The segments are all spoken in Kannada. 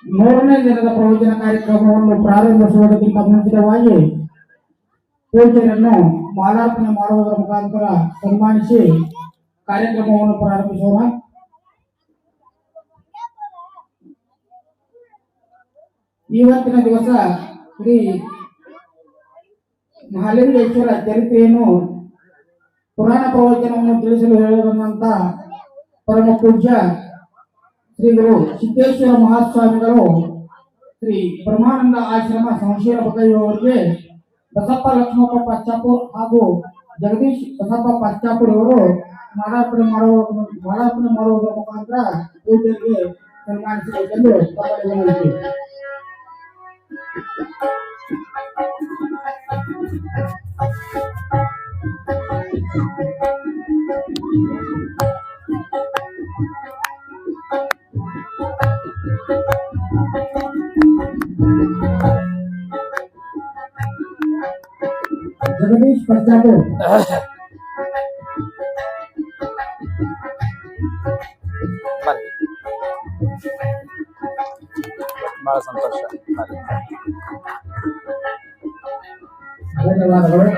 ಮೂರನೇ ದಿನದ ಪ್ರವಚನ ಕಾರ್ಯಕ್ರಮವನ್ನು ಪ್ರಾರಂಭಿಸುವುದಕ್ಕಿಂತ ಮುಂಚಿತವಾಗಿ ಪೂಜ್ಯರನ್ನು ಮಾಲಾರ್ಪಣೆ ಮಾಡುವುದರ ಮುಖಾಂತರ ಸನ್ಮಾನಿಸಿ ಕಾರ್ಯಕ್ರಮವನ್ನು ಪ್ರಾರಂಭಿಸೋಣ. ಇವತ್ತಿನ ದಿವಸ ಶ್ರೀ ಮಹಾಲಿಂಗೇಶ್ವರ ಚರಿತ್ರೆಯನ್ನು ಪುರಾಣ ಪ್ರವಚನವನ್ನು ತಿಳಿಸಲು ಹೇಳಬಂದಂತ ಪರಮ ಪೂಜ್ಯ ಶ್ರೀಗಳು ಸಿದ್ದೇಶ್ವರ ಮಹಾಸ್ವಾಮಿಗಳು ಶ್ರೀ ಬ್ರಹ್ಮಾನಂದ ಆಶ್ರಮ ಸಂಶೀಲ ಬಕಯ್ಯವರಿಗೆ ಬಸಪ್ಪ ಲಕ್ಷ್ಮಪ್ಪ ಪಾಶ್ಚಾಪುರ್ ಹಾಗೂ ಜಗದೀಶ್ ಬಸಪ್ಪ ಪಾಶ್ಚಾಪುರ್ ಅವರು ಮಾಲಾರ್ಪಣೆ ಮಾಡುವುದರ ಮುಖಾಂತರ ಪೂಜೆಗೆ ಸನ್ಮಾನಿಸಬೇಕೆಂದು ವಿನಂತಿ. जगदीश पश्चापुर बड़ा संतोष ಧನ್ಯವಾದಗಳು.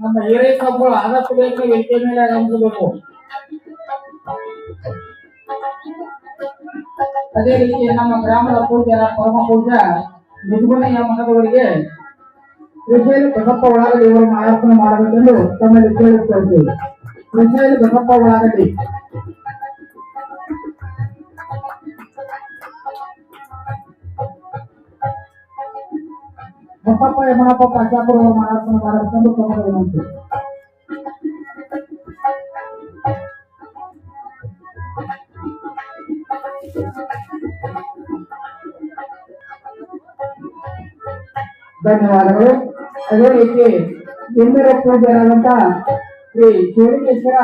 ನಮ್ಮ ಹಿರೇಕಬ್ಬು ಆದಷ್ಟು ಬೇಗ ವೇದಿಕೆ ಮೇಲೆ ಆಗಮಿಸಬೇಕು. ಅದೇ ರೀತಿ ನಮ್ಮ ಗ್ರಾಮದ ಪೂಜ್ಯರ ಪರಮ ಪೂಜ್ಯ ನಿಜಗುಣಯ್ಯ ಮಠದವರಿಗೆ ಶ್ರೀಶೈಲ ಬಸಪ್ಪ ಒಳಗಡೆ ಇವರು ಮಾಲಾರ್ಪಣೆ ಮಾಡಬೇಕೆಂದು ತಮ್ಮಲ್ಲಿ ಕೇಳಿಕೊಳ್ಳುತ್ತೇವೆ. ಶ್ರೀಶೈಲ ಬಸಪ್ಪ ಒಳಗಡೆ ಬಸಪ್ಪ ಯಮನಪ್ಪ ಪಾಶ್ಚಾಪುರ ಅವರು ಮಾಲಾರ್ಪಣೆ ಮಾಡಬೇಕೆಂದು ತಮ್ಮಲ್ಲಿ ವಿನಂತಿ. ಧನ್ಯವಾದಗಳು. ಅದೇ ರೀತಿ ಇಂದಿರ ಪೂಜ್ಯರಾದಂತ ಶ್ರೀ ಶಿವಲಿಂಗೇಶ್ವರ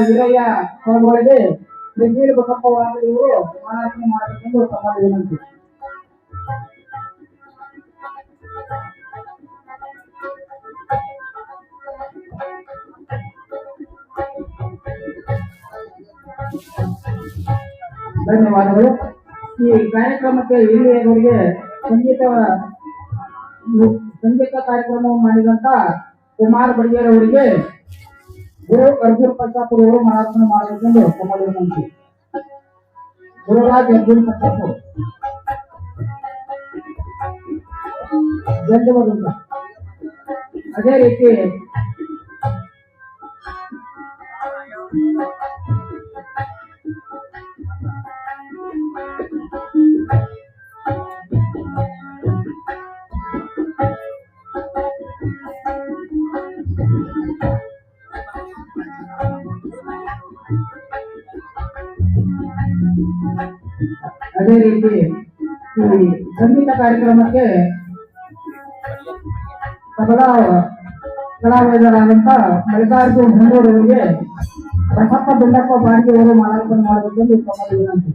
ವೀರಯ್ಯ ಸ್ವಾಮಿಗಳಿಗೆ ಶ್ರೀಶೈಲ ಬಸಪ್ಪ ಒಳಗಡೆ ಇವರು ಮಾಲಾರ್ಪಣೆ ಮಾಡಬೇಕೆಂದು ತಮ್ಮಲ್ಲಿ ವಿನಂತಿ. ಧನ್ಯವಾದಗಳು. ಈ ಕಾರ್ಯಕ್ರಮಕ್ಕೆ ಇಲ್ಲಿಯವರೆಗೆ ಸಂಗೀತ ಕಾರ್ಯಕ್ರಮವನ್ನು ಮಾಡಿದಂತ ಕುಮಾರ್ ಬಡಿಗೇರ್ ಅವರಿಗೆ ಗುರು ಅರ್ಜುನ್ ಪಚ್ಚಾಪುರ್ ಅವರು ಮಾಲಾರ್ಪಣೆ ಮಾಡಬೇಕೆಂದು ತಮ್ಮಲ್ಲಿ ವಿನಂತಿ. ಗುರುರಾಜ್ ಅರ್ಜುನ್ ಪಚ್ಚಾಪುರ್ ಧನ್ಯವಾದ. ಅದೇ ರೀತಿ ಈ ಸಂಗೀತ ಕಾರ್ಯಕ್ರಮಕ್ಕೆ ತಬಲಾ ಕಲಾವಿದರಾದಂತ ಮಲ್ಲಿಕಾರ್ಜುನ್ ಹೊಂಡೂರವರಿಗೆ ಬಸಪ್ಪ ಬೆಳ್ಳಪ್ಪ ಬಾಡಿಗೆ ಅವರು ಮಾಲಾರ್ಪಣೆ ಮಾಡಬೇಕೆಂದು ತಮ್ಮಲ್ಲಿ ವಿನಂತಿ.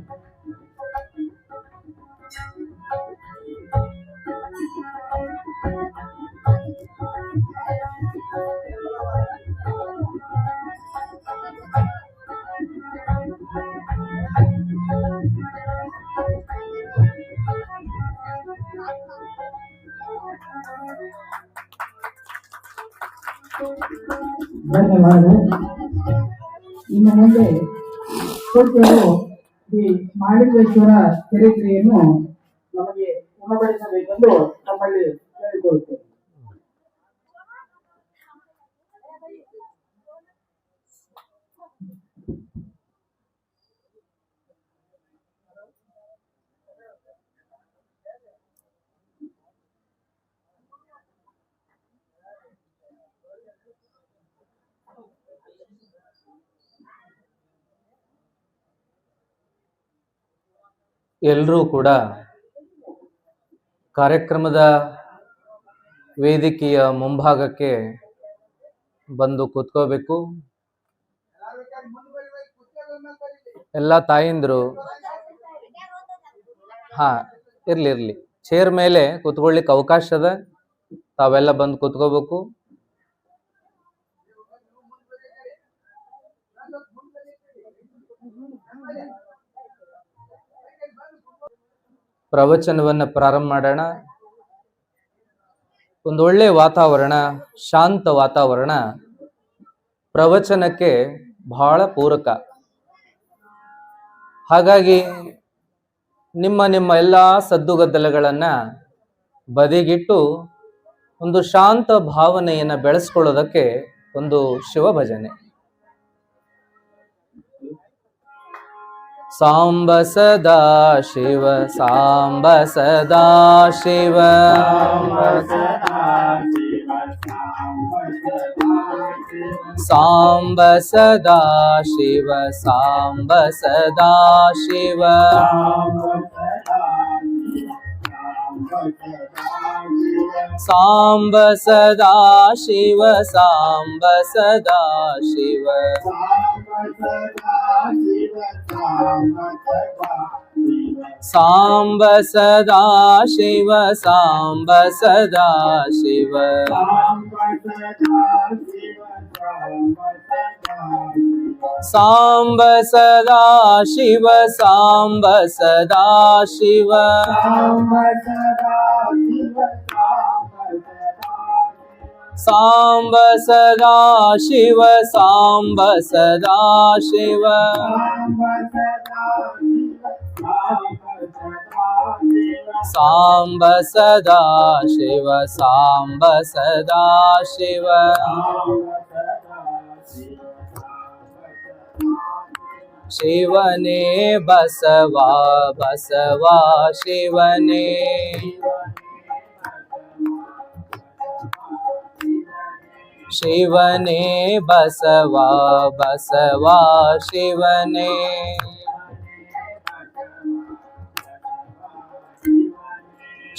ಧನ್ಯವಾದಗಳು. ಇನ್ನು ಮುಂದೆ ಪೂಜ್ಯರು ಶ್ರೀ ಮಹಾಲಿಂಗೇಶ್ವರ ಚರಿತ್ರೆಯನ್ನು ನಮಗೆ ಉಣಬಡಿಸಬೇಕೆಂದು ತಮ್ಮಲ್ಲಿ ಕೇಳಿಕೊಳ್ಳುತ್ತೇವೆ. ಎಲ್ಲರೂ ಕೂಡ ಕಾರ್ಯಕ್ರಮದ ವೇದಿಕೆಯ ಮುಂಭಾಗಕ್ಕೆ ಬಂದು ಕೂತ್ಕೋಬೇಕು. ಎಲ್ಲ ತಾಯಿಂದ್ರು ಇರ್ಲಿ ಚೇರ್ ಮೇಲೆ ಕೂತ್ಕೊಳ್ಳಿಕ್ಕೆ ಅವಕಾಶ ಅದ, ತಾವೆಲ್ಲ ಬಂದು ಕೂತ್ಕೋಬೇಕು. ಪ್ರವಚನವನ್ನು ಪ್ರಾರಂಭ ಮಾಡೋಣ. ಒಂದು ಒಳ್ಳೆ ವಾತಾವರಣ, ಶಾಂತ ವಾತಾವರಣ ಪ್ರವಚನಕ್ಕೆ ಬಹಳ ಪೂರಕ. ಹಾಗಾಗಿ ನಿಮ್ಮ ಎಲ್ಲ ಸದ್ದುಗದ್ದಲಗಳನ್ನು ಬದಿಗಿಟ್ಟು ಒಂದು ಶಾಂತ ಭಾವನೆಯನ್ನು ಬೆಳೆಸ್ಕೊಳ್ಳೋದಕ್ಕೆ ಒಂದು ಶಿವ ಭಜನೆ. ಸಾಂಬ ಸದಾ ಶಿವ, ಸಾಂಬ ಸದಾ ಶಿವ, ಸಾಂಬ ಸದಾ ಶಿವ, ಸಾಂಬ ಸದಾ ಶಿವ, ಸಾಂಬ ಸದಾ ಶಿವ, ಸಾಂಬ ಸದಾ ಶಿವ, ಸಾಂಬ ಸದಾ ಶಿವ, ಸಾಂಬ ಸದಾ ಶಿವ, ಸಾಂಬ ಸದಾ ಶಿವ, ಸಾಂಬ ಸದಾ ಶಿವ, ಸಾಂಬ ಸದಾ ಶಿವ, ಸಾಂಬ ಸದಾ ಶಿವ, ಸಾಂಬ ಸದಾ ಶಿವ, ಸಾಂಬ ಸದಾ ಶಿವ, ಶಿವನೇ ಬಸವ, ಬಸವ ಶಿವನೇ, ಶಿವನೇ ಬಸವ, ಬಸವ ಶಿವನೇ,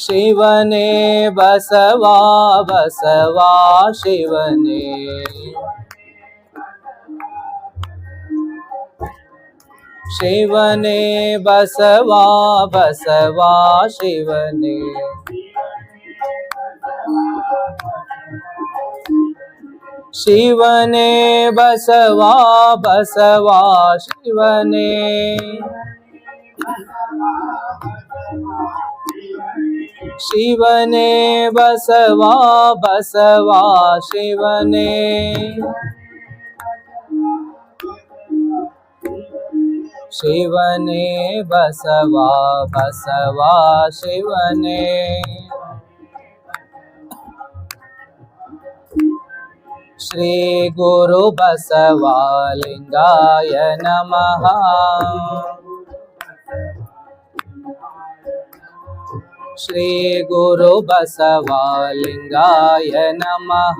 ಶಿವನೇ ಬಸವ, ಬಸವ ಶಿವನೇ, ಶಿವನೇ ಬಸವ, ಬಸವ ಶಿವನೇ, ಶಿವನೇ ಬಸವ, ಬಸವ ಶಿವನೇ, ಶಿವನೇ ಬಸವ, ಬಸವ ಶಿವನೇ, ಶಿವನೇ ಬಸವ, ಬಸವ ಶಿವನೇ, ಶ್ರೀ ಗುರು ಬಸವಲಿಂಗಾಯ ನಮಃ, ಶ್ರೀ ಗುರು ಬಸವಲಿಂಗಾಯ ನಮಃ,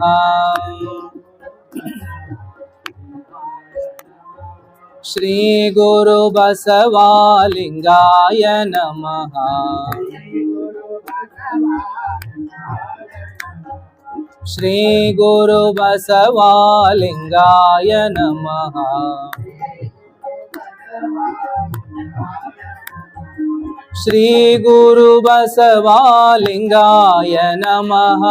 ಶ್ರೀ ಗುರು ಬಸವಲಿಂಗಾಯ ನಮಃ, ಶ್ರೀ ಗುರು ಬಸವಲಿಂಗಾಯ ನಮಃ, ಶ್ರೀ ಗುರು ಬಸವಲಿಂಗಾಯ ನಮಃ,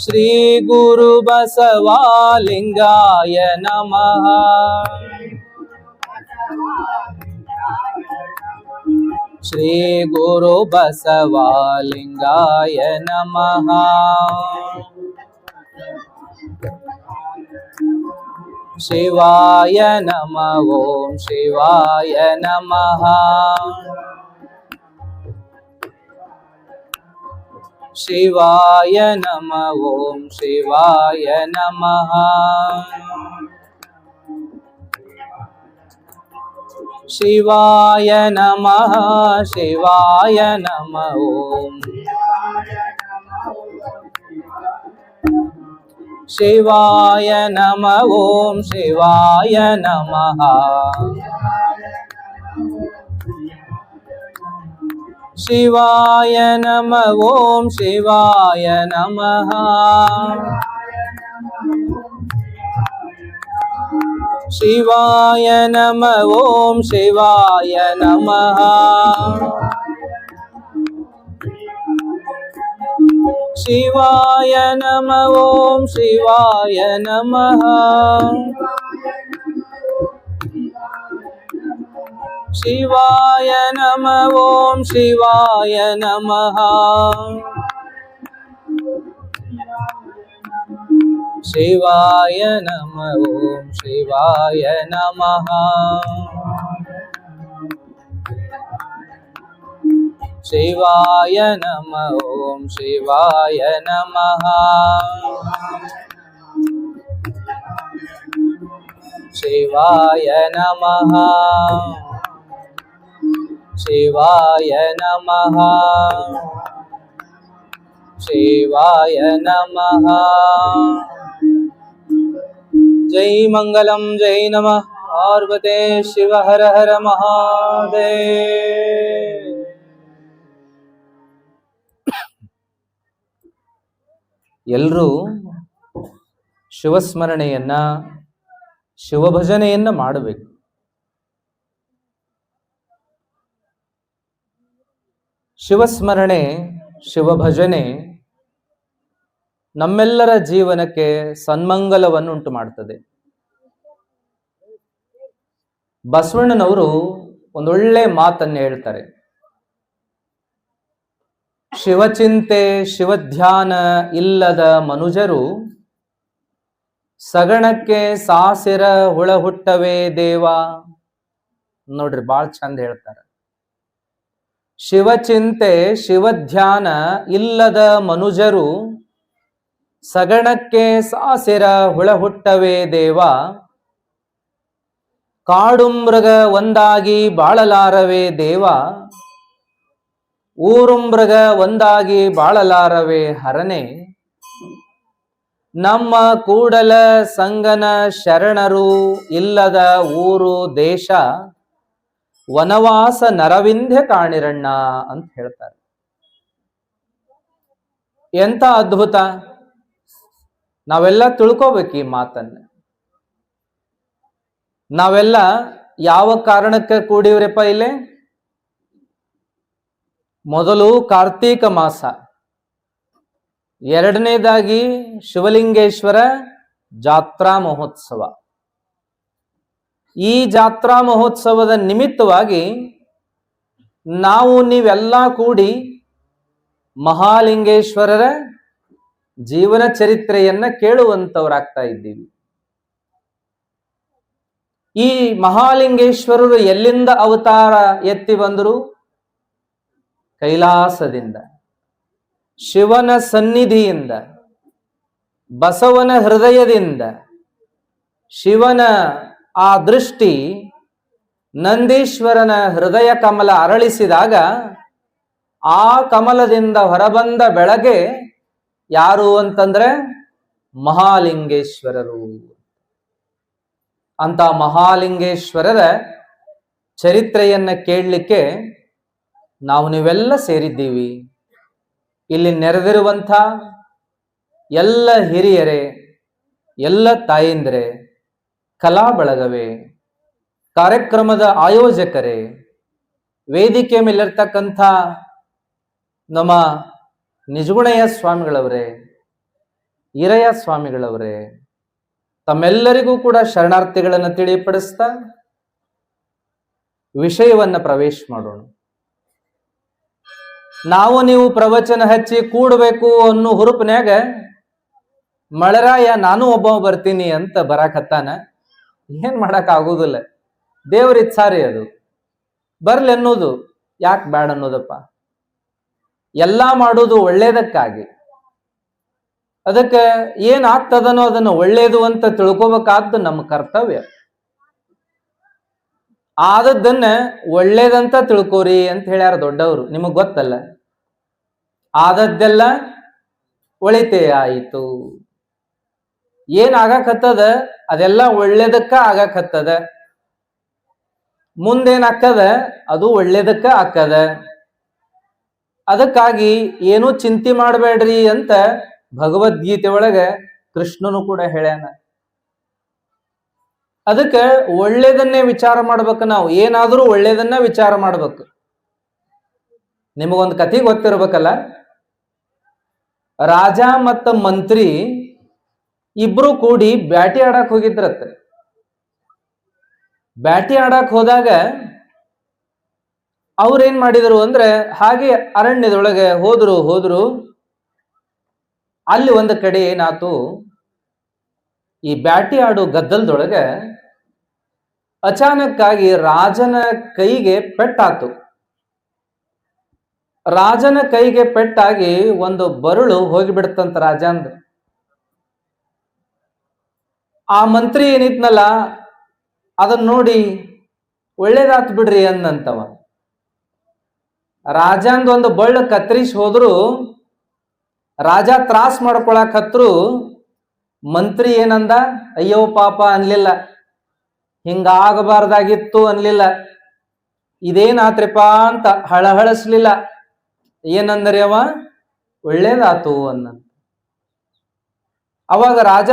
ಶ್ರೀ ಗುರು ಬಸವಲಿಂಗಾಯ ನಮಃ, ಶ್ರೀ ಗುರು ಬಸವಲಿಂಗಾಯ ನಮಃ, ಶಿವಾಯ ನಮಃ ಓಂ ಶಿವಾಯ ನಮಃ, ಶಿವಾಯ ನಮಃ ಓಂ ಶಿವಾಯ ನಮಃ, ಶಿವಾಯ ನಮಃ, ಶಿವಾಯ ನಮಃ ಓಂ, ಶಿವಾಯ ನಮಃ ಓಂ ಶಿವಾಯ ನಮಃ, ಶಿವಾಯ ನಮಃ ಓಂ ಶಿವಾಯ ನಮಃ, ಶಿವಾಯ ನಮಃ ಓಂ ಶಿವಾಯ ನಮಃ, ಶಿವಾಯ ನಮಃ ಓಂ ಶಿವಾಯ ನಮಃ, ಶಿವಾಯ ನಮಃ ಓಂ ಶಿವಾಯ ನಮಃ ಶಿವಾಯ ನಮಃ ಓಂ ಶಿವಾಯ ನಮಃ ಶಿವಾಯ ನಮಃ ಓಂ ಶಿವಾಯ ನಮಃ ಶಿವಾಯ ನಮಃ ಶಿವಾಯ ನಮಃ ಶಿವಾಯ ನಮಃ ಜೈ ಮಂಗಲಂ ಜೈ ನಮಃ ಪಾರ್ವತೆ ಶಿವ ಹರ ಹರ ಮಹಾದೇವ್. ಎಲ್ಲರೂ ಶಿವಸ್ಮರಣೆಯನ್ನ ಶಿವಭಜನೆಯನ್ನ ಮಾಡಬೇಕು. ಶಿವಸ್ಮರಣೆ ಶಿವಭಜನೆ ನಮ್ಮೆಲ್ಲರ ಜೀವನಕ್ಕೆ ಸನ್ಮಂಗಲವನ್ನು ಉಂಟು ಮಾಡ್ತದೆ. ಬಸವಣ್ಣನವರು ಒಂದೊಳ್ಳೆ ಮಾತನ್ನು ಹೇಳ್ತಾರೆ. ಶಿವಚಿಂತೆ ಶಿವಧ್ಯಾನ ಇಲ್ಲದ ಮನುಜರು ಸಗಣಕ್ಕೆ ಸಾಸಿರ ಹುಳ ಹುಟ್ಟವೇ ದೇವ. ನೋಡ್ರಿ, ಬಾಳ್ ಚಂದ ಹೇಳ್ತಾರೆ. ಶಿವಚಿಂತೆ ಶಿವಧ್ಯಾನ ಇಲ್ಲದ ಮನುಜರು ಸಗಣಕ್ಕೆ ಸಾಸಿರ ಹುಳ ಹುಟ್ಟವೇ ದೇವ. ಕಾಡು ಮೃಗ ಒಂದಾಗಿ ಬಾಳಲಾರವೇ ದೇವ. ಊರು ಮೃಗ ಒಂದಾಗಿ ಬಾಳಲಾರವೇ ಹರನೆ. ನಮ್ಮ ಕೂಡಲ ಸಂಗನ ಶರಣರು ಇಲ್ಲದ ಊರು ದೇಶ. ವನವಾಸ ನರವಿಂಧ್ಯ ಕಾಣಿರಣ್ಣ ಅಂತ ಹೇಳ್ತಾರೆ. ಎಂತ ಅದ್ಭುತ! ನಾವೆಲ್ಲ ತಿಳ್ಕೋಬೇಕು ಈ ಮಾತನ್ನ. ನಾವೆಲ್ಲ ಯಾವ ಕಾರಣಕ್ಕೆ ಕೂಡಿವ್ರಪ್ಪ ಇಲ್ಲೇ? ಮೊದಲು ಕಾರ್ತೀಕ ಮಾಸ, ಎರಡನೇದಾಗಿ ಶಿವಲಿಂಗೇಶ್ವರ ಜಾತ್ರಾ ಮಹೋತ್ಸವ. ಈ ಜಾತ್ರಾ ಮಹೋತ್ಸವದ ನಿಮಿತ್ತವಾಗಿ ನಾವು ನೀವೆಲ್ಲ ಕೂಡಿ ಮಹಾಲಿಂಗೇಶ್ವರರ ಜೀವನ ಚರಿತ್ರೆಯನ್ನ ಕೇಳುವಂತವರಾಗ್ತಾ ಇದ್ದೀವಿ. ಈ ಮಹಾಲಿಂಗೇಶ್ವರರು ಎಲ್ಲಿಂದ ಅವತಾರ ಎತ್ತಿ ಬಂದರು? ಕೈಲಾಸದಿಂದ, ಶಿವನ ಸನ್ನಿಧಿಯಿಂದ, ಬಸವನ ಹೃದಯದಿಂದ. ಶಿವನ ಆ ದೃಷ್ಟಿ ನಂದೀಶ್ವರನ ಹೃದಯ ಕಮಲ ಅರಳಿಸಿದಾಗ ಆ ಕಮಲದಿಂದ ಹೊರಬಂದ ಬೆಳಗ್ಗೆ ಯಾರು ಅಂತಂದ್ರೆ ಮಹಾಲಿಂಗೇಶ್ವರರು. ಅಂತ ಮಹಾಲಿಂಗೇಶ್ವರರ ಚರಿತ್ರೆಯನ್ನ ಕೇಳಲಿಕ್ಕೆ ನಾವು ನೀವೆಲ್ಲ ಸೇರಿದ್ದೀವಿ. ಇಲ್ಲಿ ನೆರೆದಿರುವಂಥ ಎಲ್ಲ ಹಿರಿಯರೇ, ಎಲ್ಲ ತಾಯಂದಿರೇ, ಕಲಾ ಬಳಗವೇ, ಕಾರ್ಯಕ್ರಮದ ಆಯೋಜಕರೇ, ವೇದಿಕೆ ಮೇಲಿರ್ತಕ್ಕಂಥ ನಮ್ಮ ನಿಜಗುಣಯ್ಯ ಸ್ವಾಮಿಗಳವರೇ, ಈರಯ್ಯ ಸ್ವಾಮಿಗಳವರೇ, ತಮ್ಮೆಲ್ಲರಿಗೂ ಕೂಡ ಶರಣಾರ್ಥಿಗಳನ್ನು ತಿಳಿಪಡಿಸ್ತಾ ವಿಷಯವನ್ನ ಪ್ರವೇಶ ಮಾಡೋಣ. ನಾವು ನೀವು ಪ್ರವಚನ ಹಚ್ಚಿ ಕೂಡಬೇಕು ಅನ್ನೋ ಹುರುಪಿನ್ಯಾಗ ಮಳರಾಯ ನಾನು ಒಬ್ಬ ಬರ್ತೀನಿ ಅಂತ ಬರಾಕತ್ತಾನ. ಏನ್ ಮಾಡಕ್ ಆಗುದಿಲ್ಲ, ದೇವ್ರ ಇಚ್ಛಾರಿ ಅದು. ಬರ್ಲಿ ಅನ್ನೋದು, ಯಾಕೆ ಬ್ಯಾಡ ಅನ್ನೋದಪ್ಪ? ಎಲ್ಲಾ ಮಾಡೋದು ಒಳ್ಳೇದಕ್ಕಾಗಿ. ಅದಕ್ಕೆ ಏನ್ ಆಗ್ತದನೋ ಅದನ್ನು ಒಳ್ಳೇದು ಅಂತ ತಿಳ್ಕೊಬೇಕಾದ್ದು ನಮ್ಮ ಕರ್ತವ್ಯ. ಆದದ್ದನ್ನ ಒಳ್ಳೇದಂತ ತಿಳ್ಕೋರಿ ಅಂತ ಹೇಳ್ಯಾರ ದೊಡ್ಡವರು. ನಿಮಗ್ ಗೊತ್ತಲ್ಲ, ಆದದ್ದೆಲ್ಲ ಒಳಿತೇ ಆಯಿತು. ಏನ್ ಆಗಾಕತ್ತದ ಅದೆಲ್ಲ ಒಳ್ಳೇದಕ್ಕ ಆಗಾಕತ್ತದ. ಮುಂದೇನಾಕ್ಕದ ಅದು ಒಳ್ಳೇದಕ್ಕ ಆಕ್ಕದ. ಅದಕ್ಕಾಗಿ ಏನೂ ಚಿಂತೆ ಮಾಡಬೇಡ್ರಿ ಅಂತ ಭಗವದ್ಗೀತೆ ಒಳಗ ಕೃಷ್ಣನು ಕೂಡ ಹೇಳ್ಯಾನ. ಅದಕ್ಕೆ ಒಳ್ಳೇದನ್ನೇ ವಿಚಾರ ಮಾಡ್ಬೇಕು. ನಾವು ಏನಾದ್ರೂ ಒಳ್ಳೇದನ್ನ ವಿಚಾರ ಮಾಡ್ಬೇಕು. ನಿಮಗೊಂದು ಕಥೆ ಗೊತ್ತಿರ್ಬೇಕಲ್ಲ, ರಾಜ ಮತ್ತ ಮಂತ್ರಿ ಇಬ್ರು ಕೂಡಿ ಬ್ಯಾಟಿ ಆಡಕ್ ಹೋಗಿದ್ರತ್ತ. ಬ್ಯಾಟಿ ಆಡಕ್ ಹೋದಾಗ ಅವ್ರೇನ್ ಮಾಡಿದ್ರು ಅಂದ್ರೆ ಹಾಗೆ ಅರಣ್ಯದೊಳಗೆ ಹೋದ್ರು ಅಲ್ಲಿ ಒಂದು ಕಡೆ ಏನಾತು, ಈ ಬ್ಯಾಟಿ ಆಡೋ ಗದ್ದಲದೊಳಗೆ ಅಚಾನಕ್ ಆಗಿ ರಾಜನ ಕೈಗೆ ಪೆಟ್ಟಾತು. ರಾಜನ ಕೈಗೆ ಪೆಟ್ಟಾಗಿ ಒಂದು ಬರುಳು ಹೋಗಿಬಿಡ್ತಂತ ರಾಜಂದ. ಆ ಮಂತ್ರಿ ಏನಿದ್ನಲ್ಲ ಅದನ್ನ ನೋಡಿ ಒಳ್ಳೇದಾತ್ ಬಿಡ್ರಿ ಅಂದಂತವ. ರಾಜಂದ ಒಂದು ಬಳ್ಳ ಕತ್ತರಿಸಿ ಹೋದ್ರು, ರಾಜ ತ್ರಾಸ್ ಮಾಡ್ಕೊಳಕ್ ಹತ್ರು. ಮಂತ್ರಿ ಏನಂದ, ಅಯ್ಯೋ ಪಾಪ ಅನ್ಲಿಲ್ಲ, ಹಿಂಗಾಗಬಾರ್ದಾಗಿತ್ತು ಅನ್ಲಿಲ್ಲ, ಇದೇನಾತ್ರಿಪ ಅಂತ ಹಳಹಳಿಸ್ಲಿಲ್ಲ. ಏನಂದ್ರಿ ಅವ, ಒಳ್ಳೇದಾತು ಅನ್ನಂತ. ಅವಾಗ ರಾಜ,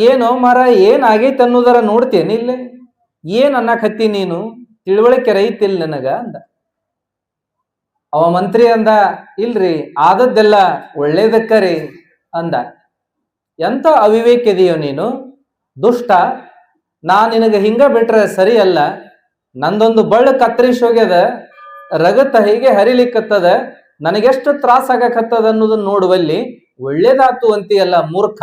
ಏನೋ ಮರ ಏನಾಗೈತೆ ಅನ್ನೋದರ ನೋಡ್ತೇನೆ ಇಲ್ಲೇ, ಏನ್ ಅನ್ನಕತ್ತಿ ನೀನು, ತಿಳುವಳಿಕೆ ರೈತಿಲ್ ನನಗ ಅಂದ. ಅವ ಮಂತ್ರಿ ಅಂದ, ಇಲ್ರಿ ಆದದ್ದೆಲ್ಲ ಒಳ್ಳೇದಕ್ಕರಿ ಅಂದ. ಎಂತ ಅವಿವೇಕ ಇದೆಯೋ ನೀನು, ದುಷ್ಟ, ನಿನಗೆ ಹಿಂಗ ಬಿಟ್ರೆ ಸರಿ ಅಲ್ಲ. ನಂದೊಂದು ಬಳ್ಳ ಕತ್ತರಿಸಿ ಹೋಗ್ಯದ, ರಗತ ಹೀಗೆ ಹರಿಲಿಕ್ಕತ್ತದ, ನನಗೆಷ್ಟು ತ್ರಾಸ ಆಗಕತ್ತದ ಅನ್ನೋದನ್ನ ನೋಡುವಲ್ಲಿ ಒಳ್ಳೇದಾತು ಅಂತೀಯಲ್ಲ ಮೂರ್ಖ,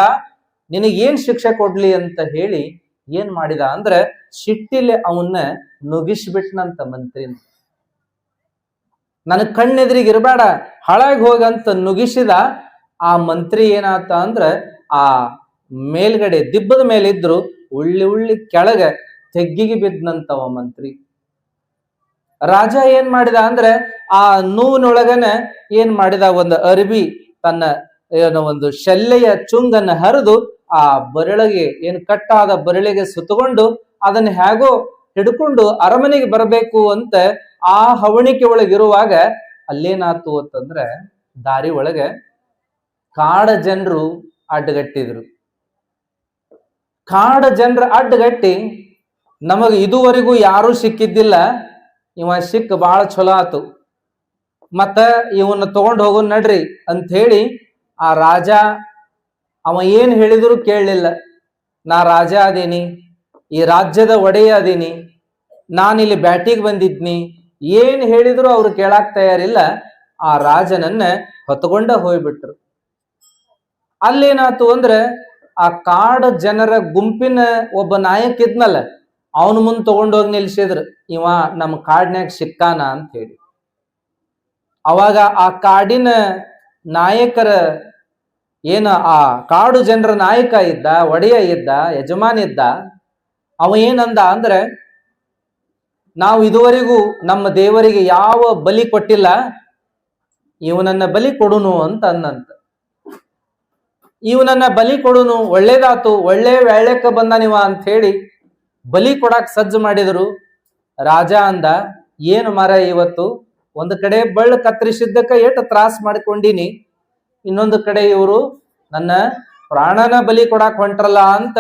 ನಿನಗೇನ್ ಶಿಕ್ಷೆ ಕೊಡ್ಲಿ ಅಂತ ಹೇಳಿ ಏನ್ ಮಾಡಿದ ಅಂದ್ರೆ ಸಿಟ್ಟಿಲೆ ಅವನ್ನ ನುಗ್ಗಿಸ್ಬಿಟ್ನಂತ ಮಂತ್ರಿ. ನನಗ್ ಕಣ್ಣೆದ್ರಿಗೆ ಇರಬೇಡ, ಹಾಳಾಗಿ ಹೋಗಂತ ನುಗ್ಗಿಸಿದ. ಆ ಮಂತ್ರಿ ಏನಾತ ಅಂದ್ರ ಆ ಮೇಲ್ಗಡೆ ದಿಬ್ಬದ ಮೇಲಿದ್ರು ಉಳ್ಳಿ ಕೆಳಗೆ ತೆಗ್ಗಿಗೆ ಬಿದ್ದಂತವ ಮಂತ್ರಿ. ರಾಜ ಏನ್ ಮಾಡಿದ ಅಂದ್ರೆ ಆ ನೋವಿನೊಳಗನ ಏನ್ ಮಾಡಿದ, ಒಂದು ಅರ್ಬಿ ತನ್ನ ಏನೋ ಒಂದು ಶಲ್ಲೆಯ ಚುಂಗನ್ನ ಹರಿದು ಆ ಬರಳಿಗೆ ಏನ್ ಕಟ್ಟಾದ ಬರಳಿಗೆ ಸುತ್ತಕೊಂಡು ಅದನ್ನ ಹೇಗೋ ಹಿಡ್ಕೊಂಡು ಅರಮನೆಗೆ ಬರಬೇಕು ಅಂತ ಆ ಹವಣಿಕೆ ಒಳಗಿರುವಾಗ ಅಲ್ಲೇನಾತು ಅಂತಂದ್ರೆ ದಾರಿ ಒಳಗೆ ಕಾಡ ಜನರು ಅಡ್ಡಗಟ್ಟಿದ್ರು. ಕಾಡ ಜನರ ಅಡ್ಡಗಟ್ಟಿ, ನಮಗ ಇದುವರೆಗೂ ಯಾರೂ ಸಿಕ್ಕಿದ್ದಿಲ್ಲ, ಇವ ಸಿಕ್ಕ ಬಾಳ ಚಲೋ ಆತು, ಮತ್ತ ಇವನ್ನ ತಗೊಂಡು ಹೋಗೋ ನಡ್ರಿ ಅಂತ ಹೇಳಿ ಆ ರಾಜ ಅವ ಏನ್ ಹೇಳಿದ್ರು ಕೇಳಲಿಲ್ಲ. ನಾ ರಾಜ ಅದೀನಿ, ಈ ರಾಜ್ಯದ ಒಡೆಯ ಅದೀನಿ, ನಾನಿಲ್ಲಿ ಬ್ಯಾಟಿಗೆ ಬಂದಿದ್ನಿ, ಏನ್ ಹೇಳಿದ್ರು ಅವ್ರು ಕೇಳಾಕ್ ತಯಾರಿಲ್ಲ. ಆ ರಾಜನನ್ನ ಹೊತ್ಕೊಂಡ ಹೋಗ್ಬಿಟ್ರು. ಅಲ್ಲೇನಾತು ಅಂದ್ರೆ ಆ ಕಾಡ ಜನರ ಗುಂಪಿನ ಒಬ್ಬ ನಾಯಕ ಇದ್ನಲ್ಲ, ಅವನ ಮುಂದ್ ತಗೊಂಡೋಗಿ ನಿಲ್ಸಿದ್ರು, ಇವ ನಮ್ಮ ಕಾಡ್ನ್ಯಾಗ ಸಿಕ್ಕಾನ ಅಂತ ಹೇಳಿ. ಅವಾಗ ಆ ಕಾಡಿನ ನಾಯಕರ ಏನ ಆ ಕಾಡು ಜನರ ನಾಯಕ ಇದ್ದ, ಒಡೆಯ ಇದ್ದ, ಯಜಮಾನ ಇದ್ದ, ಅವ ಏನಂದ ಅಂದ್ರೆ, ನಾವು ಇದುವರೆಗೂ ನಮ್ಮ ದೇವರಿಗೆ ಯಾವ ಬಲಿ ಕೊಟ್ಟಿಲ್ಲ, ಇವನನ್ನ ಬಲಿ ಕೊಡುನು ಅಂತ ಅಂದಂತ. ಇವನನ್ನ ಬಲಿ ಕೊಡುನು, ಒಳ್ಳೇದಾತು, ಒಳ್ಳೆ ವೇಳೆಕ್ಕ ಬಂದಾನಿವ ಅಂತ ಹೇಳಿ ಬಲಿ ಕೊಡಾಕ್ ಸಜ್ಜು ಮಾಡಿದ್ರು. ರಾಜ ಅಂದ, ಏನು ಮರ ಇವತ್ತು ಒಂದು ಕಡೆ ಬಳ್ಳ ಕತ್ತರಿಸಿದ್ದಕ್ಕ ಏಟು ತ್ರಾಸ್ ಮಾಡಿಕೊಂಡಿನಿ, ಇನ್ನೊಂದು ಕಡೆ ಇವರು ನನ್ನ ಪ್ರಾಣನ ಬಲಿ ಕೊಡಾಕ್ ಹೊಂಟ್ರಲ್ಲ ಅಂತ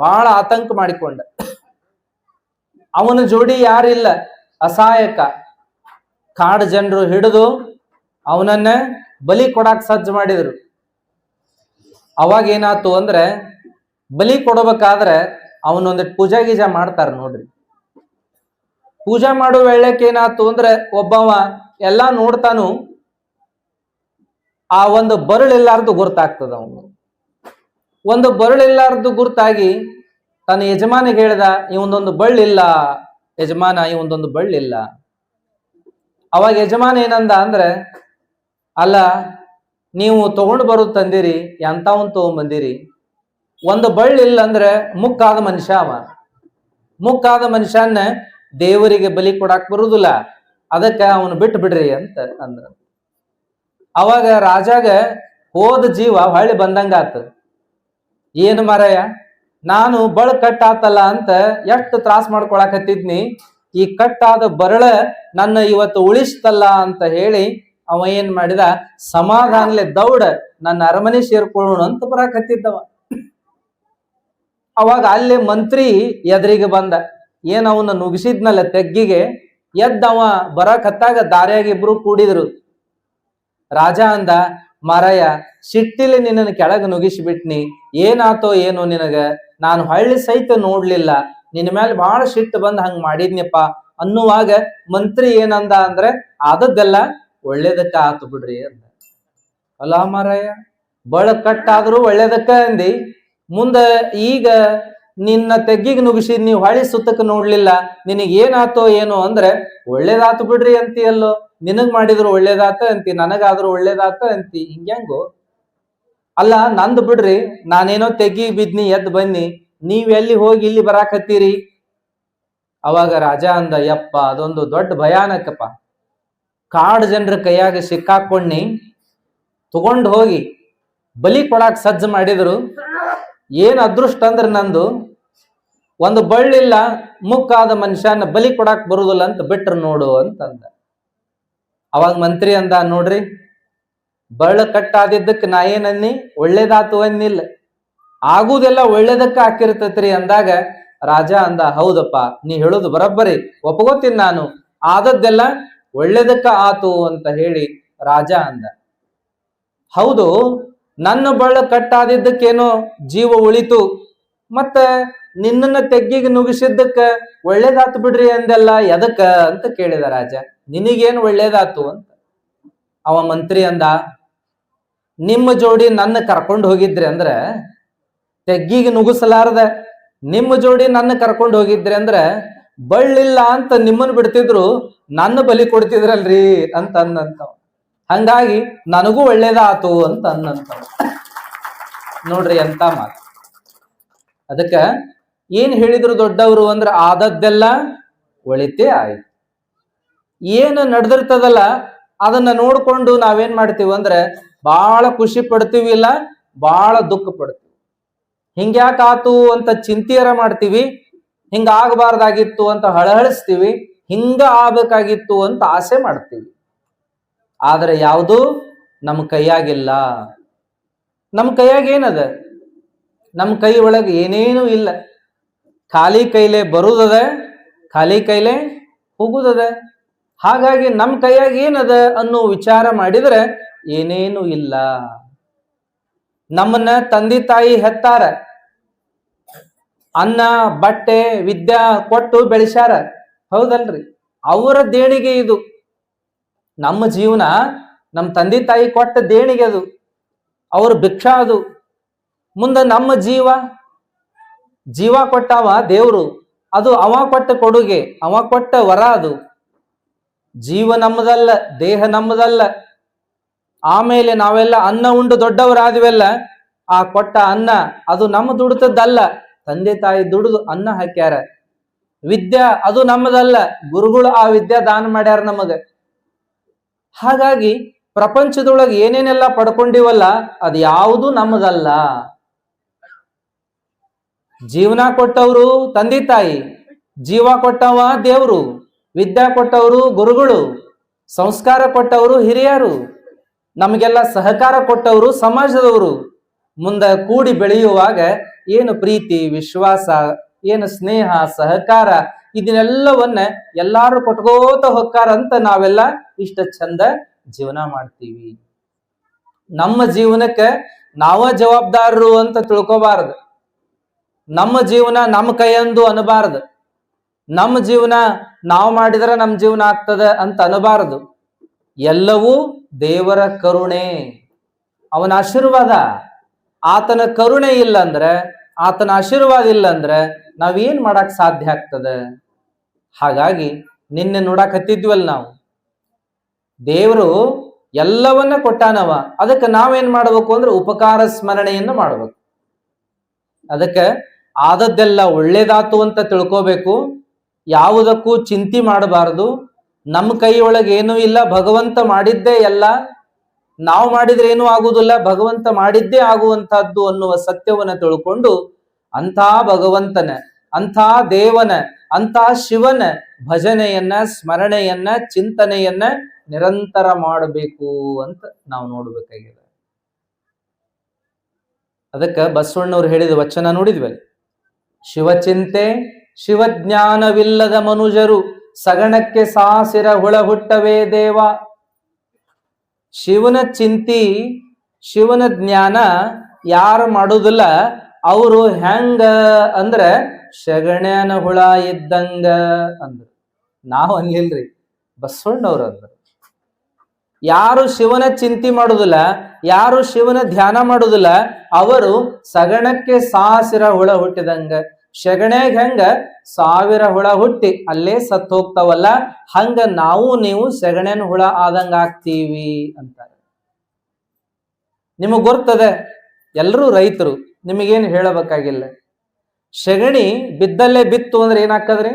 ಬಹಳ ಆತಂಕ ಮಾಡಿಕೊಂಡ. ಅವನ ಜೋಡಿ ಯಾರಿಲ್ಲ, ಅಸಹಾಯಕ. ಕಾಡು ಜನರು ಹಿಡಿದು ಅವನನ್ನ ಬಲಿ ಕೊಡಾಕ್ ಸಜ್ಜು ಮಾಡಿದ್ರು. ಅವಾಗ ಏನಾತು ಅಂದ್ರೆ ಬಲಿ ಕೊಡಬೇಕಾದ್ರೆ ಅವನೊಂದಿಟ್ಟು ಪೂಜಾ ಗೀಜಾ ಮಾಡ್ತಾರ ನೋಡ್ರಿ. ಪೂಜಾ ಮಾಡೋ ವೇಳೆಕ್ಕೆ ಏನಾತು ಅಂದ್ರೆ ಒಬ್ಬವ ಎಲ್ಲಾ ನೋಡ್ತಾನು, ಆ ಒಂದು ಬರಳಿಲ್ಲಾರ್ದು ಗುರ್ತಾಗ್ತದ. ಅವನು ಒಂದು ಬರಳಿಲ್ಲಾರ್ದು ಗುರ್ತಾಗಿ ತನ್ನ ಯಜಮಾನಿಗೆ ಹೇಳ್ದ, ಇವೊಂದೊಂದು ಬಳ್ಳಿಲ್ಲ ಯಜಮಾನ, ಇವೊಂದೊಂದು ಬಳ್ಳಿಲ್ಲ. ಅವಾಗ ಯಜಮಾನ ಏನಂದ ಅಂದ್ರೆ, ಅಲ್ಲ ನೀವು ತಗೊಂಡು ಬರೋದು ತಂದಿರಿ, ಎಂತವನ್ ತಗೊಂಡ್ಬಂದಿರಿ, ಒಂದು ಬಳ್ಳಿಲ್ಲ ಅಂದ್ರೆ ಮುಕ್ಕಾದ ಮನುಷ್ಯ ಅವ, ಮುಕ್ಕಾದ ಮನುಷ್ಯನ್ನ ದೇವರಿಗೆ ಬಲಿ ಕೊಡಾಕ್ ಬರುದಿಲ್ಲ, ಅದಕ್ಕೆ ಅವನು ಬಿಟ್ಟು ಬಿಡ್ರಿ ಅಂತ ಅಂದ್ರ. ಅವಾಗ ರಾಜಾಗ ಹೋದ ಜೀವ ಹೊಳ್ಳಿ ಬಂದಂಗಾತ. ಏನು ಮಾರಾಯ, ನಾನು ಬಳ ಕಟ್ಟಾತಲ್ಲ ಅಂತ ಎಷ್ಟು ತ್ರಾಸ ಮಾಡ್ಕೊಳಕತ್ತಿದ್ನಿ, ಈ ಕಟ್ಟಾದ ಬರಳ ನನ್ನ ಇವತ್ತು ಉಳಿಸ್ತಲ್ಲ ಅಂತ ಹೇಳಿ ಅವ ಏನ್ ಮಾಡಿದ, ಸಮಾಧಾನಲೆ ದೌಡ ನನ್ನ ಅರಮನೆ ಸೇರ್ಕೊಳ್ಳೋಣ ಅಂತ ಬರಾಕತ್ತಿದ್ದವ. ಅವಾಗ ಅಲ್ಲಿ ಮಂತ್ರಿ ಎದುರಿಗೆ ಬಂದ, ಏನ್ ಅವನ್ನ ನುಗ್ಸಿದ್ನಲ್ಲ ತೆಗ್ಗಿಗೆ, ಎದ್ದವ ಬರಕತ್ತಾಗ ದಾರಿಯಾಗಿ ಇಬ್ರು ಕೂಡಿದ್ರು. ರಾಜ ಅಂದ, ಮಾರಾಯ ಸಿಟ್ಟಿಲಿ ನಿನ್ನನ್ನು ಕೆಳಗೆ ನುಗ್ಗಿಸಿಬಿಟ್ನಿ, ಏನಾತೋ ಏನೋ ನಿನಗ, ನಾನು ಹಳ್ಳಿ ಸಹಿತ ನೋಡ್ಲಿಲ್ಲ, ನಿನ್ನ ಮೇಲೆ ಬಹಳ ಸಿಟ್ಟು ಬಂದ್ ಹಂಗ್ ಮಾಡಿದ್ನಪ್ಪ, ಅನ್ನುವಾಗ ಮಂತ್ರಿ ಏನಂದ ಅಂದ್ರೆ ಆದದ್ದೆಲ್ಲ ಒಳ್ಳೇದಕ್ಕ ಆತು ಬಿಡ್ರಿ ಅಂದ. ಅಲ್ಲ ಮಾರಾಯ, ಬಳ ಕಟ್ಟಾದ್ರೂ ಒಳ್ಳೇದಕ್ಕ ಅಂದಿ, ಮುಂದ ಈಗ ನಿನ್ನ ತೆಗ್ಗಿಗೆ ನುಗ್ಸಿದ್ ನೀವು ಹೊಳಿ ಸುತ್ತಕ್ಕೆ ನೋಡ್ಲಿಲ್ಲ, ನಿನಗ್ ಏನಾತೋ ಏನೋ ಅಂದ್ರೆ ಒಳ್ಳೇದಾತು ಬಿಡ್ರಿ ಅಂತೀಯಲ್ಲೋ. ನಿನಗ್ ಮಾಡಿದ್ರು ಒಳ್ಳೇದಾತ ಅಂತಿ, ನನಗಾದ್ರೂ ಒಳ್ಳೇದಾತ ಅಂತಿ, ಹಿಂಗ್ಯಾಂಗು? ಅಲ್ಲ ನಂದು ಬಿಡ್ರಿ, ನಾನೇನೋ ತೆಗ್ಗಿ ಬಿದ್ನಿ ಎದ್ದು ಬನ್ನಿ, ನೀವ್ ಎಲ್ಲಿ ಹೋಗಿ ಇಲ್ಲಿ ಬರಾಕತ್ತೀರಿ? ಅವಾಗ ರಾಜ ಅಂದ, ಯಪ್ಪ ಅದೊಂದು ದೊಡ್ಡ ಭಯಾನಕಪ್ಪ. ಕಾಡು ಜನರ ಕೈಯಾಗ ಸಿಕ್ಕಾಕೊಂಡಿ ತಗೊಂಡು ಹೋಗಿ ಬಲಿ ಕೊಡಾಕ್ ಸಜ್ಜು ಮಾಡಿದ್ರು. ಏನ್ ಅದೃಷ್ಟ ಅಂದ್ರ ನಂದು, ಒಂದು ಬಳ್ಳಿಲ್ಲ ಮುಕ್ಕಾದ ಮನುಷ್ಯನ ಬಲಿ ಕೊಡಾಕ್ ಬರುದಿಲ್ಲ ಅಂತ ಬಿಟ್ರು ನೋಡು ಅಂತಂದ. ಅವಾಗ ಮಂತ್ರಿ ಅಂದ, ನೋಡ್ರಿ ಬಳ್ಳ ಕಟ್ಟಾದಿದ್ದಕ್ಕೆ ನಾ ಏನನ್ನಿ, ಒಳ್ಳೇದಾತು ಅನ್ನಿಲ್ಲ, ಆಗುದೆಲ್ಲ ಒಳ್ಳೇದಕ್ಕ ಹಾಕಿರ್ತೈತ್ರಿ ಅಂದಾಗ ರಾಜ ಅಂದ, ಹೌದಪ್ಪ ನೀ ಹೇಳುದು ಬರಬ್ಬರಿ, ಒಪ್ಕೋತೀನಿ ನಾನು, ಆದದ್ದೆಲ್ಲ ಒಳ್ಳೇದಕ್ಕ ಆತು ಅಂತ ಹೇಳಿ ರಾಜ ಅಂದ. ಹೌದು, ನನ್ನ ಬಳ್ಳ ಕಟ್ಟಾದಿದ್ದಕ್ಕೇನೋ ಜೀವ ಉಳಿತು, ಮತ್ತೆ ನಿನ್ನನ್ನ ತೆಗ್ಗಿಗೆ ನುಗ್ಸಿದ್ದಕ್ಕ ಒಳ್ಳೇದಾತು ಬಿಡ್ರಿ ಅಂದೆಲ್ಲ ಎದಕ್ಕ ಅಂತ ಕೇಳಿದ ರಾಜ. ನಿನಗೇನು ಒಳ್ಳೇದಾತು ಅಂತ. ಅವ ಮಂತ್ರಿ ಅಂದ, ನಿಮ್ಮ ಜೋಡಿ ನನ್ನ ಕರ್ಕೊಂಡು ಹೋಗಿದ್ರಿ ಅಂದ್ರೆ ತೆಗ್ಗಿಗೆ ನುಗ್ಸಲಾರ್ದ ನಿಮ್ಮ ಜೋಡಿ ನನ್ನ ಕರ್ಕೊಂಡು ಹೋಗಿದ್ರಿ ಅಂದ್ರೆ ಬಳ್ಳಿಲ್ಲ ಅಂತ ನಿಮ್ಮನ್ನ ಬಿಡ್ತಿದ್ರು, ನನ್ನ ಬಲಿ ಕೊಡ್ತಿದ್ರಲ್ರಿ ಅಂತ ಅನ್ನಂತವ. ಹಂಗಾಗಿ ನನಗೂ ಒಳ್ಳೇದಾತು ಅಂತ ಅನ್ನಂತವ. ನೋಡ್ರಿ ಎಂತ ಮಾತು. ಅದಕ್ಕ ಏನ್ ಹೇಳಿದ್ರು ದೊಡ್ಡವರು ಅಂದ್ರೆ ಆದದ್ದೆಲ್ಲ ಒಳಿತೇ ಆಯ್ತು. ಏನು ನಡೆದಿರ್ತದಲ್ಲ ಅದನ್ನ ನೋಡ್ಕೊಂಡು ನಾವೇನ್ ಮಾಡ್ತೀವಿ ಅಂದ್ರೆ ಬಹಳ ಖುಷಿ ಪಡ್ತೀವಿ, ಇಲ್ಲ ಬಹಳ ದುಃಖ ಪಡ್ತೀವಿ. ಹಿಂಗ್ಯಾಕಾತು ಅಂತ ಚಿಂತೆಯರ ಮಾಡ್ತೀವಿ, ಹಿಂಗ ಆಗಬಾರ್ದಾಗಿತ್ತು ಅಂತ ಹಳಹಳಿಸ್ತೀವಿ, ಹಿಂಗ ಆಗ್ಬೇಕಾಗಿತ್ತು ಅಂತ ಆಸೆ ಮಾಡ್ತೀವಿ. ಆದ್ರೆ ಯಾವುದು ನಮ್ಮ ಕೈಯಾಗಿಲ್ಲ. ನಮ್ಮ ಕೈಯಾಗ ಏನದ? ನಮ್ಮ ಕೈ ಒಳಗೆ ಏನೇನು ಇಲ್ಲ. ಖಾಲಿ ಕೈಲೇ ಬರುದದ, ಖಾಲಿ ಕೈಲೇ ಹೋಗುದದ. ಹಾಗಾಗಿ ನಮ್ಮ ಕೈಯಾಗ ಏನದ ಅನ್ನೋ ವಿಚಾರ ಮಾಡಿದ್ರೆ ಏನೇನು ಇಲ್ಲ. ನಮ್ಮನ್ನ ತಂದೆ ತಾಯಿ ಹೆತ್ತಾರ, ಅನ್ನ ಬಟ್ಟೆ ವಿದ್ಯಾ ಕೊಟ್ಟು ಬೆಳೆಸ್ಯಾರ, ಹೌದಲ್ರಿ? ಅವರ ದೇಣಿಗೆ ಇದು. ನಮ್ಮ ಜೀವನ ನಮ್ಮ ತಂದೆ ತಾಯಿ ಕೊಟ್ಟ ದೇಣಿಗೆ ಅದು, ಅವ್ರ ಭಿಕ್ಷಾ ಅದು. ಮುಂದೆ ನಮ್ಮ ಜೀವ ಕೊಟ್ಟವ ದೇವ್ರು, ಅದು ಅವ ಕೊಟ್ಟ ಕೊಡುಗೆ, ಅವ ಕೊಟ್ಟ ವರ ಅದು. ಜೀವ ನಮ್ಮದಲ್ಲ, ದೇಹ ನಮ್ಮದಲ್ಲ. ಆಮೇಲೆ ನಾವೆಲ್ಲ ಅನ್ನ ಉಂಡು ದೊಡ್ಡವರಾದ್ವೆಲ್ಲ, ಆ ಕೊಟ್ಟ ಅನ್ನ ಅದು ನಮ್ಮ ದುಡ್ತದ್ದಲ್ಲ, ತಂದೆ ತಾಯಿ ದುಡಿದು ಅನ್ನ ಹಾಕ್ಯಾರ. ವಿದ್ಯಾ ಅದು ನಮ್ಮದಲ್ಲ, ಗುರುಗಳು ಆ ವಿದ್ಯಾ ದಾನ ಮಾಡ್ಯಾರ ನಮಗ. ಹಾಗಾಗಿ ಪ್ರಪಂಚದೊಳಗೆ ಏನೇನೆಲ್ಲ ಪಡ್ಕೊಂಡಿವಲ್ಲ ಅದು ಯಾವುದು ನಮ್ಮದಲ್ಲ. ಜೀವನ ಕೊಟ್ಟವರು ತಂದೆ ತಾಯಿ, ಜೀವ ಕೊಟ್ಟವ ದೇವ್ರು, ವಿದ್ಯಾ ಕೊಟ್ಟವರು ಗುರುಗಳು, ಸಂಸ್ಕಾರ ಕೊಟ್ಟವರು ಹಿರಿಯರು, ನಮಗೆಲ್ಲ ಸಹಕಾರ ಕೊಟ್ಟವರು ಸಮಾಜದವರು. ಮುಂದೆ ಕೂಡಿ ಬೆಳೆಯುವಾಗ ಏನು ಪ್ರೀತಿ ವಿಶ್ವಾಸ, ಏನು ಸ್ನೇಹ ಸಹಕಾರ, ಇದನ್ನೆಲ್ಲವನ್ನ ಎಲ್ಲಾರು ಕೊಟ್ಕೋತ ಹೊಕ್ಕಾರ ಅಂತ ನಾವೆಲ್ಲ ಇಷ್ಟ ಚಂದ ಜೀವನ ಮಾಡ್ತೀವಿ. ನಮ್ಮ ಜೀವನಕ್ಕೆ ನಾವ ಜವಾಬ್ದಾರರು ಅಂತ ತಿಳ್ಕೋಬಾರದು. ನಮ್ಮ ಜೀವನ ನಮ್ಮ ಕೈಯಂದು ಅನ್ನಬಾರದು. ನಮ್ಮ ಜೀವನ ನಾವು ಮಾಡಿದ್ರೆ ನಮ್ಮ ಜೀವನ ಆಗ್ತದ ಅಂತ ಅನ್ನಬಾರದು. ಎಲ್ಲವೂ ದೇವರ ಕರುಣೆ, ಅವನ ಆಶೀರ್ವಾದ. ಆತನ ಕರುಣೆ ಇಲ್ಲ ಅಂದ್ರೆ, ಆತನ ಆಶೀರ್ವಾದ ಇಲ್ಲ ಅಂದ್ರೆ ನಾವೇನ್ ಮಾಡಕ್ ಸಾಧ್ಯ ಆಗ್ತದೆ? ಹಾಗಾಗಿ ನಿನ್ನೆ ನೋಡಕ್ ಹತ್ತಿದ್ವಲ್ಲ, ನಾವು ದೇವರು ಎಲ್ಲವನ್ನ ಕೊಟ್ಟಾನವ. ಅದಕ್ಕೆ ನಾವೇನ್ ಮಾಡ್ಬೇಕು ಅಂದ್ರೆ ಉಪಕಾರ ಸ್ಮರಣೆಯನ್ನು ಮಾಡ್ಬೇಕು. ಅದಕ್ಕೆ ಆದದ್ದೆಲ್ಲ ಒಳ್ಳೇದಾತು ಅಂತ ತಿಳ್ಕೋಬೇಕು. ಯಾವುದಕ್ಕೂ ಚಿಂತೆ ಮಾಡಬಾರದು. ನಮ್ಮ ಕೈ ಒಳಗೆ ಏನೂ ಇಲ್ಲ, ಭಗವಂತ ಮಾಡಿದ್ದೇ ಎಲ್ಲ. ನಾವು ಮಾಡಿದ್ರೆ ಏನೂ ಆಗುವುದಿಲ್ಲ, ಭಗವಂತ ಮಾಡಿದ್ದೇ ಆಗುವಂತಹದ್ದು ಅನ್ನುವ ಸತ್ಯವನ್ನ ತಿಳ್ಕೊಂಡು ಅಂಥ ಭಗವಂತನ, ಅಂಥ ದೇವನ, ಅಂಥ ಶಿವನ ಭಜನೆಯನ್ನ, ಸ್ಮರಣೆಯನ್ನ, ಚಿಂತನೆಯನ್ನ ನಿರಂತರ ಮಾಡಬೇಕು ಅಂತ ನಾವು ನೋಡ್ಬೇಕಾಗಿದೆ. ಅದಕ್ಕೆ ಬಸವಣ್ಣವ್ರು ಹೇಳಿದ ವಚನ ನೋಡಿದ್ವಲ್ಲ, ಶಿವಚಿಂತೆ ಶಿವಜ್ಞಾನವಿಲ್ಲದ ಮನುಜರು ಸಗಣಕ್ಕೆ ಸಾಸಿರ ಹುಳ ಹುಟ್ಟವೇ ದೇವ. ಶಿವನ ಚಿಂತಿ, ಶಿವನ ಜ್ಞಾನ ಯಾರು ಮಾಡುದಿಲ್ಲ ಅವರು ಹೆಂಗ ಅಂದ್ರೆ ಸಗಣ್ಯನ ಹುಳ ಇದ್ದಂಗ ಅಂದ್ರು. ನಾವು ಅನ್ಲಿಲ್ರಿ, ಬಸವಣ್ಣವ್ರು ಅಂದ್ರು. ಯಾರು ಶಿವನ ಚಿಂತೆ ಮಾಡುದಿಲ್ಲ, ಯಾರು ಶಿವನ ಧ್ಯಾನ ಮಾಡುದಿಲ್ಲ, ಅವರು ಸಗಣಕ್ಕೆ ಸಾವಿರ ಹುಳ ಹುಟ್ಟಿದಂಗ. ಸೆಗಣ್ಯಾಗ ಹೆಂಗ 1000 ಹುಳ ಹುಟ್ಟಿ ಅಲ್ಲೇ ಸತ್ತು ಹೋಗ್ತಾವಲ್ಲ, ಹಂಗ ನಾವು ನೀವು ಸೆಗಣ್ಯನ ಹುಳ ಆದಂಗ ಆಗ್ತೀವಿ ಅಂತಾರೆ. ನಿಮಗ್ ಗೊತ್ತದೆ, ಎಲ್ರೂ ರೈತರು, ನಿಮಗೇನು ಹೇಳಬೇಕಾಗಿಲ್ಲ. ಸೆಗಣಿ ಬಿದ್ದಲ್ಲೇ ಬಿತ್ತು ಅಂದ್ರೆ ಏನಾಗ್ತದ್ರಿ?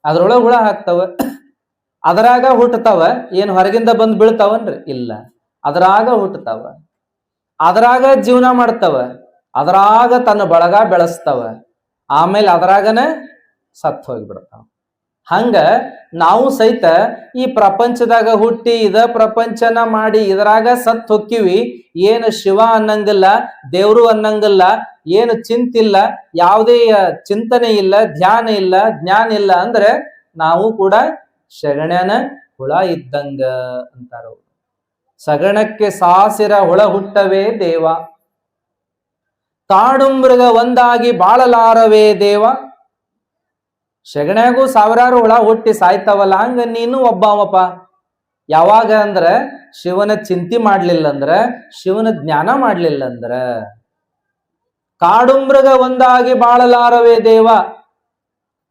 ಅದ್ರೊಳಗೆ ಹುಳ ಹಾಕ್ತಾವ, ಅದರಾಗ ಹುಟ್ಟತಾವ. ಏನು ಹೊರಗಿಂದ ಬಂದು ಬೀಳ್ತಾವನ್ರಿ? ಇಲ್ಲ, ಅದರಾಗ ಹುಟ್ಟತಾವ, ಅದರಾಗ ಜೀವನ ಮಾಡ್ತಾವ, ಅದರಾಗ ತನ್ನ ಬಳಗ ಬೆಳೆಸ್ತಾವ, ಆಮೇಲೆ ಅದರಾಗನ ಸತ್ತು ಹೋಗಿಬಿಡ್ತಾವ. ಹಂಗ ನಾವು ಸಹಿತ ಈ ಪ್ರಪಂಚದಾಗ ಹುಟ್ಟಿ ಇದ ಪ್ರಪಂಚನ ಮಾಡಿ ಇದರಾಗ ಸತ್ತು ಹೊಕ್ಕಿವಿ. ಏನು ಶಿವ ಅನ್ನಂಗಿಲ್ಲ, ದೇವ್ರು ಅನ್ನಂಗಿಲ್ಲ, ಏನು ಚಿಂತಿಲ್ಲ, ಯಾವುದೇ ಚಿಂತನೆ ಇಲ್ಲ, ಧ್ಯಾನ ಇಲ್ಲ, ಜ್ಞಾನ ಇಲ್ಲ ಅಂದ್ರೆ ನಾವು ಕೂಡ ಸೆಗಣ್ಯನ ಹುಳ ಇದ್ದಂಗ ಅಂತಾರ. ಸಗಣಕ್ಕೆ ಸಾವಿರ ಹುಳ ಹುಟ್ಟವೇ ದೇವ, ಕಾಡು ಮೃಗ ಒಂದಾಗಿ ಬಾಳಲಾರವೇ ದೇವ. ಸೆಗಣ್ಯಾಗೂ ಸಾವಿರಾರು ಹುಳ ಹುಟ್ಟಿ ಸಾಯ್ತಾವಲ್ಲ, ಹಂಗ ನೀನು ಒಬ್ಬವಪ್ಪ. ಯಾವಾಗ ಅಂದ್ರ ಶಿವನ ಚಿಂತೆ ಮಾಡ್ಲಿಲ್ಲ ಅಂದ್ರ, ಶಿವನ ಜ್ಞಾನ ಮಾಡ್ಲಿಲ್ಲ ಅಂದ್ರ. ಕಾಡು ಮೃಗ ಒಂದಾಗಿ ಬಾಳಲಾರವೇ ದೇವ.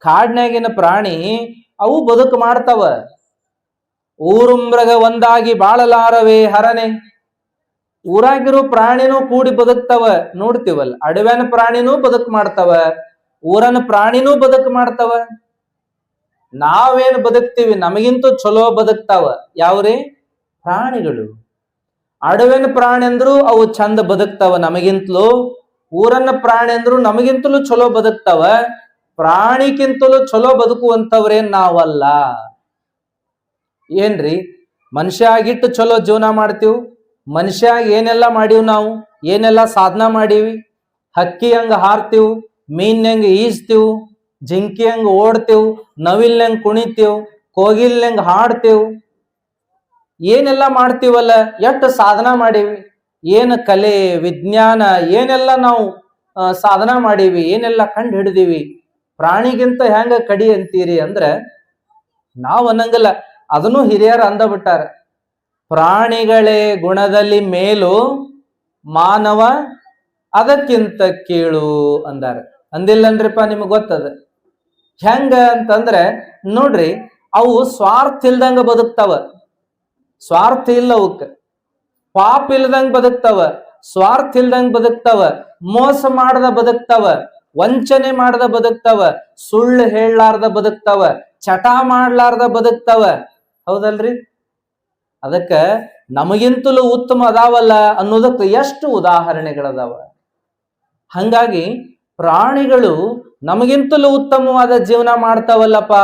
ಕಾಡ್ನ್ಯಾಗಿನ ಪ್ರಾಣಿ ಅವು ಬದುಕು ಮಾಡ್ತಾವ. ಊರು ಮೃಗ ಒಂದಾಗಿ ಬಾಳಲಾರವೇ ಹರನೆ. ಊರಾಗಿರೋ ಪ್ರಾಣಿನೂ ಕೂಡಿ ಬದುಕ್ತಾವ, ನೋಡ್ತೀವಲ್ಲ. ಅಡವ್ಯಾನ ಪ್ರಾಣಿನೂ ಬದುಕು ಮಾಡ್ತಾವ, ಊರನ ಪ್ರಾಣಿನೂ ಬದುಕು ಮಾಡ್ತಾವ. ನಾವೇನು ಬದುಕ್ತೀವಿ, ನಮಗಿಂತೂ ಚಲೋ ಬದುಕ್ತಾವ ಯಾವ್ರಿ? ಪ್ರಾಣಿಗಳು. ಅಡವಿನ ಪ್ರಾಣಿ ಅಂದ್ರು ಅವು ಚಂದ ಬದುಕ್ತಾವ ನಮಗಿಂತಲೂ, ಊರನ್ನ ಪ್ರಾಣಿ ಅಂದ್ರು ನಮಗಿಂತಲೂ ಚಲೋ ಬದುಕ್ತಾವ. ಪ್ರಾಣಿಗಿಂತಲೂ ಚಲೋ ಬದುಕುವಂತವ್ರೇನ್ ನಾವಲ್ಲ. ಏನ್ರಿ, ಮನುಷ್ಯ ಆಗಿಟ್ಟು ಚಲೋ ಜೀವನ ಮಾಡ್ತೀವಿ. ಮನುಷ್ಯ ಏನೆಲ್ಲ ಮಾಡೀವಿ, ನಾವು ಏನೆಲ್ಲ ಸಾಧನ ಮಾಡೀವಿ. ಹಕ್ಕಿ ಹಂಗ ಹಾರ್ತೀವಿ, ಮೀನ್ಯಂಗ ಈಜ್ತೀವಿ, ಜಿಂಕಿ ಹಂಗ ಓಡ್ತೇವ್, ನವಿಲ್ನಂಗ್ ಕುಣಿತೇವ್, ಕೋಗಿಲ್ನಂಗ್ ಹಾಡ್ತೇವ್. ಏನೆಲ್ಲ ಮಾಡ್ತೀವಲ್ಲ, ಎಷ್ಟು ಸಾಧನ ಮಾಡೀವಿ. ಏನು ಕಲೆ ವಿಜ್ಞಾನ ಏನೆಲ್ಲ ನಾವು ಸಾಧನ ಮಾಡೀವಿ, ಏನೆಲ್ಲ ಕಂಡು ಹಿಡಿದೀವಿ. ಪ್ರಾಣಿಗಿಂತ ಹೆಂಗ ಕಡಿ ಅಂತೀರಿ ಅಂದ್ರೆ ನಾವು ಅನ್ನಂಗಿಲ್ಲ. ಅದನ್ನು ಹಿರಿಯರು ಅಂದ ಬಿಟ್ಟಾರ, ಪ್ರಾಣಿಗಳೇ ಗುಣದಲ್ಲಿ ಮೇಲು, ಮಾನವ ಅದಕ್ಕಿಂತ ಕೀಳು ಅಂದಾರ. ಅಂದಿಲ್ಲನ್ರಿಪ್ಪ, ನಿಮಗ್ ಗೊತ್ತದ ಹೆಂಗ ಅಂತಂದ್ರೆ ನೋಡ್ರಿ, ಅವು ಸ್ವಾರ್ಥ ಇಲ್ದಂಗ ಬದುಕ್ತಾವ. ಸ್ವಾರ್ಥ ಇಲ್ಲ ಅವಕ್ಕ. ಪಾಪ ಇಲ್ದಂಗ ಬದುಕ್ತಾವ, ಸ್ವಾರ್ಥ ಇಲ್ದಂಗ ಬದುಕ್ತಾವ, ಮೋಸ ಮಾಡದ ಬದುಕ್ತಾವ, ವಂಚನೆ ಮಾಡದ ಬದುಕ್ತಾವ, ಸುಳ್ಳು ಹೇಳಲಾರ್ದ ಬದುಕ್ತಾವ, ಚಟ ಮಾಡ್ಲಾರ್ದ ಬದುಕ್ತಾವ. ಹೌದಲ್ರಿ? ಅದಕ್ಕ ನಮಗಿಂತಲೂ ಉತ್ತಮ ಅದಾವಲ್ಲ ಅನ್ನೋದಕ್ಕೆ ಎಷ್ಟು ಉದಾಹರಣೆಗಳದಾವ. ಹಂಗಾಗಿ ಪ್ರಾಣಿಗಳು ನಮಗಿಂತಲೂ ಉತ್ತಮವಾದ ಜೀವನ ಮಾಡ್ತಾವಲ್ಲಪ್ಪ,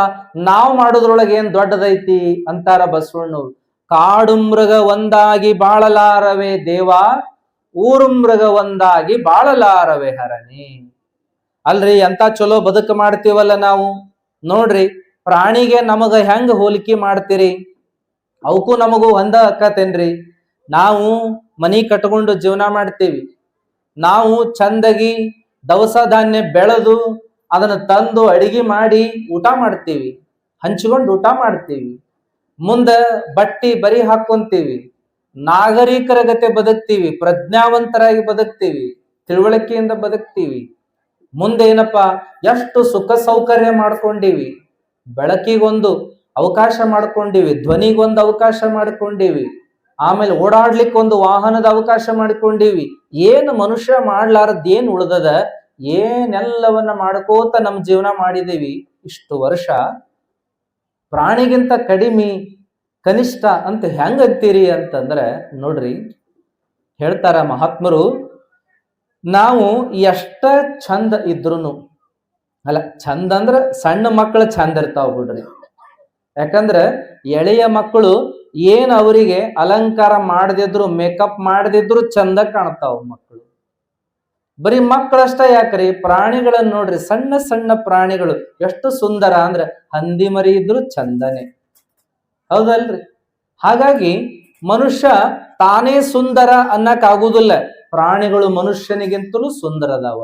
ನಾವು ಮಾಡೋದ್ರೊಳಗೆ ಏನ್ ದೊಡ್ಡದೈತಿ ಅಂತಾರ ಬಸವಣ್ಣವ್ರು. ಕಾಡು ಮೃಗ ಒಂದಾಗಿ ಬಾಳಲಾರವೇ ದೇವ, ಊರು ಮೃಗ ಒಂದಾಗಿ ಬಾಳಲಾರವೇ ಹರನಿ. ಅಲ್ರಿ, ಎಂತ ಚಲೋ ಬದುಕು ಮಾಡ್ತೀವಲ್ಲ ನಾವು. ನೋಡ್ರಿ, ಪ್ರಾಣಿಗೆ ನಮಗ ಹೆಂಗ ಹೋಲಿಕೆ ಮಾಡ್ತೀರಿ? ಅವಕ್ಕೂ ನಮಗೂ ಒಂದ ಅಕ್ಕತೇನ್ರಿ. ನಾವು ಮನಿ ಕಟ್ಕೊಂಡು ಜೀವನ ಮಾಡ್ತೀವಿ. ನಾವು ಚಂದಗಿ ದವಸ ಧಾನ್ಯ ಬೆಳೆದು ಅದನ್ನ ತಂದು ಅಡಿಗೆ ಮಾಡಿ ಊಟ ಮಾಡ್ತೀವಿ, ಹಂಚ್ಕೊಂಡು ಊಟ ಮಾಡ್ತೀವಿ. ಮುಂದ ಬಟ್ಟಿ ಬರಿ ಹಾಕೊಂತೀವಿ, ನಾಗರಿಕರ ಗತೆ ಬದುಕ್ತೀವಿ, ಪ್ರಜ್ಞಾವಂತರಾಗಿ ಬದುಕ್ತೀವಿ, ತಿಳುವಳಿಕೆಯಿಂದ ಬದುಕ್ತೀವಿ. ಮುಂದೆ ಏನಪ್ಪಾ, ಎಷ್ಟು ಸುಖ ಸೌಕರ್ಯ ಮಾಡ್ಕೊಂಡಿವಿ. ಬೆಳಕಿಗೊಂದು ಅವಕಾಶ ಮಾಡ್ಕೊಂಡಿವಿ, ಧ್ವನಿಗೊಂದು ಅವಕಾಶ ಮಾಡ್ಕೊಂಡಿವಿ, ಆಮೇಲೆ ಓಡಾಡ್ಲಿಕ್ಕೆ ಒಂದು ವಾಹನದ ಅವಕಾಶ ಮಾಡ್ಕೊಂಡಿವಿ. ಏನು ಮನುಷ್ಯ ಮಾಡ್ಲಾರದ್ ಏನ್ ಉಳ್ದದ? ಏನೆಲ್ಲವನ್ನ ಮಾಡ್ಕೋತ ನಮ್ ಜೀವನ ಮಾಡಿದೀವಿ ಇಷ್ಟು ವರ್ಷ. ಪ್ರಾಣಿಗಿಂತ ಕಡಿಮೆ, ಕನಿಷ್ಠ ಅಂತ ಹೆಂಗ್ ಅಂತೀರಿ ಅಂತಂದ್ರೆ ನೋಡ್ರಿ, ಹೇಳ್ತಾರ ಮಹಾತ್ಮರು, ನಾವು ಎಷ್ಟ ಚಂದ ಇದ್ರುನು ಅಲ್ಲ, ಚಂದ ಅಂದ್ರ ಸಣ್ಣ ಮಕ್ಕಳು ಚಂದ ಇರ್ತಾವ ಬಿಡ್ರಿ. ಯಾಕಂದ್ರೆ ಎಳೆಯ ಮಕ್ಕಳು ಏನ್ ಅವರಿಗೆ ಅಲಂಕಾರ ಮಾಡದಿದ್ರು, ಮೇಕಪ್ ಮಾಡದಿದ್ರು ಚಂದ ಕಾಣ್ತಾವ ಮಕ್ಕಳು. ಬರೀ ಮಕ್ಕಳಷ್ಟ ಯಾಕ್ರಿ, ಪ್ರಾಣಿಗಳನ್ನ ನೋಡ್ರಿ, ಸಣ್ಣ ಸಣ್ಣ ಪ್ರಾಣಿಗಳು ಎಷ್ಟು ಸುಂದರ ಅಂದ್ರೆ ಹಂದಿ ಮರಿ ಇದ್ರು ಚಂದನೆ. ಹೌದಲ್ರಿ? ಹಾಗಾಗಿ ಮನುಷ್ಯ ತಾನೇ ಸುಂದರ ಅನ್ನಕ್ ಆಗುದಿಲ್ಲ, ಪ್ರಾಣಿಗಳು ಮನುಷ್ಯನಿಗಿಂತಲೂ ಸುಂದರ ಅದಾವ.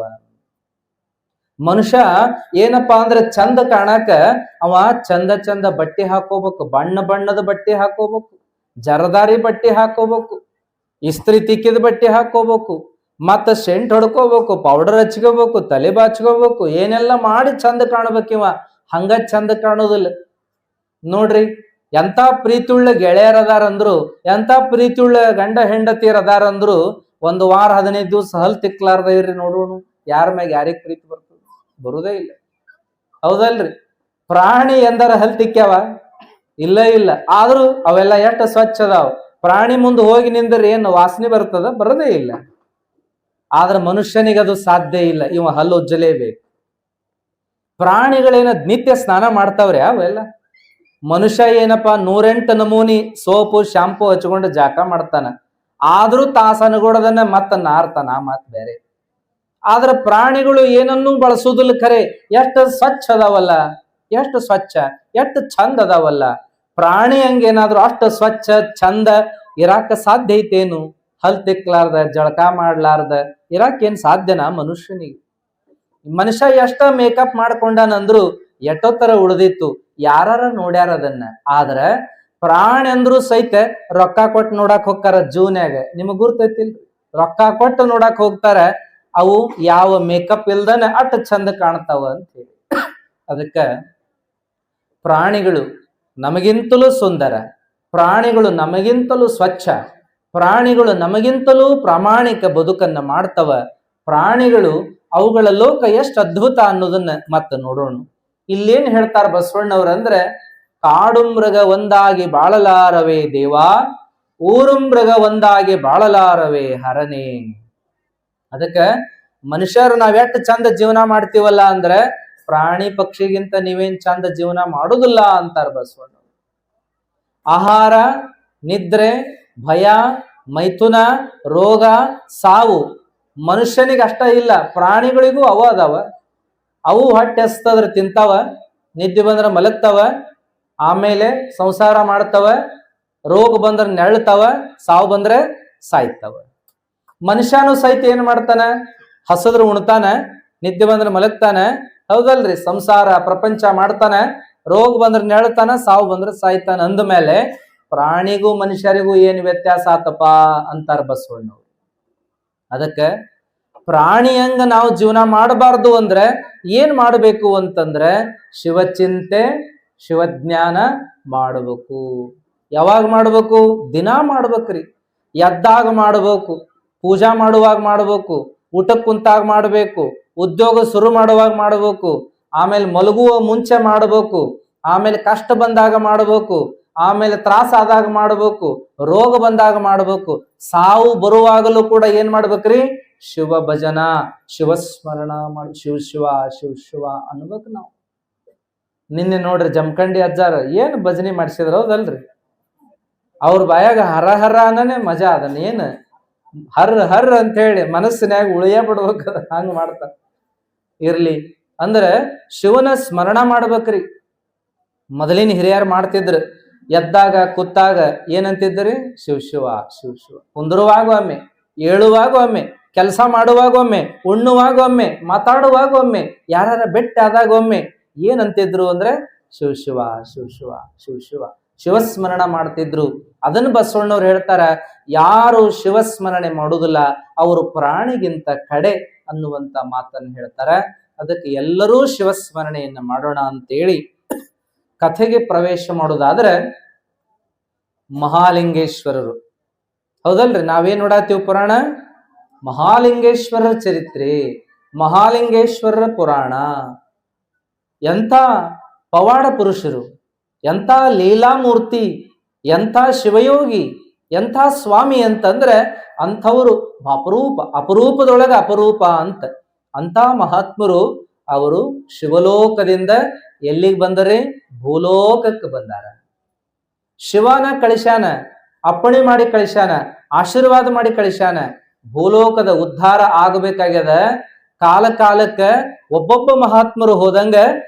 ಮನುಷ್ಯ ಏನಪ್ಪಾ ಅಂದ್ರೆ ಚಂದ ಕಾಣಾಕ ಅವ ಚಂದ ಚಂದ ಬಟ್ಟೆ ಹಾಕೋಬೇಕು, ಬಣ್ಣ ಬಣ್ಣದ ಬಟ್ಟೆ ಹಾಕೋಬೇಕು, ಜರದಾರಿ ಬಟ್ಟೆ ಹಾಕೋಬೇಕು, ಇಸ್ತ್ರಿ ತಿಕ್ಕಿದ ಬಟ್ಟೆ ಹಾಕೋಬೇಕು, ಮತ್ತ ಸೆಂಟ್ ಹೊಡ್ಕೋಬೇಕು, ಪೌಡರ್ ಹಚ್ಕೋಬೇಕು, ತಲೆ ಬಾಚ್ಕೋಬೇಕು, ಏನೆಲ್ಲ ಮಾಡಿ ಚಂದ ಕಾಣ್ಬೇಕಿವ. ಹಂಗ ಚಂದ ಕಾಣೋದಿಲ್ಲ ನೋಡ್ರಿ. ಎಂತ ಪ್ರೀತಿಯುಳ್ಳ ಗೆಳೆಯರದಾರಂದ್ರು, ಎಂತ ಪ್ರೀತಿಯುಳ್ಳ ಗಂಡ ಹೆಂಡತಿಯರ್ ಅದಾರಂದ್ರು, 1 ವಾರ 15 ದಿವಸ ಹಲ್ ತಿಕ್ಲಾರ್ದ ಇರ್ರಿ ನೋಡೋಣ, ಯಾರ ಮ್ಯಾಗ ಯಾರಿಗ್ ಪ್ರೀತಿ ಬರ್ತದೆ? ಬರುದೇ ಇಲ್ಲ. ಹೌದಲ್ರಿ? ಪ್ರಾಣಿ ಎಂದರ ಹಲ್ ತಿಕ್ಕ್ಯಾವ? ಇಲ್ಲ ಇಲ್ಲ. ಆದ್ರೂ ಅವೆಲ್ಲ ಎಷ್ಟು ಸ್ವಚ್ಛ ಅದಾವ. ಪ್ರಾಣಿ ಮುಂದೆ ಹೋಗಿ ನಿಂದ್ರೆ ಏನು ವಾಸನೆ ಬರ್ತದ? ಬರದೇ ಇಲ್ಲ. ಆದ್ರೆ ಮನುಷ್ಯನಿಗೆ ಅದು ಸಾಧ್ಯ ಇಲ್ಲ, ಇವ ಹಲ್ಲು ಉಜ್ಜಲೇಬೇಕು. ಪ್ರಾಣಿಗಳೇನ ನಿತ್ಯ ಸ್ನಾನ ಮಾಡ್ತಾವ್ರಿ ಅವೆಲ್ಲ? ಮನುಷ್ಯ ಏನಪ್ಪಾ 108 ನಮೂನಿ ಸೋಪು ಶಾಂಪು ಹಚ್ಕೊಂಡು ಜಾಕ ಮಾಡ್ತಾನ, ಆದ್ರೂ ತಾಸನಗೂಡದನ್ನ ಮತ್ತ ನಾರ್ತಾನ, ಮತ್ ಬೇರೆ. ಆದ್ರ ಪ್ರಾಣಿಗಳು ಏನನ್ನೂ ಬಳಸುದಿಲ್ಲ. ಖರೆ ಎಷ್ಟು ಸ್ವಚ್ಛ ಅದಾವಲ್ಲ, ಎಷ್ಟು ಸ್ವಚ್ಛ, ಎಷ್ಟು ಚಂದ ಅದಾವಲ್ಲ. ಪ್ರಾಣಿ ಹಂಗೇನಾದ್ರು ಅಷ್ಟು ಸ್ವಚ್ಛ ಚಂದ ಇರಾಕ ಸಾಧ್ಯ ಐತೇನು? ಹಲ್ ತಿಕ್ಲಾರ್ದ, ಜಳಕ ಮಾಡ್ಲಾರ್ದ ಇರಾಕೇನ್ ಸಾಧ್ಯನಾ ಮನುಷ್ಯನಿಗೆ? ಮನುಷ್ಯ ಎಷ್ಟ ಮೇಕಪ್ ಮಾಡ್ಕೊಂಡಾನಂದ್ರು ಎಷ್ಟೋ ತರ ಉಳಿದಿತ್ತು, ಯಾರ ನೋಡ್ಯಾರ ಅದನ್ನ. ಆದ್ರ ಪ್ರಾಣಿ ಅಂದ್ರು ಸಹಿತ ರೊಕ್ಕ ಕೊಟ್ಟು ನೋಡಾಕ್ ಹೋಗ್ತಾರ ಜೂನ್ಯಾಗ. ನಿಮಗ್ ಗುರ್ತೈತಿಲ್ರಿ? ರೊಕ್ಕ ಕೊಟ್ಟು ನೋಡಾಕ್ ಹೋಗ್ತಾರ. ಅವು ಯಾವ ಮೇಕಪ್ ಇಲ್ದನ ಅಟ್ ಚಂದ ಕಾಣ್ತಾವ ಅಂತ ಹೇಳಿ. ಅದಕ್ಕ ಪ್ರಾಣಿಗಳು ನಮಗಿಂತಲೂ ಸುಂದರ, ಪ್ರಾಣಿಗಳು ನಮಗಿಂತಲೂ ಸ್ವಚ್ಛ, ಪ್ರಾಣಿಗಳು ನಮಗಿಂತಲೂ ಪ್ರಾಮಾಣಿಕ ಬದುಕನ್ನ ಮಾಡ್ತವ. ಪ್ರಾಣಿಗಳು ಅವುಗಳ ಲೋಕ ಎಷ್ಟು ಅದ್ಭುತ ಅನ್ನೋದನ್ನ ಮತ್ತೆ ನೋಡೋಣ. ಇಲ್ಲೇನ್ ಹೇಳ್ತಾರ ಬಸವಣ್ಣವ್ರಂದ್ರೆ, ಕಾಡು ಮೃಗ ಒಂದಾಗಿ ಬಾಳಲಾರವೇ ದೇವಾ, ಊರು ಮೃಗ ಒಂದಾಗಿ ಬಾಳಲಾರವೇ ಹರನೇ. ಅದಕ್ಕ ಮನುಷ್ಯರು ನಾವೆಷ್ಟು ಚಂದ ಜೀವನ ಮಾಡ್ತೀವಲ್ಲ ಅಂದ್ರೆ ಪ್ರಾಣಿ ಪಕ್ಷಿಗಿಂತ ನೀವೇನ್ ಚಂದ ಜೀವನ ಮಾಡುದಿಲ್ಲ ಅಂತಾರ ಬಸವಣ್ಣ. ಆಹಾರ, ನಿದ್ರೆ, ಭಯ, ಮೈಥುನ, ರೋಗ, ಸಾವು ಮನುಷ್ಯನಿಗೆ ಅಷ್ಟ ಇಲ್ಲ, ಪ್ರಾಣಿಗಳಿಗೂ ಅವ ಅದಾವ. ಅವು ಹೊಟ್ಟೆ ಹಸ್ತದ್ರ ತಿಂತಾವ, ನಿದ್ದೆ ಬಂದ್ರ ಮಲಗ್ತಾವ, ಆಮೇಲೆ ಸಂಸಾರ ಮಾಡ್ತಾವ, ರೋಗ ಬಂದ್ರ ನೆಳ್ತಾವ, ಸಾವು ಬಂದ್ರೆ ಸಾಯ್ತಾವ. ಮನುಷ್ಯನು ಸಹಿತ ಏನ್ ಮಾಡ್ತಾನ? ಹಸದ್ರ ಉಣ್ತಾನ, ನಿದ್ದೆ ಬಂದ್ರ ಮಲಗ್ತಾನ, ಹೌದಲ್ರಿ? ಸಂಸಾರ ಪ್ರಪಂಚ ಮಾಡ್ತಾನ, ರೋಗ ಬಂದ್ರ ನೆಳ್ತಾನ, ಸಾವು ಬಂದ್ರ ಸಾಯ್ತಾನ. ಅಂದ್ಮೇಲೆ ಪ್ರಾಣಿಗೂ ಮನುಷ್ಯರಿಗೂ ಏನ್ ವ್ಯತ್ಯಾಸ ಆತಪ್ಪ ಅಂತಾರ ಬಸವಣ್ಣವ್ರು. ಅದಕ್ಕ ಪ್ರಾಣಿಯಂಗ ನಾವು ಜೀವನ ಮಾಡಬಾರ್ದು ಅಂದ್ರೆ ಏನ್ ಮಾಡಬೇಕು ಅಂತಂದ್ರೆ ಶಿವಚಿಂತೆ ಶಿವಜ್ಞಾನ ಮಾಡಬೇಕು. ಯಾವಾಗ ಮಾಡ್ಬೇಕು? ದಿನಾ ಮಾಡ್ಬೇಕ್ರಿ. ಎದ್ದಾಗ ಮಾಡ್ಬೇಕು, ಪೂಜಾ ಮಾಡುವಾಗ ಮಾಡ್ಬೇಕು, ಊಟಕ್ಕೆ ಕುಂತಾಗ ಮಾಡ್ಬೇಕು, ಉದ್ಯೋಗ ಶುರು ಮಾಡುವಾಗ ಮಾಡ್ಬೇಕು, ಆಮೇಲೆ ಮಲಗುವ ಮುಂಚೆ ಮಾಡ್ಬೇಕು, ಆಮೇಲೆ ಕಷ್ಟ ಬಂದಾಗ ಮಾಡ್ಬೇಕು, ಆಮೇಲೆ ತ್ರಾಸ ಆದಾಗ ಮಾಡ್ಬೇಕು, ರೋಗ ಬಂದಾಗ ಮಾಡ್ಬೇಕು, ಸಾವು ಬರುವಾಗಲೂ ಕೂಡ ಏನ್ ಮಾಡ್ಬೇಕ್ರಿ? ಶಿವ ಭಜನ, ಶಿವಸ್ಮರಣ ಮಾಡಿ ಶಿವ ಶಿವ ಶಿವ ಶಿವ ಅನ್ಬೇಕು ನಾವು. ನಿನ್ನೆ ನೋಡ್ರಿ ಜಮಖಂಡಿ ಅಜ್ಜಾರ ಏನ್ ಭಜನೆ ಮಾಡಿಸಿದ್ರ, ಹೌದಲ್ರಿ? ಅವ್ರ ಬಾಯಾಗ ಹರ ಹರ ಅನ್ನನೇ ಮಜಾ. ಅದನ್ನ ಏನ್ ಹರ್ ಹರ್ ಅಂತ ಹೇಳಿ ಮನಸ್ಸಿನಾಗ ಉಳಿಯ ಬಿಡ್ಬೇಕ, ಹಂಗ ಮಾಡ್ತಾರ. ಇರ್ಲಿ ಅಂದ್ರೆ ಶಿವನ ಸ್ಮರಣ ಮಾಡ್ಬೇಕ್ರಿ. ಮೊದಲಿನ ಹಿರಿಯರು ಮಾಡ್ತಿದ್ರು. ಎದ್ದಾಗ ಕೂತಾಗ ಏನಂತಿದ್ರಿ? ಶಿವ ಶಿವ ಶಿವ ಶಿವ. ಕುಂದರುವಾಗ ಒಮ್ಮೆ, ಏಳುವಾಗ ಒಮ್ಮೆ, ಕೆಲಸ ಮಾಡುವಾಗ ಒಮ್ಮೆ, ಉಣ್ಣುವಾಗ ಒಮ್ಮೆ, ಮಾತಾಡುವಾಗ ಒಮ್ಮೆ, ಯಾರ ಬೆಟ್ಟ ಆದಾಗ ಒಮ್ಮೆ ಏನಂತಿದ್ರು ಅಂದ್ರೆ ಶಿವ ಶಿವ ಶಿವ ಶಿವ ಶಿವ ಶಿವ ಶಿವಸ್ಮರಣ ಮಾಡ್ತಿದ್ರು. ಅದನ್ನ ಬಸವಣ್ಣವ್ರು ಹೇಳ್ತಾರ, ಯಾರು ಶಿವಸ್ಮರಣೆ ಮಾಡುದಿಲ್ಲ ಅವರು ಪ್ರಾಣಿಗಿಂತ ಕಡೆ ಅನ್ನುವಂತ ಮಾತನ್ನು ಹೇಳ್ತಾರ. ಅದಕ್ಕೆ ಎಲ್ಲರೂ ಶಿವಸ್ಮರಣೆಯನ್ನ ಮಾಡೋಣ ಅಂತೇಳಿ ಕಥೆಗೆ ಪ್ರವೇಶ ಮಾಡೋದಾದ್ರೆ, ಮಹಾಲಿಂಗೇಶ್ವರರು, ಹೌದಲ್ರಿ? ನಾವೇನ್ ನೋಡಾತೀವಿ? ಪುರಾಣ ಮಹಾಲಿಂಗೇಶ್ವರರ ಚರಿತ್ರೆ, ಮಹಾಲಿಂಗೇಶ್ವರರ ಪುರಾಣ. ಎಂಥ ಪವಾಡ ಪುರುಷರು, ಎಂಥ ಲೀಲಾಮೂರ್ತಿ, ಎಂಥ ಶಿವಯೋಗಿ, ಎಂಥ ಸ್ವಾಮಿ ಅಂತಂದ್ರೆ ಅಂಥವ್ರು ಅಪರೂಪ, ಅಪರೂಪದೊಳಗೆ ಅಪರೂಪ ಅಂತ. ಅಂತ ಮಹಾತ್ಮರು ಅವರು ಶಿವಲೋಕದಿಂದ ಎಲ್ಲಿಗೆ ಬಂದರೆ? ಭೂಲೋಕಕ್ಕೆ ಬಂದಾರ. ಶಿವನ ಕಳಿಸ್ಯಾನ, ಅಪ್ಪಣೆ ಮಾಡಿ ಕಳಿಸ್ಯಾನ, ಆಶೀರ್ವಾದ ಮಾಡಿ ಕಳಿಸ್ಯಾನ. ಭೂಲೋಕದ ಉದ್ಧಾರ ಆಗಬೇಕಾಗ್ಯದ. ಕಾಲ ಕಾಲಕ್ಕ ಒಬ್ಬೊಬ್ಬ ಮಹಾತ್ಮರು ಹೋದಂಗ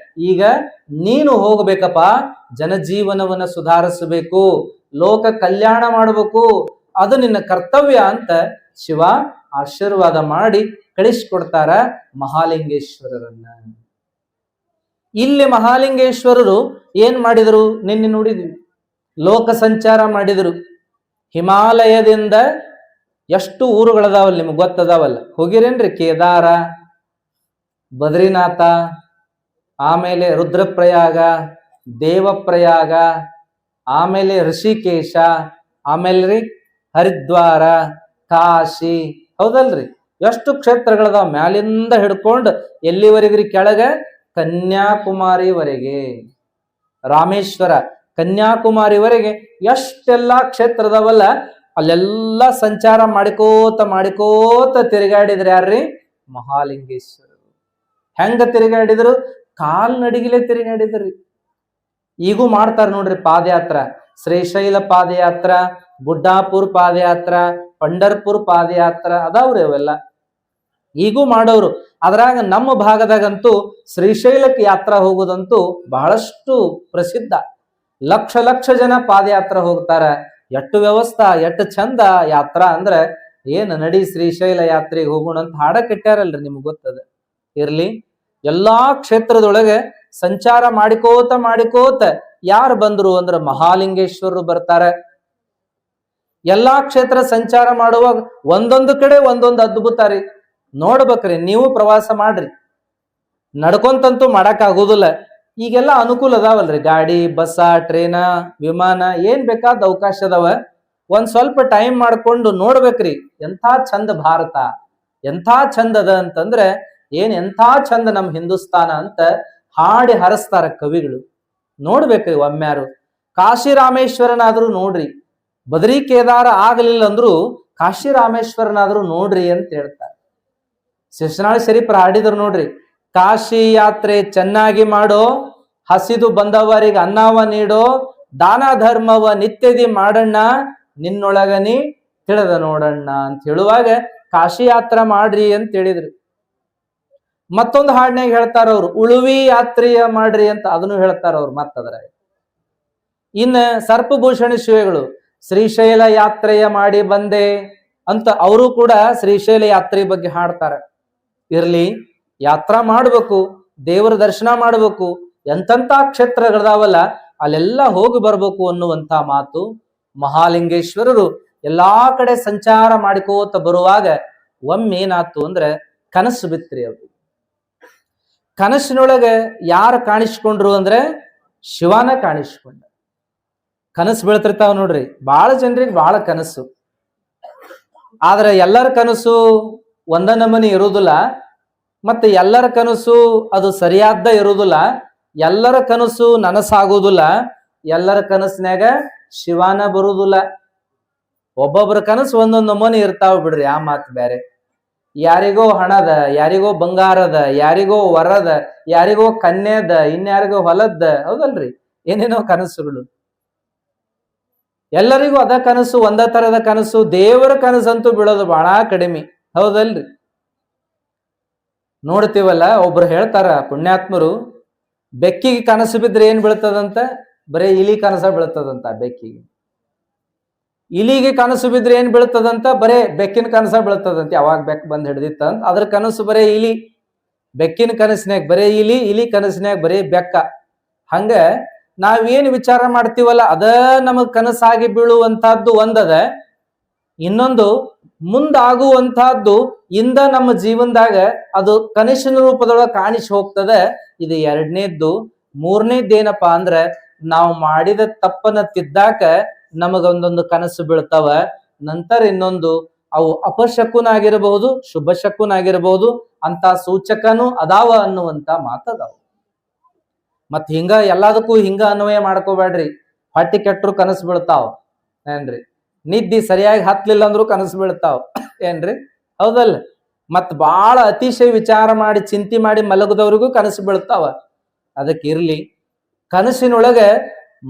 ಈಗ ನೀನು ಹೋಗ್ಬೇಕಪ್ಪ, ಜನಜೀವನವನ್ನ ಸುಧಾರಿಸಬೇಕು, ಲೋಕ ಕಲ್ಯಾಣ ಮಾಡಬೇಕು, ಅದು ನಿನ್ನ ಕರ್ತವ್ಯ ಅಂತ ಶಿವ ಆಶೀರ್ವಾದ ಮಾಡಿ ಕಳಿಸ್ಕೊಡ್ತಾರ ಮಹಾಲಿಂಗೇಶ್ವರರನ್ನ. ಇಲ್ಲಿ ಮಹಾಲಿಂಗೇಶ್ವರರು ಏನ್ ಮಾಡಿದರು ನಿನ್ನೆ ನೋಡಿದ್ವಿ, ಲೋಕ ಸಂಚಾರ ಮಾಡಿದರು. ಹಿಮಾಲಯದಿಂದ ಎಷ್ಟು ಊರುಗಳದಾವಲ್ಲ ನಿಮ್ಗೆ ಗೊತ್ತದಾವಲ್ಲ, ಹೋಗಿರೇನ್ರಿ? ಕೇದಾರ, ಬದ್ರಿನಾಥ, ಆಮೇಲೆ ರುದ್ರಪ್ರಯಾಗ, ದೇವಪ್ರಯಾಗ, ಆಮೇಲೆ ಋಷಿಕೇಶ, ಆಮೇಲೆ ರೀ ಹರಿದ್ವಾರ, ಕಾಶಿ, ಹೌದಲ್ರಿ? ಎಷ್ಟು ಕ್ಷೇತ್ರಗಳದಾವ. ಮ್ಯಾಲಿಂದ ಹಿಡ್ಕೊಂಡು ಎಲ್ಲಿವರೆಗ್ರಿ? ಕೆಳಗ ಕನ್ಯಾಕುಮಾರಿವರೆಗೆ, ರಾಮೇಶ್ವರ ಕನ್ಯಾಕುಮಾರಿವರೆಗೆ ಎಷ್ಟೆಲ್ಲಾ ಕ್ಷೇತ್ರದವಲ್ಲ, ಅಲ್ಲೆಲ್ಲ ಸಂಚಾರ ಮಾಡಿಕೋತ ತಿರುಗಾಡಿದ್ರಿ ಯಾರ್ರಿ? ಮಹಾಲಿಂಗೇಶ್ವರರು. ಹೆಂಗ ತಿರುಗಾಡಿದ್ರು? ಕಾಲ್ನಡಿಗಿಲೆ ತಿರುಗಾಡಿದ್ರಿ. ಈಗೂ ಮಾಡ್ತಾರ ನೋಡ್ರಿ ಪಾದಯಾತ್ರ. ಶ್ರೀಶೈಲ ಪಾದಯಾತ್ರ, ಬುಡ್ಡಾಪುರ್ ಪಾದಯಾತ್ರ, ಪಂಡರ್ಪುರ್ ಪಾದಯಾತ್ರ ಅದಾವ್ರಿ ಅವೆಲ್ಲ ಈಗೂ ಮಾಡೋರು. ಅದ್ರಾಗ ನಮ್ಮ ಭಾಗದಾಗಂತೂ ಶ್ರೀಶೈಲಕ್ಕೆ ಯಾತ್ರಾ ಹೋಗುದಂತೂ ಬಹಳಷ್ಟು ಪ್ರಸಿದ್ಧ. ಲಕ್ಷ ಲಕ್ಷ ಜನ ಪಾದಯಾತ್ರ ಹೋಗ್ತಾರ. ಎಷ್ಟು ವ್ಯವಸ್ಥಾ, ಎಷ್ಟು ಚಂದ ಯಾತ್ರಾ ಅಂದ್ರೆ, ಏನ್ ನಡಿ ಶ್ರೀಶೈಲ ಯಾತ್ರೆಗೆ ಹೋಗೋಣ ಅಂತ ಹಾಡ ಕಟ್ಟ್ಯಾರಲ್ರಿ, ನಿಮ್ಗೆ ಗೊತ್ತದ. ಇರ್ಲಿ, ಎಲ್ಲಾ ಕ್ಷೇತ್ರದೊಳಗೆ ಸಂಚಾರ ಮಾಡಿಕೋತ ಯಾರು ಬಂದ್ರು ಅಂದ್ರೆ ಮಹಾಲಿಂಗೇಶ್ವರರು ಬರ್ತಾರ. ಎಲ್ಲಾ ಕ್ಷೇತ್ರ ಸಂಚಾರ ಮಾಡುವಾಗ ಒಂದೊಂದು ಕಡೆ ಒಂದೊಂದು ಅದ್ಭುತ ರೀ. ನೋಡ್ಬೇಕ್ರಿ, ನೀವು ಪ್ರವಾಸ ಮಾಡ್ರಿ. ನಡ್ಕೊಂತಂತೂ ಮಾಡಕ್ ಆಗುದಿಲ್ಲ. ಈಗೆಲ್ಲ ಅನುಕೂಲ ಅದಾವಲ್ರಿ, ಗಾಡಿ, ಬಸ್ಸ, ಟ್ರೇನ, ವಿಮಾನ, ಏನ್ ಬೇಕಾದ ಅವಕಾಶ ಅದಾವ. ಒಂದ್ ಸ್ವಲ್ಪ ಟೈಮ್ ಮಾಡ್ಕೊಂಡು ನೋಡ್ಬೇಕ್ರಿ. ಎಂಥ ಚಂದ ಭಾರತ, ಎಂಥ ಚಂದ ಅದ ಅಂತಂದ್ರೆ, ಎಂಥ ಚಂದ ನಮ್ ಹಿಂದೂಸ್ತಾನ ಅಂತ ಹಾಡಿ ಹರಸ್ತಾರ ಕವಿಗಳು. ನೋಡ್ಬೇಕ್ರಿ ಒಮ್ಮ್ಯಾರು. ಕಾಶಿ ರಾಮೇಶ್ವರನಾದ್ರೂ ನೋಡ್ರಿ, ಬದ್ರಿ ಕೇದಾರ ಆಗಲಿಲ್ಲ ಅಂದ್ರು ಕಾಶಿ ರಾಮೇಶ್ವರನಾದ್ರೂ ನೋಡ್ರಿ ಅಂತ ಹೇಳ್ತಾರೆ. ಶಿಶುನಾಳ ಶರೀಫ್ರ ಹಾಡಿದ್ರು ನೋಡ್ರಿ, ಕಾಶಿ ಯಾತ್ರೆ ಚೆನ್ನಾಗಿ ಮಾಡೋ, ಹಸಿದು ಬಂದವರಿಗೆ ಅನ್ನವ ನೀಡೋ, ದಾನ ಧರ್ಮವ ನಿತ್ಯದಿ ಮಾಡಣ್ಣ, ನಿನ್ನೊಳಗನಿ ತಿಳಿದ ನೋಡಣ್ಣ ಅಂತ ಹೇಳುವಾಗ ಕಾಶಿ ಯಾತ್ರಾ ಮಾಡ್ರಿ ಅಂತ ಹೇಳಿದ್ರು. ಮತ್ತೊಂದು ಹಾಡ್ನಾಗ ಹೇಳ್ತಾರ ಅವ್ರು, ಉಳುವಿ ಯಾತ್ರೆಯ ಮಾಡ್ರಿ ಅಂತ ಅದನ್ನು ಹೇಳ್ತಾರ ಅವ್ರು. ಮತ್ತದ್ರ ಇನ್ನ ಸರ್ಪಭೂಷಣ ಶಿವೆಗಳು ಶ್ರೀಶೈಲ ಯಾತ್ರೆಯ ಮಾಡಿ ಬಂದೆ ಅಂತ ಅವರು ಕೂಡ ಶ್ರೀಶೈಲ ಯಾತ್ರೆ ಬಗ್ಗೆ ಹಾಡ್ತಾರ. ಇರ್ಲಿ, ಯಾತ್ರಾ ಮಾಡ್ಬೇಕು, ದೇವರ ದರ್ಶನ ಮಾಡ್ಬೇಕು, ಎಂತೆಂಥ ಕ್ಷೇತ್ರಗಳದಾವಲ್ಲ ಅಲ್ಲೆಲ್ಲ ಹೋಗಿ ಬರ್ಬೇಕು ಅನ್ನುವಂತ ಮಾತು. ಮಹಾಲಿಂಗೇಶ್ವರರು ಎಲ್ಲಾ ಕಡೆ ಸಂಚಾರ ಮಾಡಿಕೋತ ಬರುವಾಗ ಒಮ್ಮೆ ಏನಾತು ಅಂದ್ರೆ ಕನಸು ಬಿತ್ರಿ. ಅವ್ರು ಕನಸಿನೊಳಗೆ ಯಾರು ಕಾಣಿಸ್ಕೊಂಡ್ರು ಅಂದ್ರೆ ಶಿವನ ಕಾಣಿಸ್ಕೊಂಡ. ಕನಸು ಬೀಳ್ತಿರ್ತಾವ ನೋಡ್ರಿ, ಬಹಳ ಜನರಿಗೆ ಬಹಳ ಕನಸು. ಆದ್ರೆ ಎಲ್ಲರ ಕನಸು ಒಂದ ನಮನಿ ಇರುವುದಿಲ್ಲ, ಮತ್ತೆ ಎಲ್ಲರ ಕನಸು ಅದು ಸರಿಯಾದ ಇರುವುದಿಲ್ಲ. ಎಲ್ಲರ ಕನಸು ನನಸಾಗುವುದಿಲ್ಲ, ಎಲ್ಲರ ಕನಸಿನಾಗ ಶಿವನ ಬರುವುದಿಲ್ಲ. ಒಬ್ಬೊಬ್ಬರ ಕನಸು ಒಂದೊಂದು ನಮೂನಿ ಇರ್ತಾವ ಬಿಡ್ರಿ, ಆ ಮಾತು ಬೇರೆ. ಯಾರಿಗೋ ಹಣದ, ಯಾರಿಗೋ ಬಂಗಾರದ, ಯಾರಿಗೋ ವರದ, ಯಾರಿಗೋ ಕನ್ಯದ, ಇನ್ಯಾರಿಗೋ ಹೊಲದ, ಹೌದಲ್ರಿ? ಏನೇನೋ ಕನಸುಗಳು. ಎಲ್ಲರಿಗೂ ಅದ ಕನಸು, ಒಂದ ತರದ ಕನಸು. ದೇವರ ಕನಸಂತೂ ಬೀಳೋದು ಬಹಳ ಕಡಿಮೆ, ಹೌದಲ್ರಿ? ನೋಡ್ತೀವಲ್ಲ, ಒಬ್ರು ಹೇಳ್ತಾರ ಪುಣ್ಯಾತ್ಮರು, ಬೆಕ್ಕಿಗೆ ಕನಸು ಬಿದ್ರೆ ಏನ್ ಬೀಳ್ತದಂತ? ಬರೀ ಇಲಿ ಕನಸ ಬೀಳ್ತದಂತ ಬೆಕ್ಕಿಗೆ. ಇಲಿಗೆ ಕನಸು ಬಿದ್ರೆ ಏನ್ ಬೀಳ್ತದಂತ? ಬರೇ ಬೆಕ್ಕಿನ ಕನಸ ಬೀಳ್ತದಂತ. ಯಾವಾಗ ಬೆಕ್ ಬಂದ್ ಹಿಡ್ದಿತ್ತಂತ ಅದ್ರ ಕನಸು ಬರೇ ಇಲಿ. ಬೆಕ್ಕಿನ ಕನಸಿನ್ಯಾಗ ಬರೇ ಇಲಿ, ಇಲಿ ಕನಸಿನ್ಯಾಗ ಬರೇ ಬೆಕ್ಕ. ಹಂಗ ನಾವೇನ್ ವಿಚಾರ ಮಾಡ್ತೀವಲ್ಲ ಅದ ನಮಗ್ ಕನಸಾಗಿ ಬೀಳುವಂತಹದ್ದು ಒಂದದ. ಇನ್ನೊಂದು ಮುಂದಾಗುವಂತಹದ್ದು ಇಂದ ನಮ್ಮ ಜೀವನದಾಗ ಅದು ಕನಸಿನ ರೂಪದೊಳಗೆ ಕಾಣಿಸಿ ಹೋಗ್ತದೆ. ಇದು ಎರಡನೇದ್ದು. ಮೂರನೇದ್ದೇನಪ್ಪಾ ಅಂದ್ರೆ, ನಾವು ಮಾಡಿದ ತಪ್ಪನ್ನ ತಿದ್ದಾಕ ನಮಗೊಂದೊಂದು ಕನಸು ಬೀಳ್ತಾವ. ನಂತರ ಇನ್ನೊಂದು, ಅವು ಅಪಶಕುನ ಆಗಿರಬಹುದು, ಶುಭ ಶಕುನ ಆಗಿರಬಹುದು, ಅಂತ ಸೂಚಕನು ಅದಾವ ಅನ್ನುವಂತ ಮಾತದಾವ. ಮತ್ ಹಿಂಗ ಎಲ್ಲದಕ್ಕೂ ಹಿಂಗ ಅನ್ವಯ ಮಾಡ್ಕೋಬೇಡ್ರಿ. ಹೊಟ್ಟಿ ಕೆಟ್ಟರು ಕನಸು ಬೀಳ್ತಾವ ಏನ್ರಿ? ನಿದ್ದಿ ಸರಿಯಾಗಿ ಹತ್ಲಿಲ್ಲ ಅಂದ್ರೂ ಕನಸು ಬೀಳ್ತಾವ ಏನ್ರಿ? ಹೌದಲ್ಲ? ಮತ್ ಬಾಳ ಅತಿಶಯ ವಿಚಾರ ಮಾಡಿ ಚಿಂತೆ ಮಾಡಿ ಮಲಗದವ್ರಿಗೂ ಕನಸು ಬೀಳ್ತಾವ. ಅದಕ್ಕೆ ಇರ್ಲಿ, ಕನಸಿನೊಳಗೆ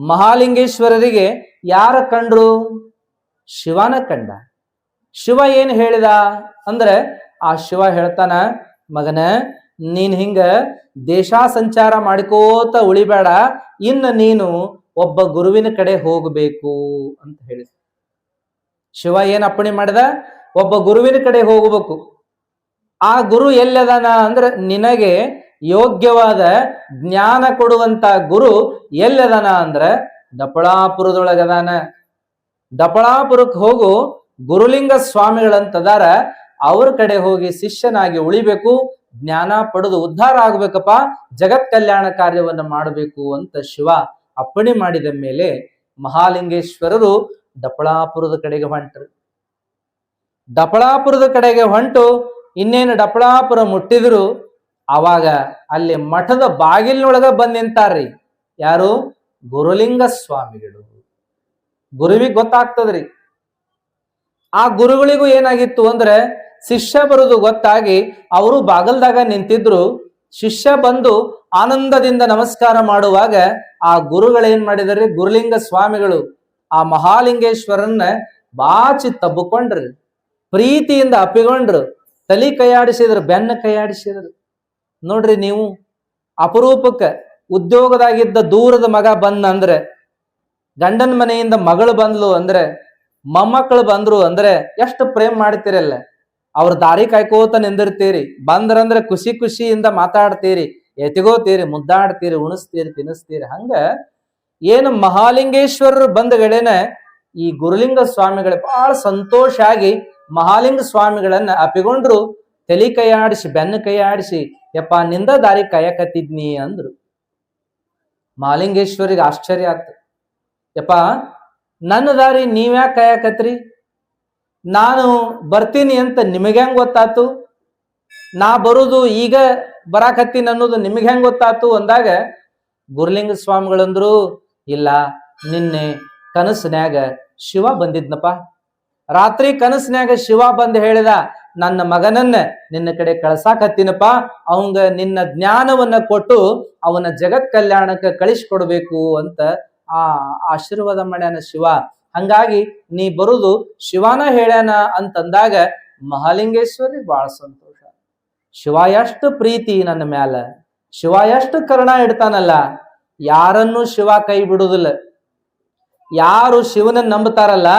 ಮಹಾಲಿಂಗೇಶ್ವರರಿಗೆ ಯಾರ ಕಂಡ್ರು? ಶಿವನ ಕಂಡ. ಶಿವ ಏನ್ ಹೇಳಿದ ಅಂದ್ರೆ, ಆ ಶಿವ ಹೇಳ್ತಾನ, ಮಗನ ನೀನ್ ಹಿಂಗ ದೇಶ ಸಂಚಾರ ಮಾಡಿಕೋತ ಉಳಿಬೇಡ, ಇನ್ನು ನೀನು ಒಬ್ಬ ಗುರುವಿನ ಕಡೆ ಹೋಗಬೇಕು ಅಂತ ಹೇಳಿದ. ಶಿವ ಏನ್ ಅಪ್ಪಣೆ ಮಾಡಿದ? ಒಬ್ಬ ಗುರುವಿನ ಕಡೆ ಹೋಗಬೇಕು. ಆ ಗುರು ಎಲ್ಲದಾನ ಅಂದ್ರೆ ನಿನಗೆ ಯೋಗ್ಯವಾದ ಜ್ಞಾನ ಕೊಡುವಂತ ಗುರು ಎಲ್ಲದಾನ ಅಂದ್ರೆ ದಪಳಾಪುರದೊಳಗದಾನ. ದಪಳಾಪುರಕ್ಕೆ ಹೋಗು ಗುರುಲಿಂಗ ಸ್ವಾಮಿಗಳಂತದಾರ, ಅವ್ರ ಕಡೆ ಹೋಗಿ ಶಿಷ್ಯನಾಗಿ ಉಳಿಬೇಕು, ಜ್ಞಾನ ಪಡೆದು ಉದ್ಧಾರ ಆಗ್ಬೇಕಪ್ಪ, ಜಗತ್ ಕಲ್ಯಾಣ ಕಾರ್ಯವನ್ನ ಮಾಡಬೇಕು ಅಂತ ಶಿವ ಅಪ್ಪಣೆ ಮಾಡಿದ ಮೇಲೆ ಮಹಾಲಿಂಗೇಶ್ವರರು ದಪಳಾಪುರದ ಕಡೆಗೆ ಹೊಂಟರು. ದಪಳಾಪುರದ ಕಡೆಗೆ ಹೊಂಟು ಇನ್ನೇನು ದಪಳಾಪುರ ಮುಟ್ಟಿದ್ರು, ಅವಾಗ ಅಲ್ಲಿ ಮಠದ ಬಾಗಿಲಿನೊಳಗ ಬಂದ್ ನಿಂತಾರ್ರಿ. ಯಾರು? ಗುರುಲಿಂಗ ಸ್ವಾಮಿಗಳು. ಗುರುವಿಗೆ ಗೊತ್ತಾಗ್ತದ್ರಿ. ಆ ಗುರುಗಳಿಗೂ ಏನಾಗಿತ್ತು ಅಂದ್ರೆ ಶಿಷ್ಯ ಬರುದು ಗೊತ್ತಾಗಿ ಅವರು ಬಾಗಲ್ದಾಗ ನಿಂತಿದ್ರು. ಶಿಷ್ಯ ಬಂದು ಆನಂದದಿಂದ ನಮಸ್ಕಾರ ಮಾಡುವಾಗ ಆ ಗುರುಗಳೇನ್ ಮಾಡಿದ್ರಿ, ಗುರುಲಿಂಗ ಸ್ವಾಮಿಗಳು ಆ ಮಹಾಲಿಂಗೇಶ್ವರನ್ನ ಬಾಚಿ ತಬ್ಬಿಕೊಂಡ್ರಿ, ಪ್ರೀತಿಯಿಂದ ಅಪ್ಪಿಕೊಂಡ್ರು, ತಲೆ ಕೈಯಾಡಿಸಿದ್ರು, ಬೆನ್ನ ಕೈಯಾಡಿಸಿದ್ರು. ನೋಡ್ರಿ ನೀವು, ಅಪರೂಪಕ್ಕೆ ಉದ್ಯೋಗದಾಗಿದ್ದ ದೂರದ ಮಗ ಬಂದ ಅಂದ್ರೆ, ಗಂಡನ ಮನೆಯಿಂದ ಮಗಳು ಬಂದ್ಲು ಅಂದ್ರೆ, ಮೊಮ್ಮಕ್ಕಳು ಬಂದ್ರು ಅಂದ್ರೆ ಎಷ್ಟು ಪ್ರೇಮ ಮಾಡ್ತೀರಲ್ಲ. ಅವ್ರ ದಾರಿ ಕಾಯ್ಕೋತ ನಿಂದಿರ್ತೀರಿ, ಬಂದ್ರಂದ್ರೆ ಖುಷಿ ಖುಷಿಯಿಂದ ಮಾತಾಡ್ತೀರಿ, ಎತ್ಕೋತೀರಿ, ಮುದ್ದಾಡ್ತೀರಿ, ಉಣಿಸ್ತೀರಿ, ತಿನ್ನಿಸ್ತೀರಿ. ಹಂಗ ಏನು ಮಹಾಲಿಂಗೇಶ್ವರರು ಬಂದಗಳೇನ ಈ ಗುರುಲಿಂಗ ಸ್ವಾಮಿಗಳು ಬಹಳ ಸಂತೋಷ ಆಗಿ ಮಹಾಲಿಂಗ ಸ್ವಾಮಿಗಳನ್ನ ಅಪ್ಪಿಕೊಂಡ್ರು, ತಲೆ ಕೈಯಾಡಿಸಿ ಬೆನ್ನ ಕೈಯಾಡಿಸಿ, ಯಪ್ಪ ನಿಂದ ದಾರಿ ಕಾಯಕತ್ತಿದ್ನಿ ಅಂದ್ರು. ಮಹಾಲಿಂಗೇಶ್ವರಿಗೆ ಆಶ್ಚರ್ಯ ಆಯ್ತು. ಯಪ್ಪ ನನ್ನ ದಾರಿ ನೀವ್ಯಾಕೆ ಕಾಯಕತ್ರಿ? ನಾನು ಬರ್ತೀನಿ ಅಂತ ನಿಮಗೆ ಹೆಂಗ್ ಗೊತ್ತಾತು? ನಾ ಬರುದು ಈಗ ಬರಾಕತ್ತೀನಿ ಅನ್ನೋದು ನಿಮಗೆ ಹೆಂಗ್ ಗೊತ್ತಾತು ಅಂದಾಗ ಗುರುಲಿಂಗ ಸ್ವಾಮಿಗಳಂದ್ರು, ಇಲ್ಲ ನಿನ್ನೆ ಕನಸಿನ್ಯಾಗ ಶಿವ ಬಂದಿದ್ನಪ್ಪ. ರಾತ್ರಿ ಕನಸಿನ್ಯಾಗ ಶಿವ ಬಂದ್ ಹೇಳಿದ, ನನ್ನ ಮಗನನ್ನ ನಿನ್ನ ಕಡೆ ಕಳ್ಸಾಕತ್ತೀನಪ್ಪ, ಅವಂಗ ನಿನ್ನ ಜ್ಞಾನವನ್ನ ಕೊಟ್ಟು ಅವನ ಜಗತ್ ಕಲ್ಯಾಣಕ್ಕೆ ಕಳಿಸ್ಕೊಡ್ಬೇಕು ಅಂತ ಆ ಆಶೀರ್ವಾದ ಮಾಡ್ಯಾನ ಶಿವ. ಹಂಗಾಗಿ ನೀ ಬರುದು ಶಿವನ ಹೇಳ್ಯಾನ ಅಂತಂದಾಗ ಮಹಾಲಿಂಗೇಶ್ವರಿಗೆ ಬಹಳ ಸಂತೋಷ. ಶಿವ ಎಷ್ಟು ಪ್ರೀತಿ ನನ್ನ ಮ್ಯಾಲ, ಶಿವ ಎಷ್ಟು ಕರುಣ ಇಡ್ತಾನಲ್ಲ, ಯಾರನ್ನೂ ಶಿವ ಕೈ ಬಿಡುದಿಲ್ಲ. ಯಾರು ಶಿವನನ್ನ ನಂಬುತ್ತಾರಲ್ಲ,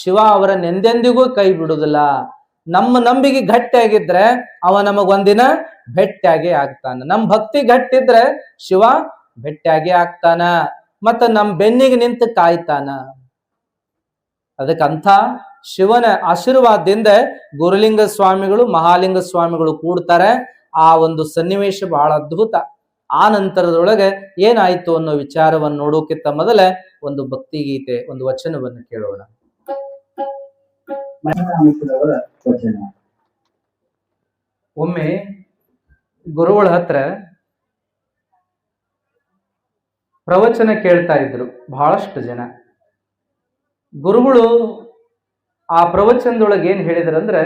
ಶಿವ ಅವರನ್ನೆಂದೆಂದಿಗೂ ಕೈ ಬಿಡುದಿಲ್ಲ. ನಮ್ಮ ನಂಬಿಕೆ ಗಟ್ಟಿಯಾಗಿದ್ರೆ ಅವ ನಮಗೊಂದಿನ ಭೇಟಿಯಾಗಿ ಆಗ್ತಾನ. ನಮ್ ಭಕ್ತಿ ಗಟ್ಟಿದ್ರೆ ಶಿವ ಭೇಟಿಯಾಗಿ ಆಗ್ತಾನ, ಮತ್ತ ನಮ್ ಬೆನ್ನಿಗೆ ನಿಂತು ಕಾಯ್ತಾನ. ಅದಕ್ಕಂಥ ಶಿವನ ಆಶೀರ್ವಾದದಿಂದ ಗುರುಲಿಂಗ ಸ್ವಾಮಿಗಳು ಮಹಾಲಿಂಗ ಸ್ವಾಮಿಗಳು ಕೂಡ್ತಾರೆ. ಆ ಒಂದು ಸನ್ನಿವೇಶ ಬಹಳ ಅದ್ಭುತ. ಆ ನಂತರದೊಳಗೆ ಏನಾಯ್ತು ಅನ್ನೋ ವಿಚಾರವನ್ನು ನೋಡೋಕ್ಕಿಂತ ಮೊದಲ ಒಂದು ಭಕ್ತಿ ಗೀತೆ, ಒಂದು ವಚನವನ್ನು ಕೇಳೋಣ. ಒಮ್ಮೆ ಗುರುಗಳ ಹತ್ರ ಪ್ರವಚನ ಕೇಳ್ತಾ ಇದ್ರು ಬಹಳಷ್ಟು ಜನ. ಗುರುಗಳು ಆ ಪ್ರವಚನದೊಳಗೆ ಏನ್ ಹೇಳಿದ್ರಂದ್ರೆ,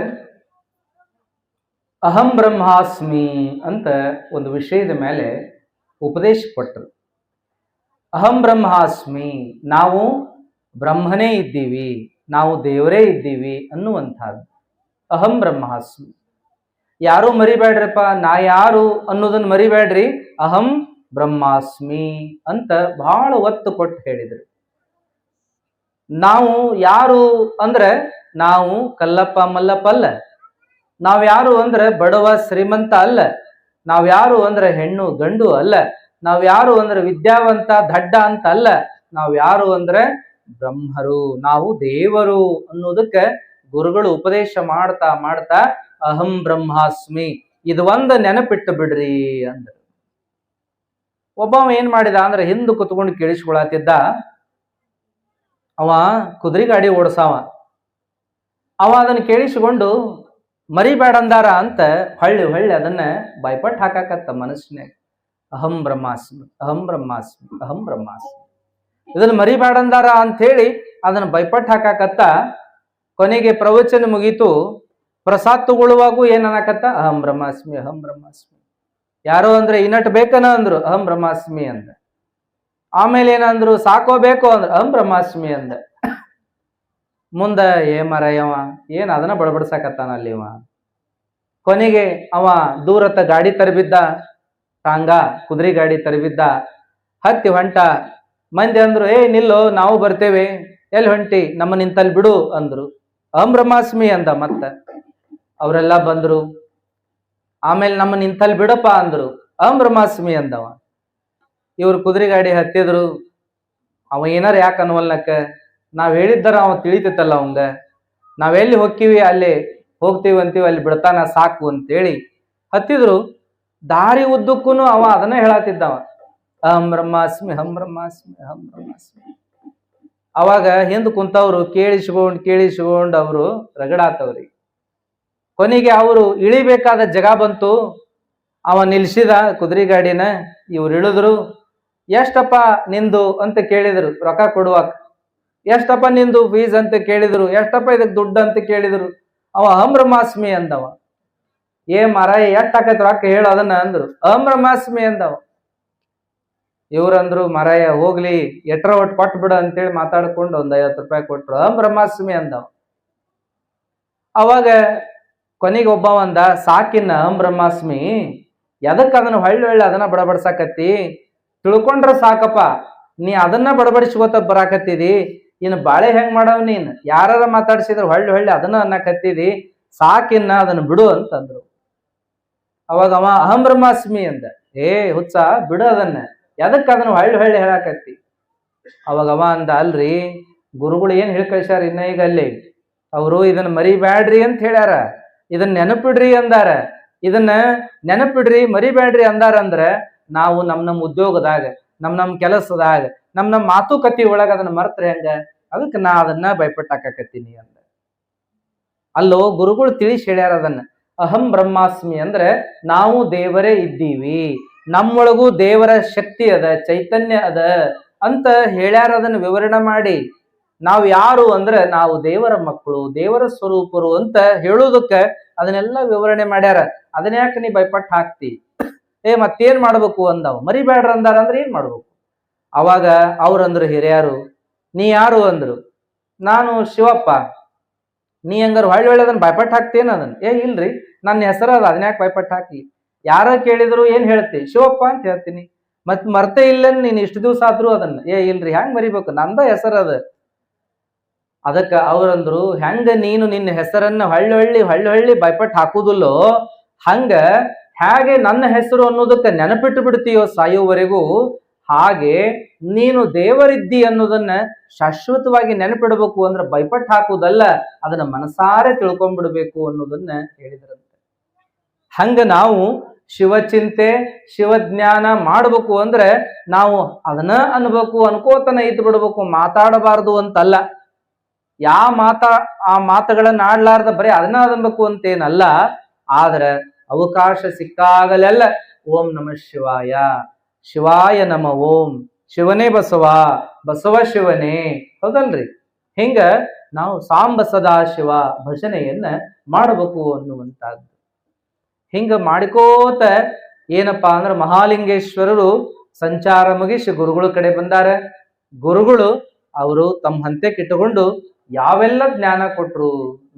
ಅಹಂ ಬ್ರಹ್ಮಾಸ್ಮಿ ಅಂತ ಒಂದು ವಿಷಯದ ಮೇಲೆ ಉಪದೇಶ ಕೊಟ್ಟರು. ಅಹಂ ಬ್ರಹ್ಮಾಸ್ಮಿ, ನಾವು ಬ್ರಹ್ಮನೇ ಇದ್ದೀವಿ, ನಾವು ದೇವರೇ ಇದ್ದೀವಿ ಅನ್ನುವಂಥದ್ದು ಅಹಂ ಬ್ರಹ್ಮಾಸ್ಮಿ. ಯಾರು ಮರಿಬೇಡ್ರಪ್ಪ, ನಾ ಯಾರು ಅನ್ನೋದನ್ನ ಮರಿಬೇಡ್ರಿ, ಅಹಂ ಬ್ರಹ್ಮಾಸ್ಮಿ ಅಂತ ಬಹಳ ಒತ್ತು ಕೊಟ್ಟು ಹೇಳಿದ್ರು. ನಾವು ಯಾರು ಅಂದ್ರೆ ನಾವು ಕಲ್ಲಪ್ಪ ಮಲ್ಲಪ್ಪ ಅಲ್ಲ, ನಾವ್ಯಾರು ಅಂದ್ರೆ ಬಡವ ಶ್ರೀಮಂತ ಅಲ್ಲ, ನಾವ್ಯಾರು ಅಂದ್ರೆ ಹೆಣ್ಣು ಗಂಡು ಅಲ್ಲ, ನಾವ್ಯಾರು ಅಂದ್ರೆ ವಿದ್ಯಾವಂತ ದಡ್ಡ ಅಂತ ಅಲ್ಲ, ನಾವ್ಯಾರು ಅಂದ್ರೆ ಬ್ರಹ್ಮರು, ನಾವು ದೇವರು ಅನ್ನೋದಕ್ಕೆ ಗುರುಗಳು ಉಪದೇಶ ಮಾಡ್ತಾ ಮಾಡ್ತಾ ಅಹಂ ಬ್ರಹ್ಮಾಸ್ಮಿ ಇದು ಒಂದು ನೆನಪಿಟ್ಟು ಬಿಡ್ರಿ ಅಂದ್ರು. ಒಬ್ಬವ ಏನ್ ಮಾಡಿದ ಅಂದ್ರೆ ಹಿಂದೆ ಕುತ್ಕೊಂಡು ಕೇಳಿಸ್ಕೊಳತಿದ್ದ. ಅವ ಕುದುರೆ ಗಾಡಿ ಓಡಿಸಾವ. ಅವ ಅದನ್ನ ಕೇಳಿಸಿಕೊಂಡು ಮರಿಬೇಡಂದಾರ ಅಂತ ಹೊಳ್ಳಿ ಹೊಳ್ಳಿ ಅದನ್ನ ಬಾಯ್ಪಟ್ ಹಾಕಾಕತ್ತ ಮನಸ್ಸಿನಾಗ. ಅಹಂ ಬ್ರಹ್ಮಾಸ್ಮಿ, ಅಹಂ ಬ್ರಹ್ಮಾಸ್ಮಿ, ಅಹಂ ಬ್ರಹ್ಮಾಸ್ಮಿ, ಇದನ್ನ ಮರಿಬೇಡಂದಾರ ಅಂತ ಹೇಳಿ ಅದನ್ನ ಬೈಪಟ್ ಹಾಕಾಕತ್ತ. ಕೊನೆಗೆ ಪ್ರವಚನ ಮುಗೀತು. ಪ್ರಸಾದ್ ತಗೊಳ್ಳುವಾಗೂ ಏನ್ ಅನ್ನಕತ್ತ, ಅಹಂ ಬ್ರಹ್ಮಾಸ್ಮಿ, ಅಹಂ ಬ್ರಹ್ಮಾಸ್ಮಿ. ಯಾರೋ ಅಂದ್ರೆ ಇನ್ನಟ್ ಬೇಕನ ಅಂದ್ರು, ಅಹಂ ಬ್ರಹ್ಮಾಸ್ಮಿ ಅಂದ. ಆಮೇಲೆ ಏನಂದ್ರು, ಸಾಕೋ ಬೇಕೋ ಅಂದ್ರ ಅಹಂ ಬ್ರಹ್ಮಾಸ್ಮಿ ಅಂದ. ಮುಂದ ಮರಯವ ಏನ್ ಅದನ್ನ ಬಡಬಡ್ಸಾಕತ್ತಾನ ಅಲ್ಲಿ ಅವ. ಕೊನೆಗೆ ಅವ ದೂರತ್ತ ಗಾಡಿ ತರಬಿದ್ದ, ಟಾಂಗ ಕುದುರೆ ಗಾಡಿ ತರಬಿದ್ದ, ಹತ್ತಿ ಹೊಂಟ. ಮಂದಿ ಅಂದ್ರು, ನಿಲ್ಲೋ ನಾವು ಬರ್ತೇವೆ, ಎಲ್ಲಿ ಹೊಂಟಿ, ನಮ್ಮ ನಿಂತಲ್ಲಿ ಬಿಡು ಅಂದ್ರು. ಅಹಂ ಬ್ರಹ್ಮಾಸ್ಮಿ ಅಂದ. ಮತ್ತ ಅವರೆಲ್ಲ ಬಂದ್ರು. ಆಮೇಲೆ ನಮ್ಮ ನಿಂತಲ್ಲಿ ಬಿಡಪ್ಪ ಅಂದ್ರು. ಬ್ರಹ್ಮಾಸ್ಮಿ ಅಂದವ. ಇವ್ರು ಕುದುರೆ ಗಾಡಿ ಹತ್ತಿದ್ರು. ಅವ ಏನಾರ ಯಾಕೆ ಅನ್ವಲ್ನಕ್ಕ, ನಾವ್ ಹೇಳಿದ್ದಾರ ಅವ ತಿಳಿತೈತಲ್ಲ ಅವಂಗ, ನಾವೆಲ್ಲಿ ಹೋಗ್ತೀವಿ ಅಲ್ಲಿ ಹೋಗ್ತೀವಿ ಅಂತೀವಿ, ಅಲ್ಲಿ ಬಿಡ್ತಾನ ಸಾಕು ಅಂತೇಳಿ ಹತ್ತಿದ್ರು. ದಾರಿ ಉದ್ದಕ್ಕೂ ಅವ ಅದನ್ನ ಹೇಳತ್ತಿದ್ದವ, ಅಹಂ ಬ್ರಹ್ಮಾಸ್ಮಿ ಹಂ ಬ್ರಹ್ಮಾಸ್ಮಿ ಹಂ ಬ್ರಹ್ಮಾಸ್ಮಿ. ಅವಾಗ ಹಿಂದ್ ಕುಂತವ್ರು ಕೇಳಿಸ್ಕೊಂಡ್ ಅವರು ರಗಡಾತವ್ರಿ. ಕೊನೆಗೆ ಅವರು ಇಳಿಬೇಕಾದ ಜಾಗ ಬಂತು. ಅವ ನಿಲ್ಸಿದ ಕುದುರೆ ಗಾಡಿನ. ಇವ್ರು ಇಳಿದ್ರು. ಎಷ್ಟಪ್ಪ ನಿಂದು ಅಂತ ಕೇಳಿದ್ರು ರೊಕ್ಕ ಕೊಡುವಾಗ. ಎಷ್ಟಪ್ಪ ನಿಂದು ಫೀಸ್ ಅಂತ ಕೇಳಿದ್ರು. ಎಷ್ಟಪ್ಪ ಇದಕ್ ದುಡ್ಡು ಅಂತ ಕೇಳಿದ್ರು. ಅವ ಅಹಂ ಬ್ರಹ್ಮಾಸ್ಮಿ ಅಂದವ. ಮಾರಾಯ ಎಷ್ಟ್ ಆಕೈತ್ ರೊಕ್ಕ ಹೇಳು ಅದನ್ನ ಅಂದ್ರು. ಅಹಂ ಬ್ರಹ್ಮಾಸ್ಮಿ ಅಂದವ. ಇವ್ರಂದ್ರು ಮಾರಾಯ ಹೋಗ್ಲಿ ಎಟ್ರ ಒಟ್ಟು ಕೊಟ್ಟು ಬಿಡ ಅಂತೇಳಿ ಮಾತಾಡ್ಕೊಂಡು ಒಂದ್ 50 ರೂಪಾಯಿ ಕೊಟ್ರು. ಅಹಂ ಬ್ರಹ್ಮಾಸ್ಮಿ ಅಂದವ. ಅವಾಗ ಕೊನೆಗೆ ಒಬ್ಬ ಅಂದ, ಸಾಕಿನ್ನ ಅಹಂ ಬ್ರಹ್ಮಾಸ್ಮಿ, ಎದಕ್ ಅದನ್ನ ಹೊಳ್ಳಿ ಅದನ್ನ ಬಡಬಡ್ಸಾಕತ್ತಿ, ತಿಳ್ಕೊಂಡ್ರ ಸಾಕಪ್ಪ, ನೀ ಅದನ್ನ ಬಡಬಡಿಸ್ಕೋತ ಬರಾಕತ್ತಿದಿ, ಇನ್ನು ಬಾಳೆ ಹೆಂಗ್ ಮಾಡವ್ ನೀನ್, ಯಾರ ಮಾತಾಡ್ಸಿದ್ರು ಹೊಳ್ಳಿ ಅದನ್ನ ಅನ್ನಕತ್ತಿದಿ, ಸಾಕಿನ್ನ ಅದನ್ನ ಬಿಡು ಅಂತಂದ್ರು. ಅವಾಗ ಅವ ಅಹಂ ಬ್ರಹ್ಮಾಸ್ಮಿ ಅಂದ. ಹುಚ್ಚ ಬಿಡು ಅದನ್ನ, ಎದಕ್ ಅದನ್ನ ಹೊಳ್ಳಿ ಹೇಳಾಕತ್ತಿ. ಅವಾಗ ಅವ ಅಂದ, ಅಲ್ರಿ ಗುರುಗಳು ಏನ್ ಹೇಳಿ ಕಳ್ಸ್ಯಾರ ಇನ್ನ ಈಗ ಅಲ್ಲಿ, ಅವರು ಇದನ್ನ ಮರಿಬ್ಯಾಡ್ರಿ ಅಂತ ಹೇಳ್ಯಾರ, ಇದನ್ನ ನೆನಪಿಡ್ರಿ ಅಂದಾರ. ಇದನ್ನ ನೆನಪಿಡ್ರಿ ಮರಿಬ್ಯಾಡ್ರಿ ಅಂದಾರ ಅಂದ್ರ ನಾವು ನಮ್ ಉದ್ಯೋಗದಾಗ ನಮ್ ಕೆಲಸದಾಗ ನಮ್ ಮಾತುಕತೆ ಒಳಗ ಅದನ್ನ ಮರ್ತ್ರೆ ಹೆಂಗ, ಅದಕ್ಕೆ ನಾ ಅದನ್ನ ಭಯಪಟ್ಟಾಕತ್ತೀನಿ ಅಂದ. ಅಲ್ಲೋ ಗುರುಗಳು ತಿಳಿಸಿ ಹೇಳ್ಯಾರ ಅದನ್ನ. ಅಹಂ ಬ್ರಹ್ಮಾಸ್ಮಿ ಅಂದ್ರೆ ನಾವು ದೇವರೇ ಇದ್ದೀವಿ, ನಮ್ಮೊಳಗೂ ದೇವರ ಶಕ್ತಿ ಅದ, ಚೈತನ್ಯ ಅದ ಅಂತ ಹೇಳ್ಯಾರ. ಅದನ್ನ ವಿವರಣೆ ಮಾಡಿ ನಾವು ಯಾರು ಅಂದ್ರೆ ನಾವು ದೇವರ ಮಕ್ಕಳು, ದೇವರ ಸ್ವರೂಪರು ಅಂತ ಹೇಳುವುದಕ್ಕ ಅದನ್ನೆಲ್ಲ ವಿವರಣೆ ಮಾಡ್ಯಾರ. ಅದನ್ನ ಯಾಕೆ ನೀ ಭಯಪಟ್ಟು ಹಾಕ್ತಿ, ಮತ್ತೇನ್ ಮಾಡ್ಬೇಕು ಅಂದವ್. ಮರಿಬೇಡ್ರ ಅಂದಾರ ಅಂದ್ರೆ ಏನ್ ಮಾಡ್ಬೇಕು. ಅವಾಗ ಅವ್ರಂದ್ರು ಹಿರಿಯರು, ನೀ ಯಾರು ಅಂದ್ರು. ನಾನು ಶಿವಪ್ಪ. ನೀ ಹಂಗಾರ ಹೊಳ್ಳಿ ಅದನ್ನ ಭಯಪಟ್ಟು ಹಾಕ್ತೇನ ಅದನ್ನ. ಇಲ್ರಿ ನನ್ನ ಹೆಸರು ಅದ, ಅದನ್ನ ಯಾಕೆ ಭಯಪಟ್ಟು ಹಾಕಿ, ಯಾರ ಕೇಳಿದ್ರು ಏನ್ ಹೇಳ್ತಿ, ಶಿವಪ್ಪ ಅಂತ ಹೇಳ್ತೀನಿ. ಮತ್ ಮರ್ತೆ ಇಲ್ಲ ನೀನ್ ಇಷ್ಟು ದಿವಸ ಆದ್ರೂ ಅದನ್ನ. ಇಲ್ರಿ ಹೆಂಗ್ ಮರಿಬೇಕು, ನಂದ ಹೆಸರು ಅದ. ಅದಕ್ಕ ಅವ್ರಂದ್ರು, ಹೆಂಗ ನೀನು ನಿನ್ನ ಹೆಸರನ್ನ ಹೊಳ್ಳಿ ಭಯಪಟ್ಟು ಹಾಕುದಿಲ್ಲೋ, ಹಂಗ ಹೇಗೆ ನನ್ನ ಹೆಸರು ಅನ್ನೋದಕ್ಕೆ ನೆನಪಿಟ್ಟು ಬಿಡ್ತೀಯೋ ಸಾಯುವವರೆಗೂ, ಹಾಗೆ ನೀನು ದೇವರಿದ್ದಿ ಅನ್ನೋದನ್ನ ಶಾಶ್ವತವಾಗಿ ನೆನಪಿಡಬೇಕು ಅಂದ್ರೆ ಭಯಪಟ್ಟು ಹಾಕುವುದಲ್ಲ, ಅದನ್ನ ಮನಸಾರೆ ತಿಳ್ಕೊಂಡ್ಬಿಡ್ಬೇಕು ಅನ್ನೋದನ್ನ ಹೇಳಿದ್ರಂತೆ. ಹಂಗ ನಾವು ಶಿವಚಿಂತೆ ಶಿವಜ್ಞಾನ ಮಾಡ್ಬೇಕು ಅಂದ್ರೆ ನಾವು ಅದನ್ನ ಅನ್ಬೇಕು, ಅನ್ಕೋತನ ಇದ್ದು ಬಿಡ್ಬೇಕು, ಮಾತಾಡಬಾರ್ದು ಅಂತಲ್ಲ. ಆ ಮಾತುಗಳನ್ನ ಆಡ್ಲಾರ್ದ ಬರೀ ಅದನ್ನ ಅನ್ಬೇಕು ಅಂತೇನಲ್ಲ. ಆದ್ರೆ ಅವಕಾಶ ಸಿಕ್ಕಾಗಲೆಲ್ಲ ಓಂ ನಮಃ ಶಿವಾಯ, ಶಿವಾಯ ನಮ ಓಂ, ಶಿವನೇ ಬಸವ, ಬಸವ ಶಿವನೇ, ಹೌದಲ್ರಿ. ಹಿಂಗ ನಾವು ಸಾಂಬ ಸದಾ ಶಿವ ಭಜನೆಯನ್ನ ಮಾಡಬೇಕು ಅನ್ನುವಂಥದ್ದು. ಹಿಂಗ ಮಾಡಿಕೋತ ಏನಪ್ಪಾ ಅಂದ್ರೆ ಮಹಾಲಿಂಗೇಶ್ವರರು ಸಂಚಾರ ಮುಗಿಸಿ ಗುರುಗಳ ಕಡೆ ಬಂದಾರ. ಗುರುಗಳು ಅವರು ತಮ್ಮ ಹಂತೆಕ್ ಇಟ್ಟುಕೊಂಡು ಯಾವೆಲ್ಲ ಜ್ಞಾನ ಕೊಟ್ರು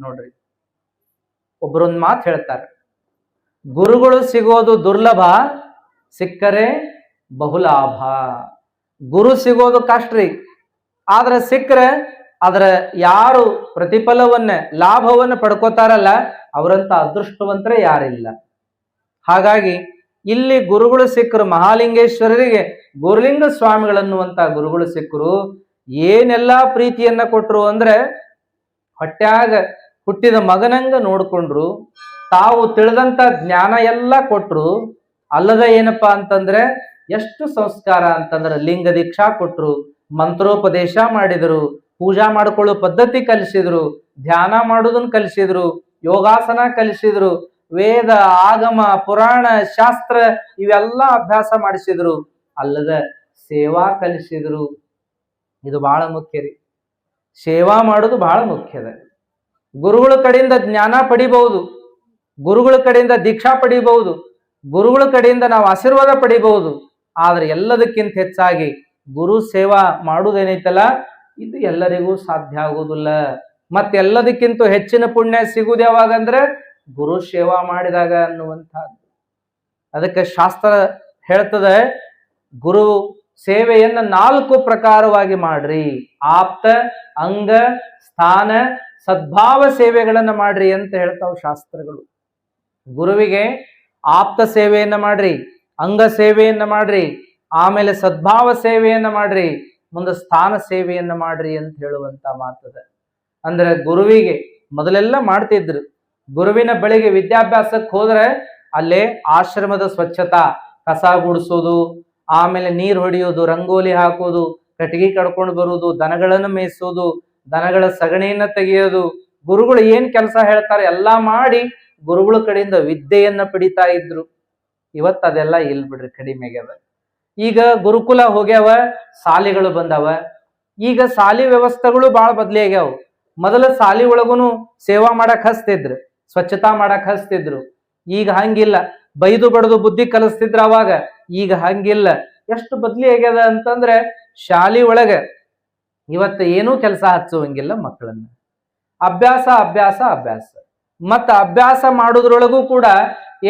ನೋಡ್ರಿ. ಒಬ್ಬರೊಂದ್ ಮಾತು ಹೇಳ್ತಾರೆ, ಗುರುಗಳು ಸಿಗೋದು ದುರ್ಲಭ, ಸಿಕ್ಕರೆ ಬಹುಲಾಭ. ಗುರು ಸಿಗೋದು ಕಷ್ಟ್ರಿ, ಆದ್ರೆ ಸಿಕ್ಕರೆ ಅದರ ಯಾರು ಪ್ರತಿಫಲವನ್ನ ಲಾಭವನ್ನ ಪಡ್ಕೋತಾರಲ್ಲ ಅವರಂತ ಅದೃಷ್ಟವಂತರೇ ಯಾರಿಲ್ಲ. ಹಾಗಾಗಿ ಇಲ್ಲಿ ಗುರುಗಳು ಸಿಕ್ಕರು. ಮಹಾಲಿಂಗೇಶ್ವರರಿಗೆ ಗುರುಲಿಂಗ ಸ್ವಾಮಿಗಳನ್ನುವಂತ ಗುರುಗಳು ಸಿಕ್ಕರು. ಏನೆಲ್ಲಾ ಪ್ರೀತಿಯನ್ನ ಕೊಟ್ರು ಅಂದ್ರೆ ಹೊಟ್ಯಾಗ ಹುಟ್ಟಿದ ಮಗನಂಗ ನೋಡ್ಕೊಂಡ್ರು. ತಾವು ತಿಳಿದಂತ ಜ್ಞಾನ ಎಲ್ಲ ಕೊಟ್ರು. ಅಲ್ಲದ ಏನಪ್ಪಾ ಅಂತಂದ್ರೆ ಎಷ್ಟು ಸಂಸ್ಕಾರ ಅಂತಂದ್ರೆ ಲಿಂಗ ದೀಕ್ಷಾ ಕೊಟ್ರು, ಮಂತ್ರೋಪದೇಶ ಮಾಡಿದ್ರು, ಪೂಜಾ ಮಾಡ್ಕೊಳ್ಳೋ ಪದ್ಧತಿ ಕಲಿಸಿದ್ರು, ಧ್ಯಾನ ಮಾಡೋದನ್ನ ಕಲಿಸಿದ್ರು, ಯೋಗಾಸನ ಕಲಿಸಿದ್ರು, ವೇದ ಆಗಮ ಪುರಾಣ ಶಾಸ್ತ್ರ ಇವೆಲ್ಲ ಅಭ್ಯಾಸ ಮಾಡಿಸಿದ್ರು. ಅಲ್ಲದ ಸೇವಾ ಕಲಿಸಿದ್ರು. ಇದು ಬಹಳ ಮುಖ್ಯ ರೀ. ಸೇವಾ ಮಾಡೋದು ಬಹಳ ಮುಖ್ಯದ. ಗುರುಗಳ ಕಡೆಯಿಂದ ಜ್ಞಾನ ಪಡಿಬಹುದು, ಗುರುಗಳ ಕಡೆಯಿಂದ ದೀಕ್ಷಾ ಪಡಿಬಹುದು, ಗುರುಗಳ ಕಡೆಯಿಂದ ನಾವು ಆಶೀರ್ವಾದ ಪಡಿಬಹುದು. ಆದ್ರೆ ಎಲ್ಲದಕ್ಕಿಂತ ಹೆಚ್ಚಾಗಿ ಗುರು ಸೇವಾ ಮಾಡುವುದೇನೈತಲ್ಲ ಇದು ಎಲ್ಲರಿಗೂ ಸಾಧ್ಯ ಆಗುವುದಿಲ್ಲ. ಮತ್ತೆಲ್ಲದಕ್ಕಿಂತ ಹೆಚ್ಚಿನ ಪುಣ್ಯ ಸಿಗುವುದು ಯಾವಾಗಂದ್ರೆ ಗುರು ಸೇವಾ ಮಾಡಿದಾಗ ಅನ್ನುವಂಥದ್ದು. ಅದಕ್ಕೆ ಶಾಸ್ತ್ರ ಹೇಳ್ತದೆ, ಗುರು ಸೇವೆಯನ್ನ 4 ಪ್ರಕಾರವಾಗಿ ಮಾಡ್ರಿ. ಆಪ್ತ, ಅಂಗ, ಸ್ಥಾನ, ಸದ್ಭಾವ ಸೇವೆಗಳನ್ನ ಮಾಡ್ರಿ ಅಂತ ಹೇಳ್ತಾವ ಶಾಸ್ತ್ರಗಳು. ಗುರುವಿಗೆ ಆಪ್ತ ಸೇವೆಯನ್ನ ಮಾಡ್ರಿ, ಅಂಗ ಸೇವೆಯನ್ನ ಮಾಡ್ರಿ, ಆಮೇಲೆ ಸದ್ಭಾವ ಸೇವೆಯನ್ನ ಮಾಡ್ರಿ, ಮುಂದೆ ಸ್ಥಾನ ಸೇವೆಯನ್ನ ಮಾಡ್ರಿ ಅಂತ ಹೇಳುವಂತ ಮಾತದ. ಅಂದ್ರೆ ಗುರುವಿಗೆ ಮೊದಲೆಲ್ಲ ಮಾಡ್ತಿದ್ರು. ಗುರುವಿನ ಬಳಿಗೆ ವಿದ್ಯಾಭ್ಯಾಸಕ್ಕೆ ಹೋದ್ರೆ ಅಲ್ಲೇ ಆಶ್ರಮದ ಸ್ವಚ್ಛತಾ, ಕಸ ಗುಡಿಸೋದು, ಆಮೇಲೆ ನೀರು ಹೊಡೆಯೋದು, ರಂಗೋಲಿ ಹಾಕೋದು, ಕಟ್ಟಿಗೆ ಕಡ್ಕೊಂಡು ಬರುವುದು, ದನಗಳನ್ನು ಮೇಯಿಸೋದು, ದನಗಳ ಸಗಣಿಯನ್ನ ತೆಗೆಯೋದು, ಗುರುಗಳು ಏನ್ ಕೆಲಸ ಹೇಳ್ತಾರೆ ಎಲ್ಲಾ ಮಾಡಿ ಗುರುಗಳ ಕಡೆಯಿಂದ ವಿದ್ಯೆಯನ್ನ ಪಡಿತಾ ಇದ್ರು. ಇವತ್ತು ಅದೆಲ್ಲ ಇಲ್ ಬಿಡ್ರಿ, ಕಡಿಮೆ ಆಗ್ಯದ. ಈಗ ಗುರುಕುಲ ಹೋಗ್ಯಾವ, ಶಾಲೆಗಳು ಬಂದಾವ. ಈಗ ಶಾಲಿ ವ್ಯವಸ್ಥೆಗಳು ಬಾಳ ಬದ್ಲಿ ಆಗ್ಯಾವ. ಮೊದಲ ಶಾಲಿ ಒಳಗುನು ಸೇವಾ ಮಾಡಕ್ ಹಚ್ತಿದ್ರು, ಸ್ವಚ್ಛತಾ ಮಾಡಕ್ ಹಚ್ತಿದ್ರು. ಈಗ ಹಂಗಿಲ್ಲ, ಬೈದು ಬಡದು ಬುದ್ಧಿ ಕಲಿಸ್ತಿದ್ರ ಅವಾಗ. ಈಗ ಹಂಗಿಲ್ಲ. ಎಷ್ಟು ಬದ್ಲಿ ಆಗ್ಯದ ಅಂತಂದ್ರೆ ಶಾಲಿ ಒಳಗ ಇವತ್ತು ಏನೂ ಕೆಲಸ ಹಚ್ಚುವಂಗಿಲ್ಲ ಮಕ್ಕಳನ್ನ. ಅಭ್ಯಾಸ ಅಭ್ಯಾಸ ಅಭ್ಯಾಸ. ಮತ್ತ ಅಭ್ಯಾಸ ಮಾಡುದ್ರೊಳಗೂ ಕೂಡ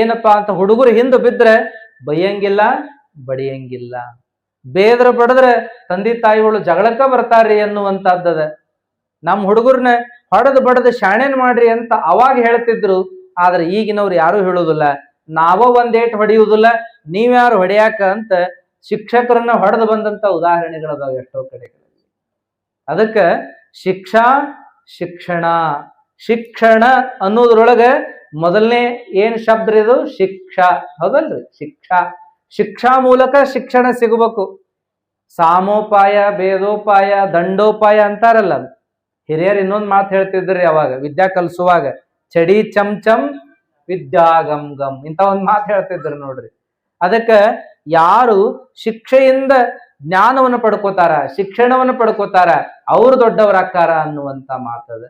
ಏನಪ್ಪಾ ಅಂತ ಹುಡುಗರು ಹಿಂದೆ ಬಿದ್ರೆ ಬೈಯಂಗಿಲ್ಲ, ಬಡಿಯಂಗಿಲ್ಲ. ಬೇದ್ರ ಬಡದ್ರೆ ತಂದೆ ತಾಯಿಗಳು ಜಗಳಕ್ಕ ಬರ್ತಾರ್ರಿ ಅನ್ನುವಂತದ್ದದ. ನಮ್ಮ ಹುಡುಗರ್ನ ಹೊಡೆದು ಬಡದು ಶಾಣೆನ್ ಮಾಡ್ರಿ ಅಂತ ಅವಾಗ ಹೇಳ್ತಿದ್ರು. ಆದ್ರೆ ಈಗಿನವ್ರು ಯಾರು ಹೇಳುದಿಲ್ಲ. ನಾವ ಒಂದೇಟ್ ಹೊಡೆಯುವುದಿಲ್ಲ, ನೀವ್ಯಾರು ಹೊಡೆಯಾಕ ಅಂತ ಶಿಕ್ಷಕರನ್ನ ಹೊಡೆದು ಬಂದಂತ ಉದಾಹರಣೆಗಳದಾವ ಎಷ್ಟೋ ಕಡೆಗಳಲ್ಲಿ. ಅದಕ್ಕ ಶಿಕ್ಷಾ ಶಿಕ್ಷಣ, ಶಿಕ್ಷಣ ಅನ್ನೋದ್ರೊಳಗ ಮೊದಲನೇ ಏನ್ ಶಬ್ದ ಇದು? ಶಿಕ್ಷಾ. ಹೌದಲ್ರಿ? ಶಿಕ್ಷಾ. ಶಿಕ್ಷಾ ಮೂಲಕ ಶಿಕ್ಷಣ ಸಿಗಬೇಕು. ಸಾಮೋಪಾಯ, ಭೇದೋಪಾಯ, ದಂಡೋಪಾಯ ಅಂತಾರಲ್ಲ. ಹಿರಿಯರು ಇನ್ನೊಂದು ಮಾತು ಹೇಳ್ತಿದ್ರಿ ಅವಾಗ ವಿದ್ಯಾ ಕಲಿಸುವಾಗ, ಚಡಿ ಚಮ್ ಚಮ್ ವಿದ್ಯಾ ಗಮ್ ಗಮ್ ಇಂತ ಒಂದ್ ಮಾತು ಹೇಳ್ತಿದ್ರು ನೋಡ್ರಿ. ಅದಕ್ಕ ಯಾರು ಶಿಕ್ಷೆಯಿಂದ ಜ್ಞಾನವನ್ನು ಪಡ್ಕೋತಾರ, ಶಿಕ್ಷಣವನ್ನು ಪಡ್ಕೋತಾರ, ಅವ್ರು ದೊಡ್ಡವರಾಕಾರ ಅನ್ನುವಂತ ಮಾತದ.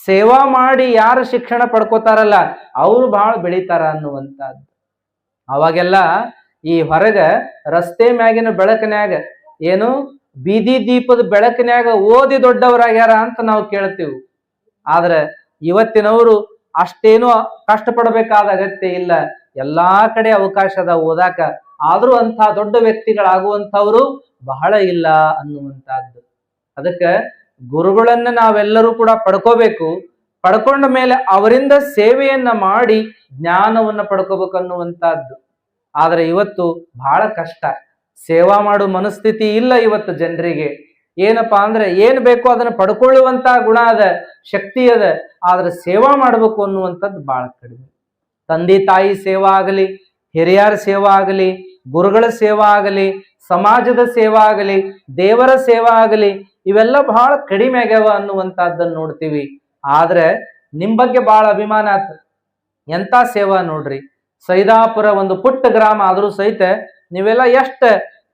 ಸೇವಾ ಮಾಡಿ ಯಾರು ಶಿಕ್ಷಣ ಪಡ್ಕೋತಾರಲ್ಲ ಅವ್ರು ಬಹಳ ಬೆಳಿತಾರ ಅನ್ನುವಂಥದ್ದು. ಅವಾಗೆಲ್ಲ ಈ ಹೊರಗ ರಸ್ತೆ ಮ್ಯಾಗಿನ ಬೆಳಕಿನ್ಯಾಗ, ಏನು ಬೀದಿ ದೀಪದ ಬೆಳಕಿನ್ಯಾಗ ಓದಿ ದೊಡ್ಡವರಾಗ್ಯಾರ ಅಂತ ನಾವು ಕೇಳ್ತೀವಿ. ಆದ್ರೆ ಇವತ್ತಿನವರು ಅಷ್ಟೇನು ಕಷ್ಟಪಡಬೇಕಾದ ಅಗತ್ಯ ಇಲ್ಲ. ಎಲ್ಲಾ ಕಡೆ ಅವಕಾಶದ ಓದಾಕ. ಆದ್ರೂ ಅಂತ ದೊಡ್ಡ ವ್ಯಕ್ತಿಗಳಾಗುವಂಥವ್ರು ಬಹಳ ಇಲ್ಲ ಅನ್ನುವಂಥದ್ದು. ಅದಕ್ಕೆ ಗುರುಗಳನ್ನ ನಾವೆಲ್ಲರೂ ಕೂಡ ಪಡ್ಕೋಬೇಕು. ಪಡ್ಕೊಂಡ ಮೇಲೆ ಅವರಿಂದ ಸೇವೆಯನ್ನ ಮಾಡಿ ಜ್ಞಾನವನ್ನ ಪಡ್ಕೋಬೇಕು ಅನ್ನುವಂಥದ್ದು. ಆದ್ರೆ ಇವತ್ತು ಬಹಳ ಕಷ್ಟ. ಸೇವಾ ಮಾಡೋ ಮನಸ್ಥಿತಿ ಇಲ್ಲ ಇವತ್ತು ಜನರಿಗೆ. ಏನಪ್ಪಾ ಅಂದ್ರೆ ಏನ್ ಬೇಕೋ ಅದನ್ನ ಪಡ್ಕೊಳ್ಳುವಂತ ಗುಣ ಅದ, ಶಕ್ತಿ ಅದ. ಆದ್ರೆ ಸೇವಾ ಮಾಡ್ಬೇಕು ಅನ್ನುವಂಥದ್ದು ಬಹಳ ಕಡಿಮೆ. ತಂದೆ ತಾಯಿ ಸೇವಾ ಆಗಲಿ, ಹಿರಿಯರ ಸೇವಾ ಆಗಲಿ, ಗುರುಗಳ ಸೇವಾ ಆಗಲಿ, ಸಮಾಜದ ಸೇವಾ ಆಗಲಿ, ದೇವರ ಸೇವಾ ಆಗಲಿ, ಇವೆಲ್ಲ ಬಹಳ ಕಡಿಮೆ ಆಗ್ಯಾವ ಅನ್ನುವಂಥದ್ದನ್ನ ನೋಡ್ತೀವಿ. ಆದ್ರೆ ನಿಮ್ ಬಗ್ಗೆ ಬಹಳ ಅಭಿಮಾನ ಆತ. ಎಂತ ಸೇವಾ ನೋಡ್ರಿ. ಸೈದಾಪುರ ಒಂದು ಪುಟ್ಟ ಗ್ರಾಮ ಆದ್ರೂ ಸಹಿತ ನೀವೆಲ್ಲ ಎಷ್ಟ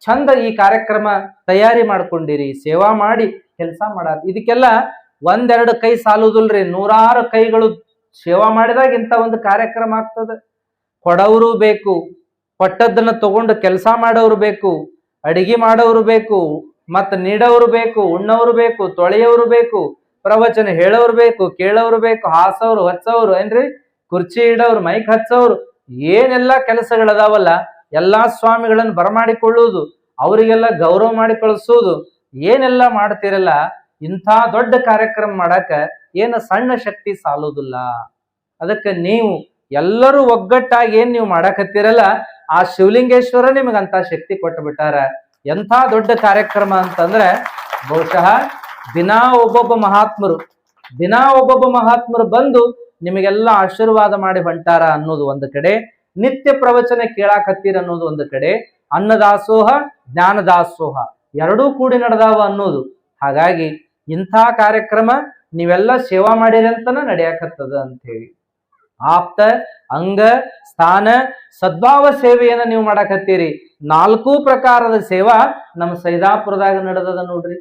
ಚಂದ ಈ ಕಾರ್ಯಕ್ರಮ ತಯಾರಿ ಮಾಡ್ಕೊಂಡಿರಿ, ಸೇವಾ ಮಾಡಿ ಕೆಲಸ ಮಾಡ. ಇದಕ್ಕೆಲ್ಲ ಒಂದೆರಡು ಕೈ ಸಾಲುದಿಲ್ರಿ, ನೂರಾರು ಕೈಗಳು ಸೇವಾ ಮಾಡಿದಾಗ ಇಂಥ ಒಂದು ಕಾರ್ಯಕ್ರಮ ಆಗ್ತದೆ. ಕೊಡವರು ಬೇಕು, ಕೊಟ್ಟದ್ದನ್ನ ತಗೊಂಡು ಕೆಲಸ ಮಾಡೋರು ಬೇಕು, ಅಡಿಗೆ ಮಾಡೋರು ಬೇಕು, ಮತ್ತ ನೀಡೋರು ಬೇಕು, ಉಣ್ಣೋರು ಬೇಕು, ತೊಳೆಯೋರು ಬೇಕು, ಪ್ರವಚನ ಹೇಳೋರು ಬೇಕು, ಕೇಳೋರು ಬೇಕು, ಹಾಸೋರು ಹಚ್ಚೋರು, ಏನ್ರಿ ಕುರ್ಚಿ ಇಡೋರು, ಮೈಕ್ ಹಚ್ಚೋರು, ಏನೆಲ್ಲಾ ಕೆಲಸಗಳದಾವಲ್ಲ ಎಲ್ಲಾ ಸ್ವಾಮಿಗಳನ್ನು ಬರಮಾಡಿಕೊಳ್ಳುವುದು, ಅವರಿಗೆಲ್ಲ ಗೌರವ ಮಾಡಿ ಕಳಿಸೋದು, ಏನೆಲ್ಲ ಮಾಡ್ತಿರಲ್ಲ. ಇಂಥ ದೊಡ್ಡ ಕಾರ್ಯಕ್ರಮ ಮಾಡಾಕ ಏನು ಸಣ್ಣ ಶಕ್ತಿ ಸಾಲುದಿಲ್ಲ. ಅದಕ್ಕೆ ನೀವು ಎಲ್ಲರೂ ಒಗ್ಗಟ್ಟಾಗಿ ಏನ್ ನೀವು ಮಾಡಾಕತ್ತೀರಲ್ಲ, ಆ ಶಿವಲಿಂಗೇಶ್ವರ ನಿಮಗಂತ ಶಕ್ತಿ ಕೊಟ್ಟು ಬಿಟ್ಟಾರ. ಎಂಥ ದೊಡ್ಡ ಕಾರ್ಯಕ್ರಮ ಅಂತಂದ್ರೆ ಬಹುಶಃ ದಿನಾ ಒಬ್ಬೊಬ್ಬ ಮಹಾತ್ಮರು ಬಂದು ನಿಮಗೆಲ್ಲ ಆಶೀರ್ವಾದ ಮಾಡಿ ಹೊಂಟಾರ ಅನ್ನೋದು ಒಂದು ಕಡೆ, ನಿತ್ಯ ಪ್ರವಚನ ಕೇಳಾಕತ್ತೀರ ಅನ್ನೋದು ಒಂದು ಕಡೆ, ಅನ್ನದಾಸೋಹ ಜ್ಞಾನದಾಸೋಹ ಎರಡೂ ಕೂಡಿ ನಡೆದಾವ ಅನ್ನೋದು. ಹಾಗಾಗಿ ಇಂಥ ಕಾರ್ಯಕ್ರಮ ನೀವೆಲ್ಲ ಸೇವಾ ಮಾಡಿರಿ ಅಂತನ ನಡೆಯಾಕತ್ತದ ಅಂತ ಹೇಳಿ. ಆಪ್ತ, ಅಂಗ, ಸ್ಥಾನ, ಸದ್ಭಾವ ಸೇವೆಯನ್ನ ನೀವು ಮಾಡಾಕತ್ತೀರಿ. 4 ಪ್ರಕಾರದ ಸೇವಾ ನಮ್ಮ ಸೈದಾಪುರದಾಗ ನಡೆದದ ನೋಡ್ರಿ.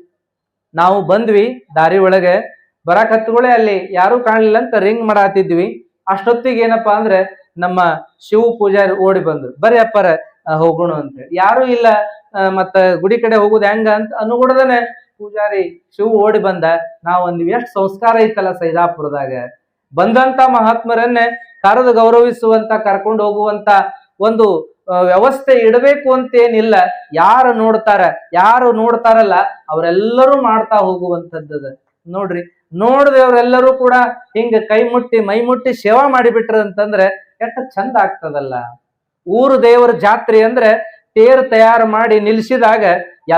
ನಾವು ಬಂದ್ವಿ, ದಾರಿ ಒಳಗೆ ಬರಾಕತ್ಗಳೇ ಅಲ್ಲಿ ಯಾರು ಕಾಣಲಿಲ್ಲ ಅಂತ ರಿಂಗ್ ಮಾಡಾತಿದ್ವಿ. ಅಷ್ಟೊತ್ತಿಗೆ ಏನಪ್ಪಾ ಅಂದ್ರೆ ನಮ್ಮ ಶಿವ ಪೂಜಾರಿ ಓಡಿ ಬಂದ್ರು, ಬರ್ರಿ ಅಪ್ಪರ ಹೋಗೋಣ ಅಂತ ಹೇಳಿ. ಯಾರು ಇಲ್ಲ, ಮತ್ತ ಗುಡಿ ಕಡೆ ಹೋಗುದು ಹೆಂಗ ಅಂತ ಅನುಗುಡದನೆ ಪೂಜಾರಿ ಶಿವ ಓಡಿ ಬಂದ. ನಾವ್ ಅಂದ್ವಿ ಎಷ್ಟು ಸಂಸ್ಕಾರ ಐತಲ್ಲ ಸೈದಾಪುರದಾಗ. ಬಂದಂತ ಮಹಾತ್ಮರನ್ನೇ ಕರೆದು ಗೌರವಿಸುವಂತ, ಕರ್ಕೊಂಡು ಹೋಗುವಂತ ಒಂದು ವ್ಯವಸ್ಥೆ ಇಡಬೇಕು ಅಂತ ಏನಿಲ್ಲ. ಯಾರು ನೋಡ್ತಾರಲ್ಲ ಅವರೆಲ್ಲರೂ ಮಾಡ್ತಾ ಹೋಗುವಂತದ್ದದ ನೋಡ್ರಿ. ನೋಡಿದವರೆಲ್ಲರೂ ಕೂಡ ಹಿಂಗ ಕೈ ಮುಟ್ಟಿ ಮೈ ಮುಟ್ಟಿ ಸೇವಾ ಮಾಡಿಬಿಟ್ರ ಅಂತಂದ್ರೆ ಎಷ್ಟು ಚಂದ ಆಗ್ತದಲ್ಲ. ಊರು ದೇವರ ಜಾತ್ರೆ ಅಂದ್ರೆ ತೇರು ತಯಾರು ಮಾಡಿ ನಿಲ್ಸಿದಾಗ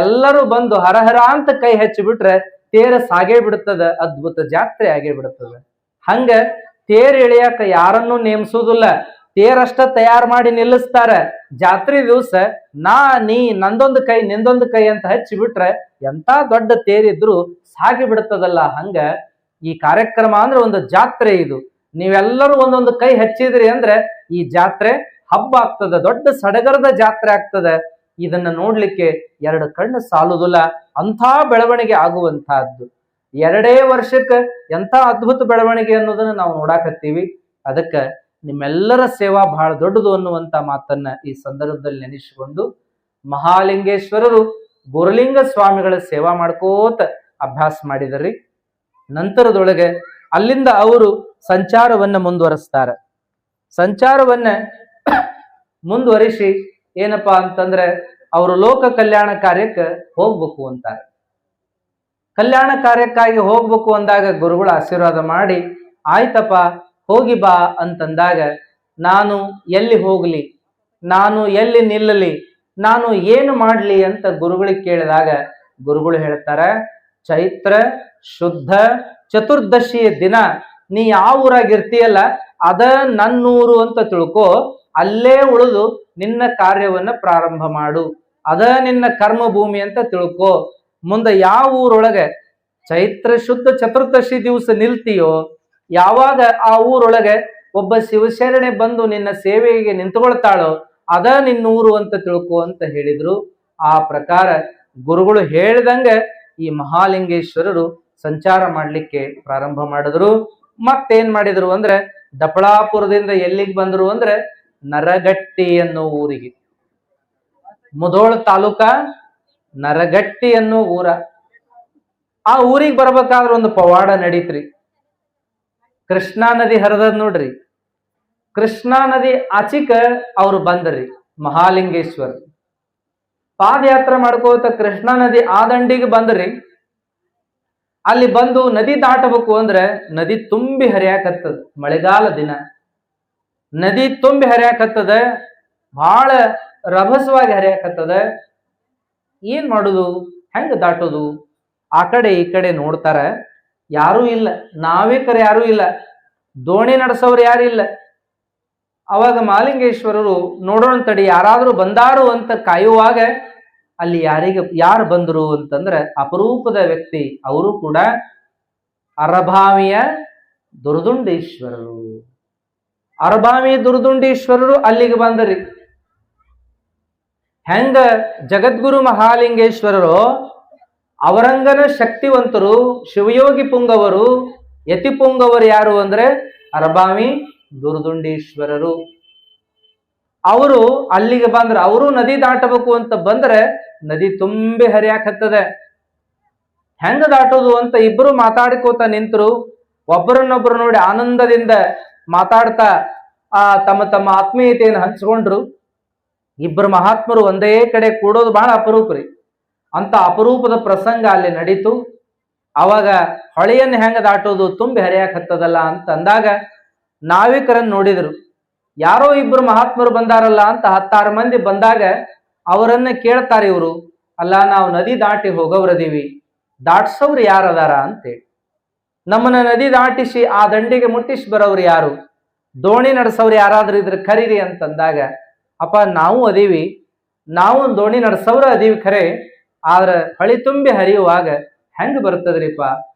ಎಲ್ಲರೂ ಬಂದು ಹರಹರ ಅಂತ ಕೈ ಹಚ್ಚಿ ಬಿಟ್ರೆ ತೇರು ಸಾಗೇ ಬಿಡುತ್ತದೆ, ಅದ್ಭುತ ಜಾತ್ರೆ ಆಗೇ ಬಿಡುತ್ತದೆ. ಹಂಗ ತೇರ್ ಎಳಿಯಾಕ ಯಾರನ್ನೂ ನೇಮಿಸುವುದಿಲ್ಲ, ತೇರಷ್ಟ ತಯಾರು ಮಾಡಿ ನಿಲ್ಲಿಸ್ತಾರೆ. ಜಾತ್ರೆ ದಿವಸ ನೀ ನಂದೊಂದು ಕೈ ನಿಂದೊಂದು ಕೈ ಅಂತ ಹಚ್ಚಿ ಬಿಟ್ರೆ ಎಂತ ದೊಡ್ಡ ತೇರಿದ್ರು ಸಾಗಿ ಬಿಡುತ್ತದಲ್ಲ. ಹಂಗ ಈ ಕಾರ್ಯಕ್ರಮ ಅಂದ್ರೆ ಒಂದು ಜಾತ್ರೆ. ಇದು ನೀವೆಲ್ಲರೂ ಒಂದೊಂದು ಕೈ ಹಚ್ಚಿದ್ರಿ ಅಂದ್ರೆ ಈ ಜಾತ್ರೆ ಹಬ್ಬ ಆಗ್ತದೆ, ದೊಡ್ಡ ಸಡಗರದ ಜಾತ್ರೆ ಆಗ್ತದೆ. ಇದನ್ನ ನೋಡ್ಲಿಕ್ಕೆ ಎರಡು ಕಣ್ಣು ಸಾಲುದಿಲ್ಲ, ಅಂಥ ಬೆಳವಣಿಗೆ ಆಗುವಂತಹದ್ದು. 2 ವರ್ಷಕ್ಕೆ ಎಂಥ ಅದ್ಭುತ ಬೆಳವಣಿಗೆ ಅನ್ನೋದನ್ನ ನಾವು ನೋಡಾಕತ್ತೀವಿ. ಅದಕ್ಕೆ ನಿಮ್ಮೆಲ್ಲರ ಸೇವಾ ಬಹಳ ದೊಡ್ಡದು ಅನ್ನುವಂತ ಮಾತನ್ನ ಈ ಸಂದರ್ಭದಲ್ಲಿ ನೆನೆಸಿಕೊಂಡು, ಮಹಾಲಿಂಗೇಶ್ವರರು ಗುರುಲಿಂಗ ಸ್ವಾಮಿಗಳ ಸೇವಾ ಮಾಡ್ಕೋತ ಅಭ್ಯಾಸ ಮಾಡಿದರಿ. ನಂತರದೊಳಗೆ ಅಲ್ಲಿಂದ ಅವರು ಸಂಚಾರವನ್ನ ಮುಂದುವರಿಸ್ತಾರೆ. ಸಂಚಾರವನ್ನ ಮುಂದುವರಿಸಿ ಏನಪ್ಪಾ ಅಂತಂದ್ರೆ ಅವರು ಲೋಕ ಕಲ್ಯಾಣ ಕಾರ್ಯಕ್ಕೆ ಹೋಗ್ಬೇಕು ಅಂತಾರೆ. ಕಲ್ಯಾಣ ಕಾರ್ಯಕ್ಕಾಗಿ ಹೋಗ್ಬೇಕು ಅಂದಾಗ ಗುರುಗಳು ಆಶೀರ್ವಾದ ಮಾಡಿ, ಆಯ್ತಪ್ಪ ಹೋಗಿ ಬಾ ಅಂತಂದಾಗ, ನಾನು ಎಲ್ಲಿ ಹೋಗ್ಲಿ, ನಾನು ಎಲ್ಲಿ ನಿಲ್ಲಲಿ, ನಾನು ಏನು ಮಾಡ್ಲಿ ಅಂತ ಗುರುಗಳಿಗೆ ಕೇಳಿದಾಗ ಗುರುಗಳು ಹೇಳ್ತಾರೆ, ಚೈತ್ರ ಶುದ್ಧ ಚತುರ್ದಶಿಯ ದಿನ ನೀ ಯಾವ ಊರಾಗಿರ್ತೀಯಲ್ಲ ಅದ ನನ್ನೂರು ಅಂತ ತಿಳ್ಕೊ, ಅಲ್ಲೇ ಉಳಿದು ನಿನ್ನ ಕಾರ್ಯವನ್ನ ಪ್ರಾರಂಭ ಮಾಡು, ಅದ ನಿನ್ನ ಕರ್ಮ ಭೂಮಿ ಅಂತ ತಿಳ್ಕೊ. ಮುಂದೆ ಯಾವ ಊರೊಳಗೆ ಚೈತ್ರ ಶುದ್ಧ ಚತುರ್ದಶಿ ದಿವಸ ನಿಲ್ತೀಯೋ, ಯಾವಾಗ ಆ ಊರೊಳಗೆ ಒಬ್ಬ ಶಿವಶರಣೆ ಬಂದು ನಿನ್ನ ಸೇವೆಗೆ ನಿಂತುಕೊಳ್ತಾಳೋ ಅದ ನಿನ್ನೂರು ಅಂತ ತಿಳ್ಕೊ ಅಂತ ಹೇಳಿದ್ರು. ಆ ಪ್ರಕಾರ ಗುರುಗಳು ಹೇಳಿದಂಗೆ ಈ ಮಹಾಲಿಂಗೇಶ್ವರರು ಸಂಚಾರ ಮಾಡ್ಲಿಕ್ಕೆ ಪ್ರಾರಂಭ ಮಾಡಿದ್ರು. ಮತ್ತೇನ್ ಮಾಡಿದ್ರು ಅಂದ್ರೆ ದಪಳಾಪುರದಿಂದ ಎಲ್ಲಿಗೆ ಬಂದ್ರು ಅಂದ್ರೆ ನರಗಟ್ಟಿ ಅನ್ನೋ ಊರಿಗೆ. ಮುಧೋಳ ತಾಲೂಕ ನರಗಟ್ಟಿ ಅನ್ನೋ ಊರ. ಆ ಊರಿಗೆ ಬರ್ಬೇಕಾದ್ರೆ ಒಂದು ಪವಾಡ ನಡೀತ್ರಿ. ಕೃಷ್ಣಾ ನದಿ ಹರಿದದ್ ನೋಡ್ರಿ. ಕೃಷ್ಣಾ ನದಿ ಆಚಿಕ ಅವ್ರು ಬಂದ್ರಿ ಮಹಾಲಿಂಗೇಶ್ವರ. ಪಾದಯಾತ್ರೆ ಮಾಡ್ಕೋತ ಕೃಷ್ಣಾ ನದಿ ಆ ದಂಡಿಗೆ ಬಂದ್ರಿ. ಅಲ್ಲಿ ಬಂದು ನದಿ ದಾಟಬೇಕು ಅಂದ್ರೆ ನದಿ ತುಂಬಿ ಹರಿಯಾಕತ್ತದ. ಮಳೆಗಾಲ ದಿನ ನದಿ ತುಂಬಿ ಹರಿಯಾಕತ್ತದ, ಬಹಳ ರಭಸವಾಗಿ ಹರಿಯಾಕತ್ತದ. ಏನ್ ಮಾಡುದು, ಹೆಂಗ ದಾಟೋದು? ಆ ಕಡೆ ಈ ಕಡೆ ನೋಡ್ತಾರ, ಯಾರೂ ಇಲ್ಲ. ನಾವಿಕರು ಯಾರೂ ಇಲ್ಲ, ದೋಣಿ ನಡೆಸೋರು ಯಾರು ಇಲ್ಲ. ಅವಾಗ ಮಹಾಲಿಂಗೇಶ್ವರರು ನೋಡೋಣ ತಡಿ ಯಾರಾದ್ರೂ ಬಂದಾರು ಅಂತ ಕಾಯುವಾಗ ಅಲ್ಲಿ ಯಾರು ಬಂದ್ರು ಅಂತಂದ್ರೆ ಅಪರೂಪದ ವ್ಯಕ್ತಿ. ಅವರು ಕೂಡ ಅರಭಾವಿಯ ದುರ್ದುಂಡೇಶ್ವರರು. ಅರಭಾವಿ ದುರ್ದುಂಡೇಶ್ವರರು ಅಲ್ಲಿಗೆ ಬಂದರಿ. ಹೆಂಗ ಜಗದ್ಗುರು ಮಹಾಲಿಂಗೇಶ್ವರರು ಅವರಂಗನ ಶಕ್ತಿವಂತರು, ಶಿವಯೋಗಿ ಪುಂಗವರು, ಯತಿ ಪುಂಗವರು ಯಾರು ಅಂದ್ರೆ ಅರಭಾವಿ ದುರ್ದುಂಡೇಶ್ವರರು. ಅವರು ಅಲ್ಲಿಗೆ ಬಂದ್ರೆ, ಅವರು ನದಿ ದಾಟಬೇಕು ಅಂತ ಬಂದ್ರೆ ನದಿ ತುಂಬಿ ಹರಿಯಾಕತ್ತದೆ. ಹೆಂಗ ದಾಟೋದು ಅಂತ ಇಬ್ರು ಮಾತಾಡ್ಕೋತ ನಿಂತರು. ಒಬ್ಬರನ್ನೊಬ್ರು ನೋಡಿ ಆನಂದದಿಂದ ಮಾತಾಡ್ತಾ ತಮ್ಮ ತಮ್ಮ ಆತ್ಮೀಯತೆಯನ್ನು ಹಂಚ್ಕೊಂಡ್ರು. ಇಬ್ಬರು ಮಹಾತ್ಮರು ಒಂದೇ ಕಡೆ ಕೂಡೋದು ಬಹಳ ಅಪರೂಪ ರೀ. ಅಂತ ಅಪರೂಪದ ಪ್ರಸಂಗ ಅಲ್ಲಿ ನಡೀತು. ಅವಾಗ ಹೊಳೆಯನ್ನು ಹೆಂಗ ದಾಟೋದು, ತುಂಬಿ ಹರಿಯಾಕತ್ತದಲ್ಲ ಅಂತ ಅಂದಾಗ ನಾವಿಕರನ್ನು ನೋಡಿದ್ರು. ಯಾರೋ ಇಬ್ರು ಮಹಾತ್ಮರು ಬಂದಾರಲ್ಲ ಅಂತ 10-6 ಮಂದಿ ಬಂದಾಗ ಅವರನ್ನ ಕೇಳ್ತಾರೆ ಇವರು, ಅಲ್ಲ ನಾವು ನದಿ ದಾಟಿ ಹೋಗೋವ್ರದೀವಿ, ದಾಟ್ಸೋರು ಯಾರದಾರ ಅಂತೇಳಿ. ನಮ್ಮನ್ನ ನದಿ ದಾಟಿಸಿ ಆ ದಂಡಿಗೆ ಮುಟ್ಟಿಸಿ ಬರೋರು ಯಾರು, ದೋಣಿ ನಡೆಸೋರು ಯಾರಾದ್ರೂ ಇದ್ರೆ ಕರೀರಿ ಅಂತಂದಾಗ, ಅಪ್ಪ ನಾವು ಅದೀವಿ, ನಾವು ದೋಣಿ ನಡೆಸೋರು ಅದೀವಿ ಖರೆ, ಆದ್ರೆ ಹೊಳಿ ತುಂಬಿ ಹರಿಯುವಾಗ ಹೆಂಗ ಬರ್ತದ್ರಿಪ್ಪ,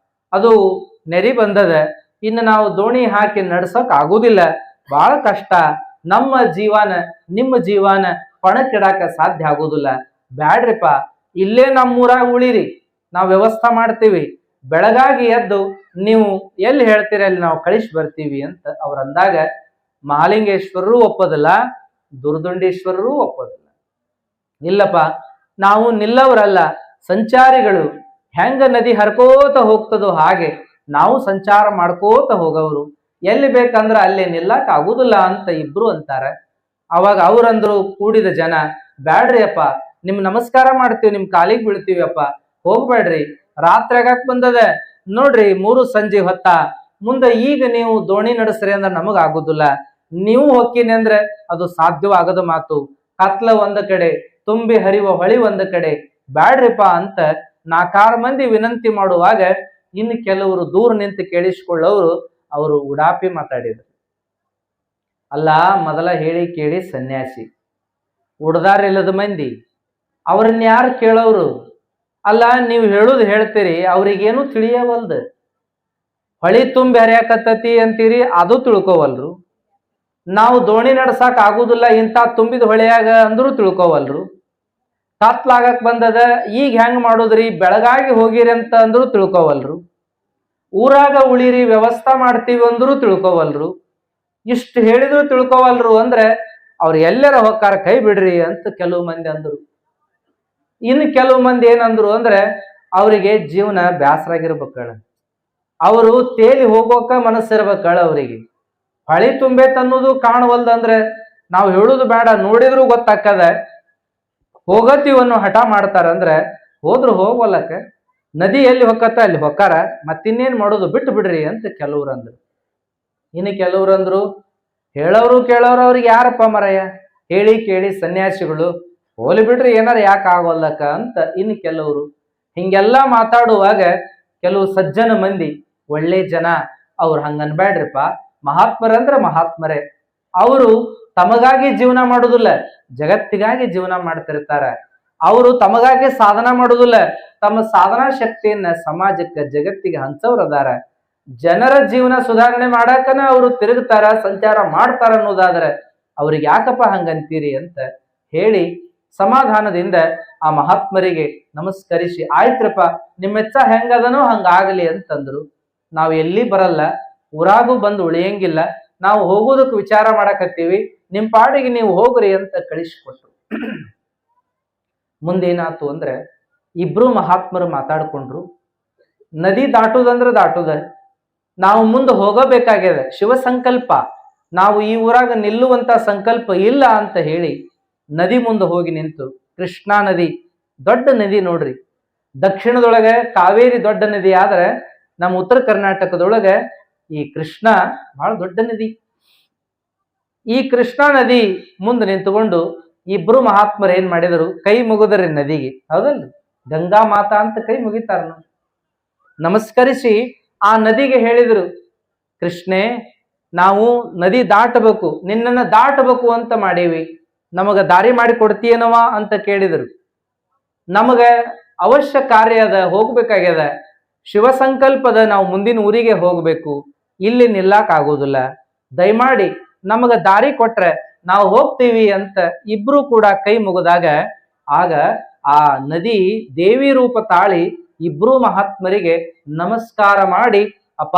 ಅದು ನೆರಿ ಬಂದದ, ಇನ್ನು ನಾವು ದೋಣಿ ಹಾಕಿ ನಡ್ಸಕ್ ಆಗುದಿಲ್ಲ, ಬಹಳ ಕಷ್ಟ, ನಮ್ಮ ಜೀವನ ನಿಮ್ಮ ಜೀವನ ಪಣಕ್ಕಿಡಾಕ ಸಾಧ್ಯ ಆಗುದಿಲ್ಲ, ಬ್ಯಾಡ್ರಿಪ್ಪ ಇಲ್ಲೇ ನಮ್ಮೂರಾಗ ಉಳಿರಿ, ನಾವು ವ್ಯವಸ್ಥೆ ಮಾಡ್ತೀವಿ, ಬೆಳಗಾಗಿ ಎದ್ದು ನೀವು ಎಲ್ಲಿ ಹೇಳ್ತೀರಿ ಅಲ್ಲಿ ನಾವು ಕಳಿಸಿ ಬರ್ತೀವಿ ಅಂತ ಅವ್ರು ಅಂದಾಗ ಮಹಾಲಿಂಗೇಶ್ವರರು ಒಪ್ಪೋದಿಲ್ಲ, ದುರ್ದುಂಡೇಶ್ವರರು ಒಪ್ಪೋದಿಲ್ಲ. ಇಲ್ಲಪ್ಪ ನಾವು ನಿಲ್ಲವರಲ್ಲ, ಸಂಚಾರಿಗಳು. ಹೆಂಗ ನದಿ ಹರ್ಕೋತ ಹೋಗ್ತದೋ ಹಾಗೆ ನಾವು ಸಂಚಾರ ಮಾಡ್ಕೋತ ಹೋಗವ್ರು, ಎಲ್ಲಿ ಬೇಕಂದ್ರ ಅಲ್ಲೇ ನಿಲ್ಲಕ್ ಆಗುದಿಲ್ಲ ಅಂತ ಇಬ್ರು ಅಂತಾರೆ. ಅವಾಗ ಅವ್ರಂದ್ರು ಕೂಡಿದ ಜನ, ಬ್ಯಾಡ್ರಿ ಅಪ್ಪ, ನಿಮ್ ನಮಸ್ಕಾರ ಮಾಡ್ತೀವಿ, ನಿಮ್ ಕಾಲಿಗೆ ಬೀಳ್ತೀವಿ ಅಪ್ಪ, ಹೋಗ್ಬೇಡ್ರಿ, ರಾತ್ರಿ ಆಗಾಕ್ ಬಂದದ ನೋಡ್ರಿ, 3 ಸಂಜೆ ಹೊತ್ತ, ಮುಂದೆ ಈಗ ನೀವು ದೋಣಿ ನಡೆಸ್ರಿ ಅಂದ್ರೆ ನಮಗ್ ಆಗುದಿಲ್ಲ, ನೀವು ಹೊಕ್ಕಿನಿ ಅಂದ್ರೆ ಅದು ಸಾಧ್ಯವಾಗದ ಮಾತು. ಕತ್ಲ ಒಂದ ಕಡೆ, ತುಂಬಿ ಹರಿಯುವ ಹೊಳಿ ಒಂದ ಕಡೆ, ಬ್ಯಾಡ್ರಿಪ್ಪ ಅಂತ 4-6 ಮಂದಿ ವಿನಂತಿ ಮಾಡುವಾಗ ಇನ್ನು ಕೆಲವರು ದೂರ ನಿಂತು ಕೇಳಿಸಿಕೊಳ್ಳೋರು ಅವರು ಉಡಾಪಿ ಮಾತಾಡಿದ್ರು. ಅಲ್ಲ, ಮೊದಲ ಹೇಳಿ ಕೇಳಿ ಸನ್ಯಾಸಿ, ಉಡ್ದಾರಿಲ್ಲದ ಮಂದಿ, ಅವ್ರನ್ನ ಯಾರು ಕೇಳೋರು? ಅಲ್ಲ, ನೀವು ಹೇಳುದು ಹೇಳ್ತೀರಿ, ಅವ್ರಿಗೇನು ತಿಳಿಯವಲ್ದು. ಹೊಳಿ ತುಂಬಿ ಹರಿಯಾಕತ್ತತಿ ಅಂತೀರಿ, ಅದು ತಿಳ್ಕೋವಲ್ರು. ನಾವು ದೋಣಿ ನಡ್ಸಾಕ್ ಆಗುದಿಲ್ಲ ಇಂಥ ತುಂಬಿದ ಹೊಳೆಯಾಗ ಅಂದ್ರೂ ತಿಳ್ಕೋವಲ್ರು. ಕತ್ಲಾಗಕ್ ಬಂದದ, ಈಗ ಹೆಂಗ್ ಮಾಡುದ್ರಿ, ಬೆಳಗಾಗಿ ಹೋಗಿರಿ ಅಂತ ಅಂದ್ರೂ ತಿಳ್ಕೋವಲ್ರು. ಊರಾಗ ಉಳಿರಿ, ವ್ಯವಸ್ಥೆ ಮಾಡ್ತೀವಿ ಅಂದ್ರೂ ತಿಳ್ಕೋವಲ್ರು. ಇಷ್ಟು ಹೇಳಿದ್ರು ತಿಳ್ಕೋವಲ್ರು ಅಂದ್ರೆ ಅವ್ರು ಎಲ್ಲರ ಹೊಕ್ಕಾರ, ಕೈ ಬಿಡ್ರಿ ಅಂತ ಕೆಲವು ಮಂದಿ ಅಂದ್ರು. ಇನ್ನು ಕೆಲವು ಮಂದಿ ಏನಂದ್ರು ಅಂದ್ರೆ ಅವರಿಗೆ ಜೀವನ ಬ್ಯಾಸರಾಗಿರ್ಬೇಕಳ, ಅವರು ತೇಲಿ ಹೋಗೋಕ ಮನಸ್ಸಿರ್ಬೇಕಳ, ಅವರಿಗೆ ಹೊಳಿ ತುಂಬೈತ್ ಅನ್ನೋದು ಕಾಣವಲ್ದಂದ್ರೆ ನಾವು ಹೇಳುದು ಬೇಡ, ನೋಡಿದ್ರು ಗೊತ್ತಾಕದ. ಹೋಗತೀವನ್ನೋ ಹಠ ಮಾಡ್ತಾರಂದ್ರೆ ಹೋದ್ರು ಹೋಗ್ವಲ್ಲಕ, ನದಿ ಎಲ್ಲಿ ಹೊಕ್ಕತ್ತ ಅಲ್ಲಿ ಹೊಕ್ಕಾರ, ಮತ್ತಿನ್ನೇನ್ ಮಾಡೋದು, ಬಿಟ್ಟು ಬಿಡ್ರಿ ಅಂತ ಕೆಲವ್ರು ಅಂದ್ರು. ಇನ್ನು ಕೆಲವ್ರು ಅಂದ್ರು, ಹೇಳೋರು ಕೇಳೋರು ಅವ್ರಿಗೆ ಯಾರಪ್ಪ ಮರಯ್ಯ, ಹೇಳಿ ಕೇಳಿ ಸನ್ಯಾಸಿಗಳು, ಹೋಲಿ ಬಿಡ್ರಿ ಏನಾರ ಯಾಕೆ ಆಗೋಲ್ಲಕ ಅಂತ ಇನ್ನು ಕೆಲವರು. ಹಿಂಗೆಲ್ಲಾ ಮಾತಾಡುವಾಗ ಕೆಲವು ಸಜ್ಜನ ಮಂದಿ, ಒಳ್ಳೆ ಜನ, ಅವ್ರು ಹಂಗನ್ಬ್ಯಾಡ್ರಿಪ್ಪ, ಮಹಾತ್ಮರಂದ್ರ ಮಹಾತ್ಮರೇ, ಅವರು ತಮಗಾಗಿ ಜೀವನ ಮಾಡುದಿಲ್ಲ, ಜಗತ್ತಿಗಾಗಿ ಜೀವನ ಮಾಡ್ತಿರ್ತಾರ. ಅವರು ತಮಗಾಗಿ ಸಾಧನ ಮಾಡುದಿಲ್ಲ, ತಮ್ಮ ಸಾಧನಾ ಶಕ್ತಿಯನ್ನ ಸಮಾಜಕ್ಕೆ ಜಗತ್ತಿಗೆ ಹಂಚವ್ರದಾರ. ಜನರ ಜೀವನ ಸುಧಾರಣೆ ಮಾಡಾಕನ ಅವರು ತಿರುಗ್ತಾರ, ಸಂಚಾರ ಮಾಡ್ತಾರ ಅನ್ನೋದಾದ್ರೆ ಅವ್ರಿಗೆ ಯಾಕಪ್ಪ ಹಂಗಂತೀರಿ ಅಂತ ಹೇಳಿ ಸಮಾಧಾನದಿಂದ ಆ ಮಹಾತ್ಮರಿಗೆ ನಮಸ್ಕರಿಸಿ, ಆಯ್ತ್ರಪ್ಪ ನಿಮ್ಮೆಚ್ಚ ಹೆಂಗದನೋ ಹಂಗಾಗಲಿ ಅಂತಂದ್ರು. ನಾವು ಎಲ್ಲಿ ಬರಲ್ಲ, ಊರಾಗೂ ಬಂದು ಉಳಿಯಂಗಿಲ್ಲ, ನಾವು ಹೋಗೋದಕ್ಕೆ ವಿಚಾರ ಮಾಡಕತ್ತೀವಿ, ನಿಮ್ ಪಾಡಿಗೆ ನೀವು ಹೋಗ್ರಿ ಅಂತ ಕಳಿಸಿಕೊಟ್ರು. ಮುಂದೇನಾತು ಅಂದ್ರೆ ಇಬ್ರು ಮಹಾತ್ಮರು ಮಾತಾಡ್ಕೊಂಡ್ರು. ನದಿ ದಾಟುದಂದ್ರೆ ದಾಟುದ, ನಾವು ಮುಂದೆ ಹೋಗಬೇಕಾಗ್ಯದ, ಶಿವ ಸಂಕಲ್ಪ, ನಾವು ಈ ಊರಾಗ ನಿಲ್ಲುವಂತ ಸಂಕಲ್ಪ ಇಲ್ಲ ಅಂತ ಹೇಳಿ ನದಿ ಮುಂದೆ ಹೋಗಿ ನಿಂತು, ಕೃಷ್ಣಾ ನದಿ ದೊಡ್ಡ ನದಿ ನೋಡ್ರಿ. ದಕ್ಷಿಣದೊಳಗೆ ಕಾವೇರಿ ದೊಡ್ಡ ನದಿ ಆದ್ರೆ ನಮ್ಮ ಉತ್ತರ ಕರ್ನಾಟಕದೊಳಗೆ ಈ ಕೃಷ್ಣ ಬಹಳ ದೊಡ್ಡ ನದಿ. ಈ ಕೃಷ್ಣಾ ನದಿ ಮುಂದೆ ನಿಂತುಕೊಂಡು ಇಬ್ರು ಮಹಾತ್ಮರು ಏನ್ ಮಾಡಿದರು, ಕೈ ಮುಗಿದ್ರಿ ನದಿಗೆ, ಹೌದಲ್ರಿ, ಗಂಗಾ ಮಾತಾ ಅಂತ ಕೈ ಮುಗಿತಾರ, ನಮಸ್ಕರಿಸಿ ಆ ನದಿಗೆ ಹೇಳಿದರು, ಕೃಷ್ಣೇ, ನಾವು ನದಿ ದಾಟಬೇಕು, ನಿನ್ನನ್ನು ದಾಟಬೇಕು ಅಂತ ಮಾಡೀವಿ, ನಮಗ ದಾರಿ ಮಾಡಿ ಕೊಡ್ತೀಯನವ ಅಂತ ಕೇಳಿದರು. ನಮಗ ಅವಶ್ಯ ಕಾರ್ಯ ಅದ, ಹೋಗ್ಬೇಕಾಗ್ಯದ, ಶಿವ ಸಂಕಲ್ಪದ, ನಾವು ಮುಂದಿನ ಊರಿಗೆ ಹೋಗ್ಬೇಕು, ಇಲ್ಲಿ ನಿಲ್ಲಾಕ್ ಆಗೋದಿಲ್ಲ, ದಯಮಾಡಿ ನಮಗ ದಾರಿ ಕೊಟ್ರೆ ನಾವು ಹೋಗ್ತೀವಿ ಅಂತ ಇಬ್ರು ಕೂಡ ಕೈ ಮುಗಿದಾಗ ಆಗ ಆ ನದಿ ದೇವಿ ರೂಪ ತಾಳಿ ಇಬ್ರು ಮಹಾತ್ಮರಿಗೆ ನಮಸ್ಕಾರ ಮಾಡಿ, ಅಪ್ಪ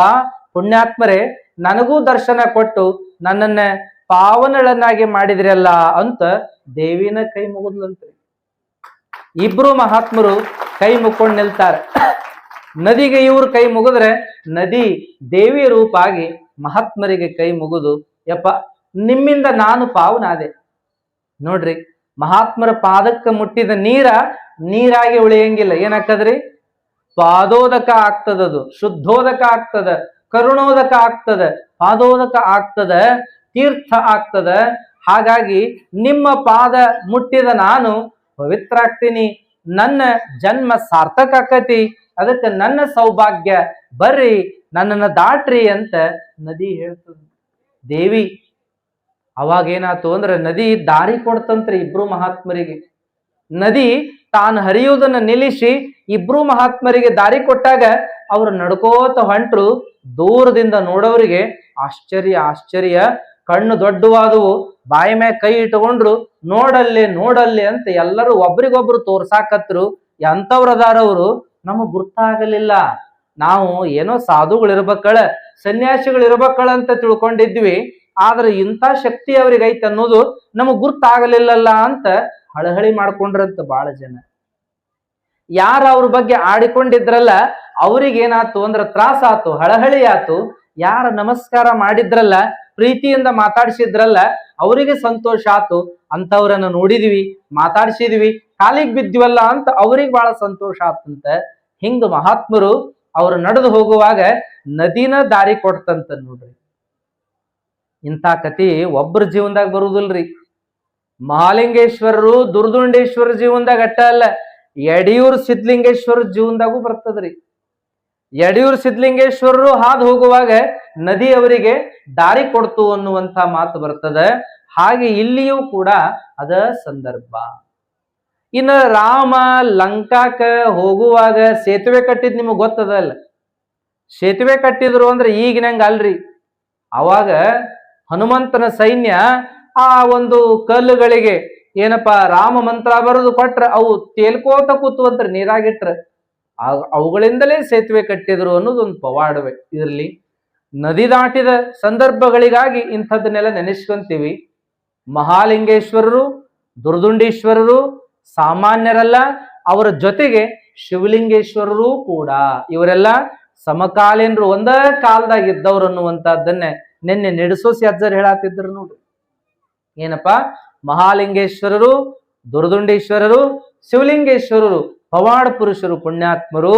ಪುಣ್ಯಾತ್ಮರೇ, ನನಗೂ ದರ್ಶನ ಕೊಟ್ಟು ನನ್ನನ್ನ ಪಾವನಳನ್ನಾಗಿ ಮಾಡಿದ್ರಲ್ಲ ಅಂತ ದೇವಿನ ಕೈ ಮುಗಿದ್ಲಂತ್ರಿ. ಇಬ್ರು ಮಹಾತ್ಮರು ಕೈ ಮುಕ್ಕೊಂಡು ನಿಲ್ತಾರೆ. ನದಿಗೆ ಇವ್ರು ಕೈ ಮುಗಿದ್ರೆ ನದಿ ದೇವಿ ರೂಪ ಆಗಿ ಮಹಾತ್ಮರಿಗೆ ಕೈ ಮುಗಿದು, ಯಪ್ಪ ನಿಮ್ಮಿಂದ ನಾನು ಪಾವನಾದೆ. ನೋಡ್ರಿ, ಮಹಾತ್ಮರ ಪಾದಕ್ಕೆ ಮುಟ್ಟಿದ ನೀರಾಗಿ ಉಳಿಯಂಗಿಲ್ಲ, ಏನಾಗ್ತದ್ರಿ, ಪಾದೋದಕ ಆಗ್ತದದು, ಶುದ್ಧೋದಕ ಆಗ್ತದ, ಕರುಣೋದಕ ಆಗ್ತದ, ಪಾದೋದಕ ಆಗ್ತದ, ತೀರ್ಥ ಆಗ್ತದ. ಹಾಗಾಗಿ ನಿಮ್ಮ ಪಾದ ಮುಟ್ಟಿದ ನಾನು ಪವಿತ್ರ ಆಗ್ತೀನಿ, ನನ್ನ ಜನ್ಮ ಸಾರ್ಥಕ ಆಕತಿ, ಅದಕ್ಕೆ ನನ್ನ ಸೌಭಾಗ್ಯ, ಬರ್ರಿ ನನ್ನನ್ನು ದಾಟ್ರಿ ಅಂತ ನದಿ ಹೇಳ್ತದ. ದೇವಿ ಅವಾಗ ಏನಾಯ್ತು ಅಂದ್ರೆ ನದಿ ದಾರಿ ಕೊಡ್ತಂತ್ರಿ ಇಬ್ರು ಮಹಾತ್ಮರಿಗೆ. ನದಿ ತಾನು ಹರಿಯುವುದನ್ನ ನಿಲ್ಲಿಸಿ ಇಬ್ರು ಮಹಾತ್ಮರಿಗೆ ದಾರಿ ಕೊಟ್ಟಾಗ ಅವ್ರು ನಡ್ಕೋತ ಹೊಂಟ್ರು. ದೂರದಿಂದ ನೋಡೋರಿಗೆ ಆಶ್ಚರ್ಯ, ಕಣ್ಣು ದೊಡ್ಡವಾದವು, ಬಾಯಿ ಮ್ಯಾಗ ಕೈ ಇಟ್ಕೊಂಡ್ರು, ನೋಡಲ್ಲಿ ಅಂತ ಎಲ್ಲರೂ ಒಬ್ರಿಗೊಬ್ರು ತೋರ್ಸಾಕತ್ರು. ಎಂಥವ್ರದಾರವ್ರು ನಮಗ್ ಗುರ್ತಾಗಲಿಲ್ಲ, ನಾವು ಏನೋ ಸಾಧುಗಳಿರ್ಬೇಕಳ, ಸನ್ಯಾಸಿಗಳಿರ್ಬೇಕಳ ಅಂತ ತಿಳ್ಕೊಂಡಿದ್ವಿ, ಆದ್ರೆ ಇಂಥ ಶಕ್ತಿ ಅವ್ರಿಗೆ ಐತೆ ಅನ್ನೋದು ನಮಗ್ ಗುರ್ತಾಗಲಿಲ್ಲಲ್ಲ ಅಂತ ಹಳಹಳಿ ಮಾಡ್ಕೊಂಡ್ರಂತ ಬಾಳ ಜನ. ಯಾರ ಅವ್ರ ಬಗ್ಗೆ ಆಡಿಕೊಂಡಿದ್ರಲ್ಲ ಅವ್ರಿಗೇನಾತು ಅಂದ್ರ ತ್ರಾಸ ಆತು, ಹಳಹಳಿ ಆತು. ಯಾರ ನಮಸ್ಕಾರ ಮಾಡಿದ್ರಲ್ಲ, ಪ್ರೀತಿಯಿಂದ ಮಾತಾಡ್ಸಿದ್ರಲ್ಲ, ಅವರಿಗೆ ಸಂತೋಷ ಆತು. ಅಂತವ್ರನ್ನ ನೋಡಿದ್ವಿ, ಮಾತಾಡ್ಸಿದ್ವಿ, ಕಾಲಿಗೆ ಬಿದ್ವಲ್ಲ ಅಂತ ಅವ್ರಿಗೆ ಬಹಳ ಸಂತೋಷ ಆತಂತ. ಹಿಂಗ ಮಹಾತ್ಮರು ಅವ್ರು ನಡೆದು ಹೋಗುವಾಗ ನದಿನ ದಾರಿ ಕೊಡ್ತಂತ ನೋಡ್ರಿ. ಇಂಥ ಕತಿ ಒಬ್ಬರ ಜೀವನದಾಗ ಬರುವುದಿಲ್ರಿ. ಮಹಾಲಿಂಗೇಶ್ವರರು ದುರ್ದುಂಡೇಶ್ವರ ಜೀವನದಾಗ ಅಟ್ಟ ಅಲ್ಲ, ಯಡಿಯೂರು ಸಿದ್ಧಲಿಂಗೇಶ್ವರ ಜೀವನದಾಗೂ ಬರ್ತದ್ರಿ. ಯಡಿಯೂರು ಸಿದ್ಧಲಿಂಗೇಶ್ವರರು ಹಾದು ಹೋಗುವಾಗ ನದಿ ಅವರಿಗೆ ದಾರಿ ಕೊಡ್ತು ಅನ್ನುವಂಥ ಮಾತು ಬರ್ತದ. ಹಾಗೆ ಇಲ್ಲಿಯೂ ಕೂಡ ಅದ ಸಂದರ್ಭ. ಇನ್ನು ರಾಮ ಲಂಕಾಕ ಹೋಗುವಾಗ ಸೇತುವೆ ಕಟ್ಟಿದ್ ನಿಮಗ್ ಗೊತ್ತದಲ್ಲ. ಸೇತುವೆ ಕಟ್ಟಿದ್ರು ಅಂದ್ರೆ ಈಗಿನಂಗ ಅಲ್ರಿ. ಅವಾಗ ಹನುಮಂತನ ಸೈನ್ಯ ಆ ಒಂದು ಕಲ್ಲುಗಳಿಗೆ ಏನಪ್ಪಾ ರಾಮ ಮಂತ್ರ ಬರೆದು ಕೊಟ್ರ ಅವು ತೇಲ್ಕೋತ ಕೂತುವಂತ್ರ ನೀರಾಗಿಟ್ರ ಅವುಗಳಿಂದಲೇ ಸೇತುವೆ ಕಟ್ಟಿದ್ರು ಅನ್ನೋದೊಂದು ಪವಾಡವೇ ಇರ್ಲಿ. ನದಿ ದಾಟಿದ ಸಂದರ್ಭಗಳಿಗಾಗಿ ಇಂಥದ್ದನ್ನೆಲ್ಲ ನೆನೆಸ್ಕೊಂತೀವಿ. ಮಹಾಲಿಂಗೇಶ್ವರರು ದುರ್ದುಂಡೇಶ್ವರರು ಸಾಮಾನ್ಯರಲ್ಲ, ಅವರ ಜೊತೆಗೆ ಶಿವಲಿಂಗೇಶ್ವರರು ಕೂಡ ಇವರೆಲ್ಲ ಸಮಕಾಲೀನರು, ಒಂದ ಕಾಲದಾಗ ಇದ್ದವ್ರು ಅನ್ನುವಂಥದ್ದನ್ನೇ ನಿನ್ನೆ ನೆಡಸೋಸಿ ಅಜ್ಜರ್ ಹೇಳತ್ತಿದ್ರು ನೋಡ್ರಿ. ಏನಪ್ಪಾ, ಮಹಾಲಿಂಗೇಶ್ವರರು ದುರ್ದುಂಡೇಶ್ವರರು ಶಿವಲಿಂಗೇಶ್ವರರು ಪವಾಡ ಪುರುಷರು ಪುಣ್ಯಾತ್ಮರು.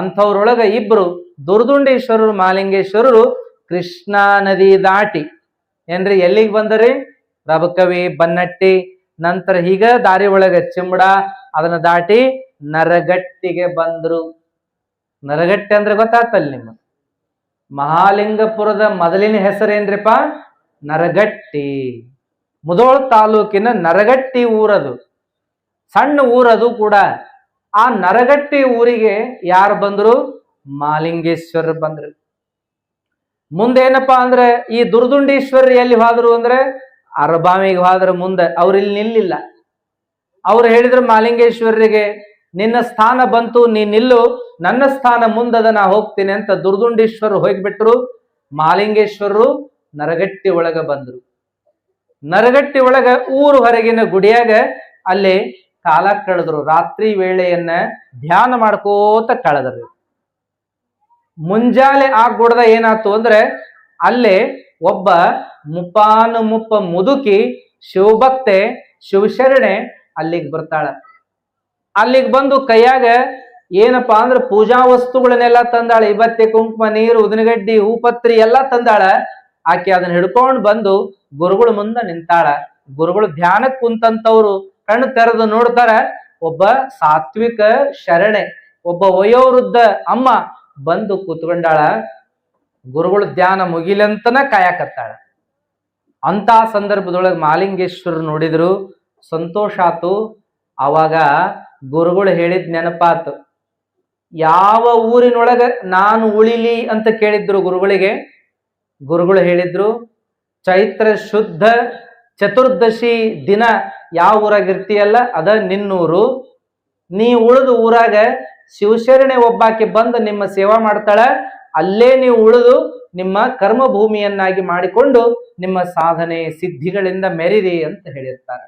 ಅಂಥವ್ರೊಳಗ ಇಬ್ರು ದುರ್ದುಂಡೇಶ್ವರರು ಮಹಾಲಿಂಗೇಶ್ವರರು ಕೃಷ್ಣಾ ನದಿ ದಾಟಿ ಏನ್ರಿ ಎಲ್ಲಿಗೆ ಬಂದರಿ? ರಬಕವಿ ಬನ್ನಟ್ಟಿ ನಂತರ ಹೀಗ ದಾರಿ ಒಳಗ ಚಿಮ್ಮಡ ಅದನ್ನ ದಾಟಿ ನರಗಟ್ಟಿಗೆ ಬಂದ್ರು. ನರಗಟ್ಟಿ ಅಂದ್ರೆ ಗೊತ್ತಾತಲ್ಲ ನಿಮ್ಮ ಮಹಾಲಿಂಗಪುರದ ಮೊದಲಿನ ಹೆಸರೇನ್ರಿಪ್ಪ? ನರಗಟ್ಟಿ. ಮುಧೋಳ ತಾಲೂಕಿನ ನರಗಟ್ಟಿ ಊರದು, ಸಣ್ಣ ಊರದು ಕೂಡ. ಆ ನರಗಟ್ಟಿ ಊರಿಗೆ ಯಾರು ಬಂದ್ರು? ಮಹಾಲಿಂಗೇಶ್ವರ ಬಂದ್ರು. ಮುಂದೇನಪ್ಪಾ ಅಂದ್ರೆ ಈ ದುರ್ದುಂಡೇಶ್ವರ ಎಲ್ಲಿ ಹೋದ್ರು ಅಂದ್ರೆ ಅರಬಾವಿಗೆ ಹೋದ್ರ ಮುಂದೆ ಅವ್ರು ಇಲ್ಲಿ ನಿಲ್ಲಿಲ್ಲ. ಅವ್ರು ಹೇಳಿದ್ರು ಮಹಾಲಿಂಗೇಶ್ವರರಿಗೆ, ನಿನ್ನ ಸ್ಥಾನ ಬಂತು, ನೀ ನಿಲ್ಲು, ನನ್ನ ಸ್ಥಾನ ಮುಂದದ, ನಾ ಹೋಗ್ತೀನಿ ಅಂತ ದುರ್ದುಂಡೇಶ್ವರ ಹೋಗ್ಬಿಟ್ರು. ಮಹಾಲಿಂಗೇಶ್ವರರು ನರಗಟ್ಟಿ ಒಳಗ ಬಂದ್ರು. ನರಗಟ್ಟಿ ಒಳಗ ಊರು ಹೊರಗಿನ ಗುಡಿಯಾಗ ಅಲ್ಲಿ ಕಾಲ ಕಳೆದ್ರು. ರಾತ್ರಿ ವೇಳೆಯನ್ನ ಧ್ಯಾನ ಮಾಡ್ಕೋತ ಕಳೆದ್ರಿ. ಮುಂಜಾನೆ ಆಗ್ಬಿಡ್ದ ಏನಾಯ್ತು ಅಂದ್ರೆ ಅಲ್ಲೇ ಒಬ್ಬ ಮುಪ್ಪ ಮುದುಕಿ ಶಿವಭಕ್ತೆ ಶಿವಶರಣೆ ಅಲ್ಲಿಗೆ ಬರ್ತಾಳ. ಅಲ್ಲಿಗೆ ಬಂದು ಕೈಯಾಗ ಏನಪ್ಪಾ ಅಂದ್ರೆ ಪೂಜಾ ವಸ್ತುಗಳನ್ನೆಲ್ಲ ತಂದಾಳ. ಇವತ್ತೆ ಕುಂಕುಮ, ನೀರು, ಉದಿನಗಡ್ಡಿ, ಹೂಪತ್ರಿ ಎಲ್ಲಾ ತಂದಾಳ. ಆಕೆ ಅದನ್ನ ಹಿಡ್ಕೊಂಡು ಬಂದು ಗುರುಗಳ ಮುಂದೆ ನಿಂತಾಳ. ಗುರುಗಳು ಧ್ಯಾನಕ್ಕೆ ಕುಂತಂತವ್ರು ಕಣ್ಣು ತೆರೆದು ನೋಡ್ತಾರ. ಒಬ್ಬ ಸಾತ್ವಿಕ ಶರಣೆ, ಒಬ್ಬ ವಯೋವೃದ್ಧ ಅಮ್ಮ ಬಂದು ಕೂತ್ಕೊಂಡಾಳ. ಗುರುಗಳು ಧ್ಯಾನ ಮುಗಿಲಂತನ ಕಾಯಕತ್ತಾಳ. ಅಂತ ಸಂದರ್ಭದೊಳಗೆ ಮಹಾಲಿಂಗೇಶ್ವರ ನೋಡಿದ್ರು, ಸಂತೋಷ ಆತು. ಅವಾಗ ಗುರುಗಳು ಹೇಳಿದ್ ನೆನಪಾತು. ಯಾವ ಊರಿನೊಳಗ ನಾನು ಉಳಿಲಿ ಅಂತ ಕೇಳಿದ್ರು ಗುರುಗಳಿಗೆ. ಗುರುಗಳು ಹೇಳಿದ್ರು, ಚೈತ್ರ ಶುದ್ಧ ಚತುರ್ದಶಿ ದಿನ ಯಾವ ಊರಾಗಿರ್ತೀಯಲ್ಲ ಅದ ನಿನ್ನೂರು. ನೀ ಉಳಿದು ಊರಾಗ ಶಿವಶರಣೆ ಒಬ್ಬಾಕಿ ಬಂದು ನಿಮ್ಮ ಸೇವಾ ಮಾಡ್ತಾಳ. ಅಲ್ಲೇ ನೀವು ಉಳಿದು ನಿಮ್ಮ ಕರ್ಮ ಭೂಮಿಯನ್ನಾಗಿ ಮಾಡಿಕೊಂಡು ನಿಮ್ಮ ಸಾಧನೆ ಸಿದ್ಧಿಗಳಿಂದ ಮೆರಿರಿ ಅಂತ ಹೇಳಿರ್ತಾರೆ.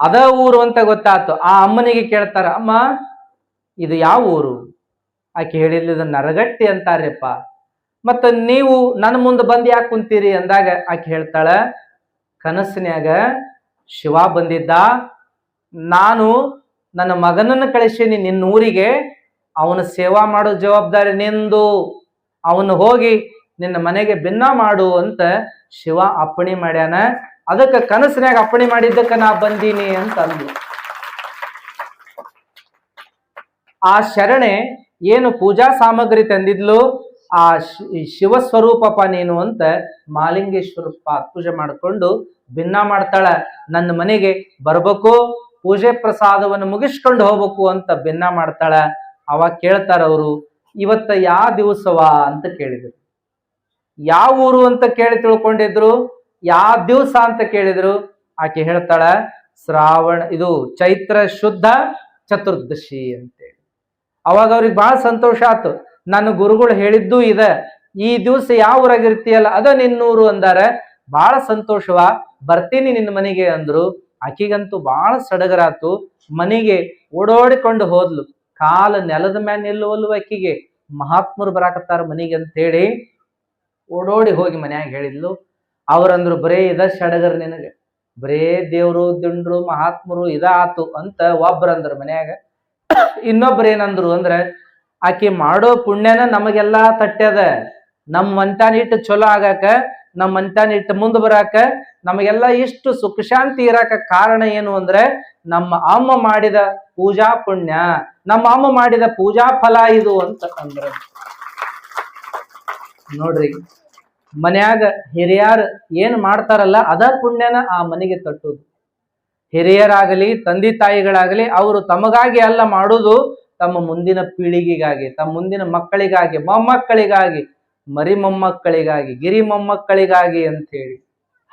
ಅದ ಊರು ಅಂತ ಗೊತ್ತಾಯ್ತು. ಆ ಅಮ್ಮನಿಗೆ ಕೇಳ್ತಾರ, ಅಮ್ಮ ಇದು ಯಾವ ಊರು? ಆಕೆ ಹೇಳಿದ್ಲು, ನರಗಟ್ಟಿ ಅಂತಾರ್ಯಪ್ಪ. ಮತ್ತ ನೀವು ನನ್ನ ಮುಂದೆ ಬಂದು ಯಾಕೆ ಕುಂತೀರಿ ಅಂದಾಗ ಆಕೆ ಹೇಳ್ತಾಳ, ಕನಸಿನ್ಯಾಗ ಶಿವ ಬಂದಿದ್ದ, ನಾನು ನನ್ನ ಮಗನನ್ನು ಕಳಿಸೀನಿ ನಿನ್ನ ಊರಿಗೆ, ಅವನ ಸೇವಾ ಮಾಡೋ ಜವಾಬ್ದಾರಿ ನಿಂದು, ಅವನು ಹೋಗಿ ನಿನ್ನ ಮನೆಗೆ ಭಿನ್ನ ಮಾಡು ಅಂತ ಶಿವ ಅಪ್ಪಣೆ ಮಾಡ್ಯಾನ. ಅದಕ್ಕೆ ಕನಸಿನ್ಯಾಗ ಅಪ್ಪಣೆ ಮಾಡಿದ್ದಕ್ಕೆ ನಾ ಬಂದೀನಿ ಅಂತ ಅಂದ್ಲು. ಆ ಶರಣೆ ಏನು ಪೂಜಾ ಸಾಮಗ್ರಿ ತಂದಿದ್ಲು, ಆ ಶಿವಸ್ವರೂಪಪ್ಪ ನೀನು ಅಂತ ಮಹಾಲಿಂಗೇಶ್ವರ ಪೂಜೆ ಮಾಡಿಕೊಂಡು ಭಿನ್ನ ಮಾಡ್ತಾಳ. ನನ್ನ ಮನೆಗೆ ಬರ್ಬೇಕು, ಪೂಜೆ ಪ್ರಸಾದವನ್ನು ಮುಗಿಸ್ಕೊಂಡು ಹೋಗ್ಬೇಕು ಅಂತ ಭಿನ್ನ ಮಾಡ್ತಾಳ. ಅವಾಗ ಕೇಳ್ತಾರ ಅವರು, ಇವತ್ತ ಯಾವ ದಿವಸವಾ ಅಂತ ಕೇಳಿದ್ರು. ಯಾವ ಊರು ಅಂತ ಕೇಳಿ ತಿಳ್ಕೊಂಡಿದ್ರು. ಯಾವ ದಿವಸ ಅಂತ ಕೇಳಿದ್ರು. ಆಕೆ ಹೇಳ್ತಾಳ, ಇದು ಚೈತ್ರ ಶುದ್ಧ ಚತುರ್ದಶಿ ಅಂತೇಳಿ. ಅವಾಗ ಅವ್ರಿಗೆ ಬಹಳ ಸಂತೋಷ ಆಯ್ತು. ನನ್ನ ಗುರುಗಳು ಹೇಳಿದ್ದು ಇದ, ಈ ದಿವಸ ಯಾವ ಊರಾಗಿರ್ತೀಯಲ್ಲ ಅದ ನಿನ್ನೂರು ಅಂದಾರ. ಬಹಳ ಸಂತೋಷವಾ, ಬರ್ತೀನಿ ನಿನ್ನ ಮನೆಗೆ ಅಂದ್ರು. ಆಕಿಗಂತೂ ಬಹಳ ಸಡಗರಾತು. ಮನೆಗೆ ಓಡೋಡಿಕೊಂಡು ಹೋದ್ಲು. ಕಾಲ ನೆಲದ ಮ್ಯಾಲ ನಿಲ್ಲುವಲ್ಲು ಆಕಿಗೆ. ಮಹಾತ್ಮರು ಬರಾಕತ್ತಾರ ಮನೆಗೆ ಅಂತ ಹೇಳಿ ಓಡೋಡಿ ಹೋಗಿ ಮನ್ಯಾಗ ಹೇಳಿದ್ಲು. ಅವ್ರಂದ್ರು, ಬರೇ ಇದ ಸಡಗರ ನಿನಗೆ, ಬರೇ ದೇವ್ರು ದಿಂಡ್ರು ಮಹಾತ್ಮರು ಇದ ಆತು ಅಂತ ಒಬ್ರಂದ್ರು ಮನ್ಯಾಗ. ಇನ್ನೊಬ್ರು ಏನಂದ್ರು ಅಂದ್ರೆ, ಆಕಿ ಮಾಡೋ ಪುಣ್ಯನ ನಮಗೆಲ್ಲಾ ತಟ್ಟ್ಯದ, ನಮ್ ಮಂಟಾನಿಟ್ಟು ಚಲೋ ಆಗಾಕ ನಮ್ಮ ಮನ್ತಾನ ಇಟ್ಟು ಮುಂದೆ ಬರಾಕ, ನಮಗೆಲ್ಲ ಇಷ್ಟು ಸುಖ ಶಾಂತಿ ಇರಾಕ ಕಾರಣ ಏನು ಅಂದ್ರೆ ನಮ್ಮ ಅಮ್ಮ ಮಾಡಿದ ಪೂಜಾ ಪುಣ್ಯ, ನಮ್ಮ ಅಮ್ಮ ಮಾಡಿದ ಪೂಜಾ ಫಲ ಇದು ಅಂತ ಅಂದ್ರ ನೋಡ್ರಿ. ಮನ್ಯಾಗ ಹಿರಿಯರ್ ಏನ್ ಮಾಡ್ತಾರಲ್ಲ ಅದ ಪುಣ್ಯನ ಆ ಮನೆಗೆ ತಟ್ಟುದು. ಹಿರಿಯರಾಗಲಿ ತಂದೆ ತಾಯಿಗಳಾಗಲಿ ಅವರು ತಮಗಾಗಿ ಅಲ್ಲ ಮಾಡುವುದು, ತಮ್ಮ ಮುಂದಿನ ಪೀಳಿಗೆಗಾಗಿ, ತಮ್ಮ ಮುಂದಿನ ಮಕ್ಕಳಿಗಾಗಿ, ಮೊಮ್ಮಕ್ಕಳಿಗಾಗಿ, ಮರಿ ಮೊಮ್ಮಕ್ಕಳಿಗಾಗಿ, ಗಿರಿ ಮೊಮ್ಮಕ್ಕಳಿಗಾಗಿ ಅಂತ ಹೇಳಿ.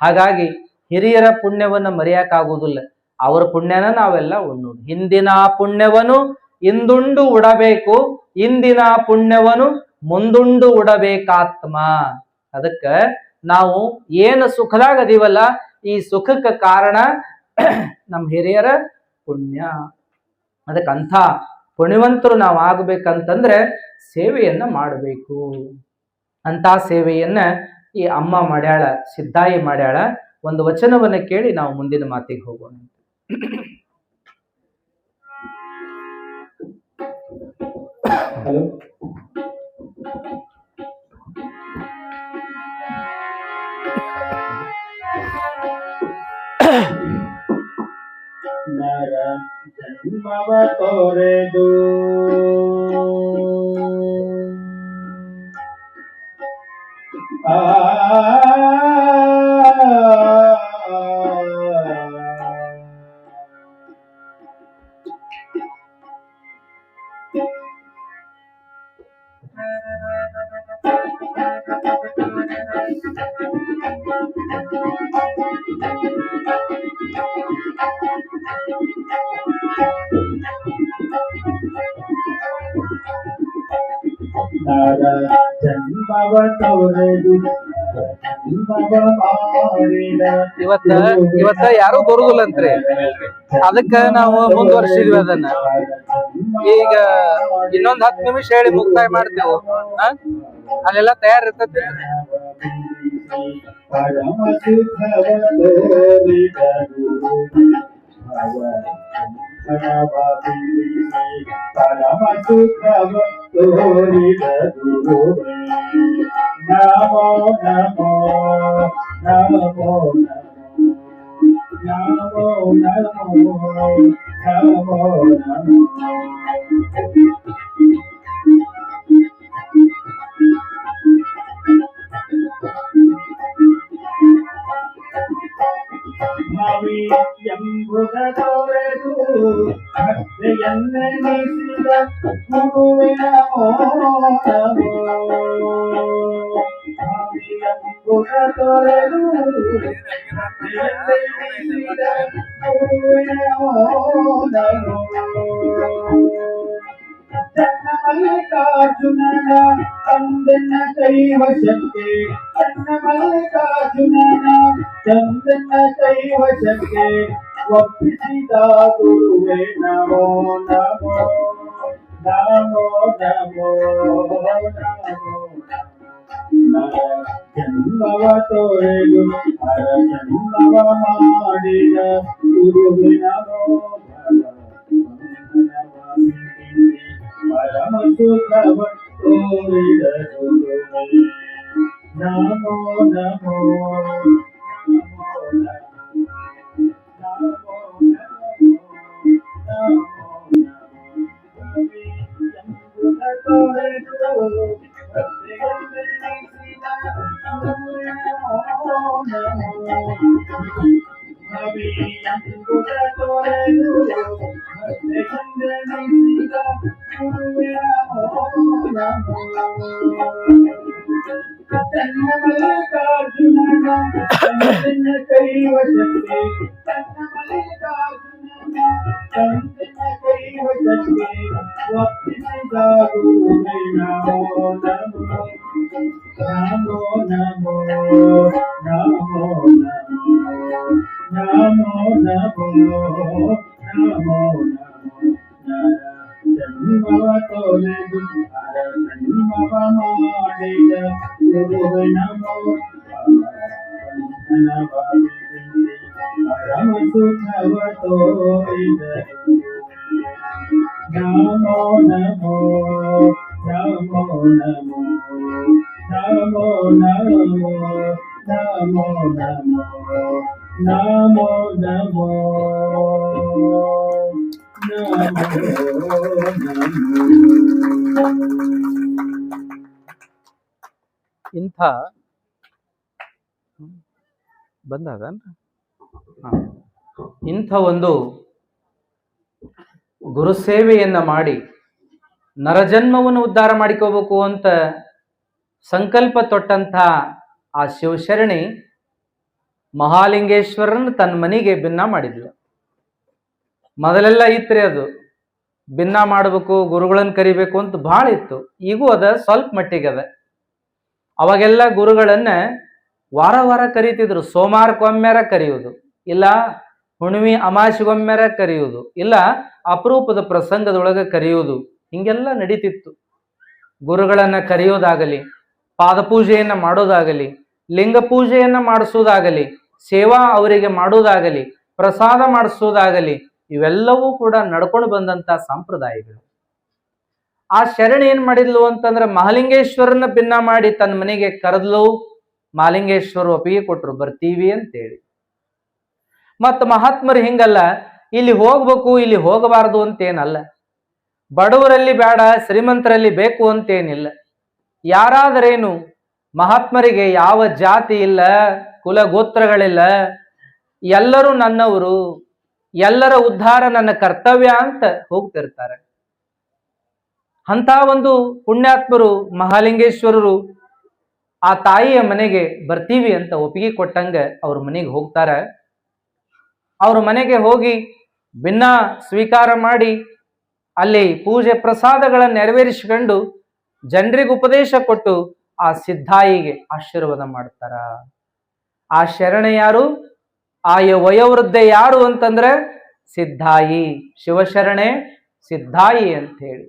ಹಾಗಾಗಿ ಹಿರಿಯರ ಪುಣ್ಯವನ್ನ ಮರೆಯಕ್ಕಾಗುವುದಿಲ್ಲ. ಅವರ ಪುಣ್ಯನ ನಾವೆಲ್ಲ ಉಣ್ಣೋದು. ಹಿಂದಿನ ಪುಣ್ಯವನ್ನು ಇಂದುಂಡು ಉಡಬೇಕು, ಇಂದಿನ ಪುಣ್ಯವನ್ನು ಮುಂದುಂಡು ಉಡಬೇಕಾತ್ಮ. ಅದಕ್ಕ ನಾವು ಏನು ಸುಖದಾಗ ಅದೀವಲ್ಲ, ಈ ಸುಖಕ್ಕೆ ಕಾರಣ ನಮ್ಮ ಹಿರಿಯರ ಪುಣ್ಯ. ಅದಕ್ಕಂಥ ಪುಣ್ಯವಂತರು ನಾವು ಆಗ್ಬೇಕಂತಂದ್ರೆ ಸೇವೆಯನ್ನ ಮಾಡಬೇಕು. ಅಂತ ಸೇವೆಯನ್ನ ಈ ಅಮ್ಮ ಮಾಡ್ಯಾಳ, ಸಿದ್ದಾಯಿ ಮಾಡ್ಯಾಳ. ಒಂದು ವಚನವನ್ನ ಕೇಳಿ ನಾವು ಮುಂದಿನ ಮಾತಿಗೆ ಹೋಗೋಣ. ಹಲೋ, ನರ ಜನ್ಮವ ತೊರೆದು ಜನ್ಮವ ತೊರೆದು ಇವತ್ತ ಯಾರು ಬರುದಿಲ್ಲಂತ್ರಿ. ಅದಕ್ಕ ನಾವು ಮುಂದುವರ್ಸಿದ್ವಿ ಅದನ್ನ. ಈಗ ಇನ್ನೊಂದ್ 10 ನಿಮಿಷ ಹೇಳಿ ಮುಕ್ತಾಯ ಮಾಡ್ತೇವೆ. ಅಲ್ಲೆಲ್ಲ ತಯಾರಿರ್ತೈತಿ. ಪರಮ ಸುಖವ ತೋರಿದರು ಪರಮ ಸುಖವ ತೋರಿದರು. ನಮೋ ನಮೋ ನಮೋ ನಮೋ ನಮೋ ನಮೋ ನಮೋ. ಭಾವಿ ಎಂಬುದ ತೊರೆದು ಭಕ್ತಿಯನ್ನೆನಿಸಿದ ಗುರುವೆ ನಮೋ ನಮೋ. ಭಾವಿ ಎಂಬುದ ತೊರೆದು ಭಕ್ತಿಯನ್ನೆನಿಸಿದ ಗುರುವೆ ನಮೋ ನಮೋ. ಚನ್ನ ಮಲ್ಲಿಕಾರ್ಜುನನ ತಂದೆನ ಕೈವಶಕ್ಕೆ, ಚನ್ನ ಮಲ್ಲಿಕಾರ್ಜುನನ ತಂದೆನ ಕೈವಶಕ್ಕೆ ಒಪ್ಪಿಸಿದ ಗುರುವೆ ನಮೋ ನಮೋ ನಮೋ ನಮೋ ನಮೋ. ನರ ಜನ್ಮವ ತೊರೆದು ಹರ ಜನ್ಮವ ಮಾಡಿದ ಗುರುವೆ ನಮೋ. ಪರಮ ಸುಖವ ತೋರಿದರು ನಮೋ ನಮೋ ನಮೋ ನಮೋ ಮಲ್ಲಿಕಾರ್ಜುನನ ತಂದೆನ ಕೈವಶಕ್ಕೆ, ಚನ್ನ ಮಲ್ಲಿಕಾರ್ಜುನನ ತಂದೆನ ಕೈವಶಕ್ಕೆ ಒಪ್ಪಿಸಿದ ಗುರುವೆ ನಮೋ ನಮೋ ನಮೋ ನಮೋ ನಮೋ ನಮೋ ನಮೋ ನಮೋ ನಮೋ. ಜನ್ಮವ ತೊರೆದು ಹರ ಜನ್ಮವ ಮಾಡಿದ ಗುರುವೆ ನಮೋ. ಪರಮ ಸುಖವ ತೋರಿದರು ನಮೋ ನಮೋ ನಮೋ ನಮೋ ನಮೋ ನಮೋ ನಮೋ ನಮೋ ನಮೋ ಇಂಥ ಬಂದಾಗ ಇಂಥ ಒಂದು ಗುರುಸೇವೆಯನ್ನ ಮಾಡಿ ನರಜನ್ಮವನ್ನು ಉದ್ಧಾರ ಮಾಡಿಕೋಬೇಕು ಅಂತ ಸಂಕಲ್ಪ ತೊಟ್ಟಂಥ ಆ ಶಿವಶರಣಿ ಮಹಾಲಿಂಗೇಶ್ವರನ ತನ್ನ ಮನೆಗೆ ಭಿನ್ನ ಮಾಡಿದ್ಲು. ಮೊದಲೆಲ್ಲ ಇತ್ರಿ ಅದು ಭಿನ್ನ ಮಾಡಬೇಕು, ಗುರುಗಳನ್ನ ಕರಿಬೇಕು ಅಂತ ಭಾಳ ಇತ್ತು. ಈಗೂ ಅದ ಸ್ವಲ್ಪ ಮಟ್ಟಿಗೆ ಅದ. ಅವಾಗೆಲ್ಲ ಗುರುಗಳನ್ನ ವಾರ ವಾರ ಕರೀತಿದ್ರು. ಸೋಮವಾರಕ್ಕೊಮ್ಮೆರ ಕರೆಯುವುದು, ಇಲ್ಲ ಹುಣ್ಣಿಮೆ ಅಮಾಸಿಗೊಮ್ಮೆರ ಕರೆಯುವುದು, ಇಲ್ಲ ಅಪರೂಪದ ಪ್ರಸಂಗದೊಳಗೆ ಕರೆಯುವುದು, ಹಿಂಗೆಲ್ಲ ನಡೀತಿತ್ತು. ಗುರುಗಳನ್ನ ಕರೆಯೋದಾಗಲಿ, ಪಾದಪೂಜೆಯನ್ನ ಮಾಡೋದಾಗಲಿ, ಲಿಂಗ ಪೂಜೆಯನ್ನ ಮಾಡಿಸೋದಾಗಲಿ, ಸೇವಾ ಅವರಿಗೆ ಮಾಡೋದಾಗಲಿ, ಪ್ರಸಾದ ಮಾಡಿಸೋದಾಗಲಿ, ಇವೆಲ್ಲವೂ ಕೂಡ ನಡ್ಕೊಂಡು ಬಂದಂತ ಸಂಪ್ರದಾಯಗಳು. ಆ ಶರಣಿ ಏನ್ ಮಾಡಿದ್ಲು ಅಂತಂದ್ರೆ ಮಹಾಲಿಂಗೇಶ್ವರನ ಭಿನ್ನ ಮಾಡಿ ತನ್ನ ಮನೆಗೆ ಕರೆದ್ಲು. ಮಹಾಲಿಂಗೇಶ್ವರ ಒಪ್ಪಿಗೆ ಕೊಟ್ರು, ಬರ್ತೀವಿ ಅಂತೇಳಿ. ಮತ್ತ ಮಹಾತ್ಮರು ಹಿಂಗಲ್ಲ, ಇಲ್ಲಿ ಹೋಗ್ಬೇಕು ಇಲ್ಲಿ ಹೋಗಬಾರದು ಅಂತೇನಲ್ಲ, ಬಡವರಲ್ಲಿ ಬೇಡ ಶ್ರೀಮಂತರಲ್ಲಿ ಬೇಕು ಅಂತೇನಿಲ್ಲ. ಯಾರಾದರೇನು, ಮಹಾತ್ಮರಿಗೆ ಯಾವ ಜಾತಿ ಇಲ್ಲ, ಕುಲ ಗೋತ್ರಗಳಿಲ್ಲ, ಎಲ್ಲರೂ ನನ್ನವರು, ಎಲ್ಲರ ಉದ್ಧಾರ ನನ್ನ ಕರ್ತವ್ಯ ಅಂತ ಹೋಗ್ತಿರ್ತಾರೆ. ಅಂತ ಒಂದು ಪುಣ್ಯಾತ್ಮರು ಮಹಾಲಿಂಗೇಶ್ವರರು ಆ ತಾಯಿಯ ಮನೆಗೆ ಬರ್ತೀವಿ ಅಂತ ಒಪ್ಪಿಗೆ ಕೊಟ್ಟಂಗ ಅವ್ರ ಮನೆಗೆ ಹೋಗ್ತಾರ. ಅವ್ರ ಮನೆಗೆ ಹೋಗಿ ಭಿನ್ನ ಸ್ವೀಕಾರ ಮಾಡಿ ಅಲ್ಲಿ ಪೂಜೆ ಪ್ರಸಾದಗಳನ್ನು ನೆರವೇರಿಸಿಕೊಂಡು ಜನರಿಗೆ ಉಪದೇಶ ಕೊಟ್ಟು ಆ ಸಿದ್ಧಾಯಿಗೆ ಆಶೀರ್ವಾದ ಮಾಡ್ತಾರ. ಆ ಶರಣೆ ಯಾರು, ಆ ವಯೋವೃದ್ಧೆ ಯಾರು ಅಂತಂದ್ರೆ ಸಿದ್ಧಾಯಿ, ಶಿವಶರಣೆ ಸಿದ್ಧಾಯಿ ಅಂತ ಹೇಳಿ.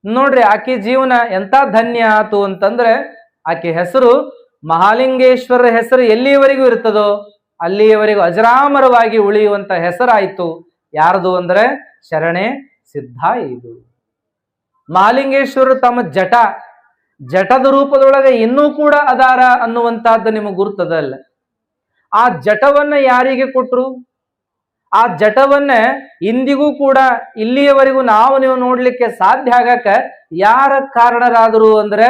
ನೋಡ್ರಿ ಆಕೆ ಜೀವನ ಎಂತ ಧನ್ಯ ಆತು ಅಂತಂದ್ರೆ ಆಕೆ ಹೆಸರು ಮಹಾಲಿಂಗೇಶ್ವರ ಹೆಸರು ಎಲ್ಲಿಯವರೆಗೂ ಇರ್ತದೋ ಅಲ್ಲಿಯವರೆಗೂ ಅಜರಾಮರವಾಗಿ ಉಳಿಯುವಂತ ಹೆಸರಾಯ್ತು. ಯಾರದು ಅಂದ್ರೆ ಶರಣೆ ಸಿದ್ಧಾಯಿ. ಇದು ಮಹಾಲಿಂಗೇಶ್ವರರು ತಮ್ಮ ಜಟದ ರೂಪದೊಳಗೆ ಇನ್ನೂ ಕೂಡ ಅದಾರ ಅನ್ನುವಂತಹದ್ದು ನಿಮಗೆ ಗುರ್ತದಲ್ಲ. ಆ ಜಟವನ್ನ ಯಾರಿಗೆ ಕೊಟ್ರು, ಆ ಜಟವನ್ನ ಇಂದಿಗೂ ಕೂಡ ಇಲ್ಲಿಯವರೆಗೂ ನೀವು ನೋಡ್ಲಿಕ್ಕೆ ಸಾಧ್ಯ ಆಗಕ ಯಾರ ಕಾರಣರಾದರು ಅಂದ್ರೆ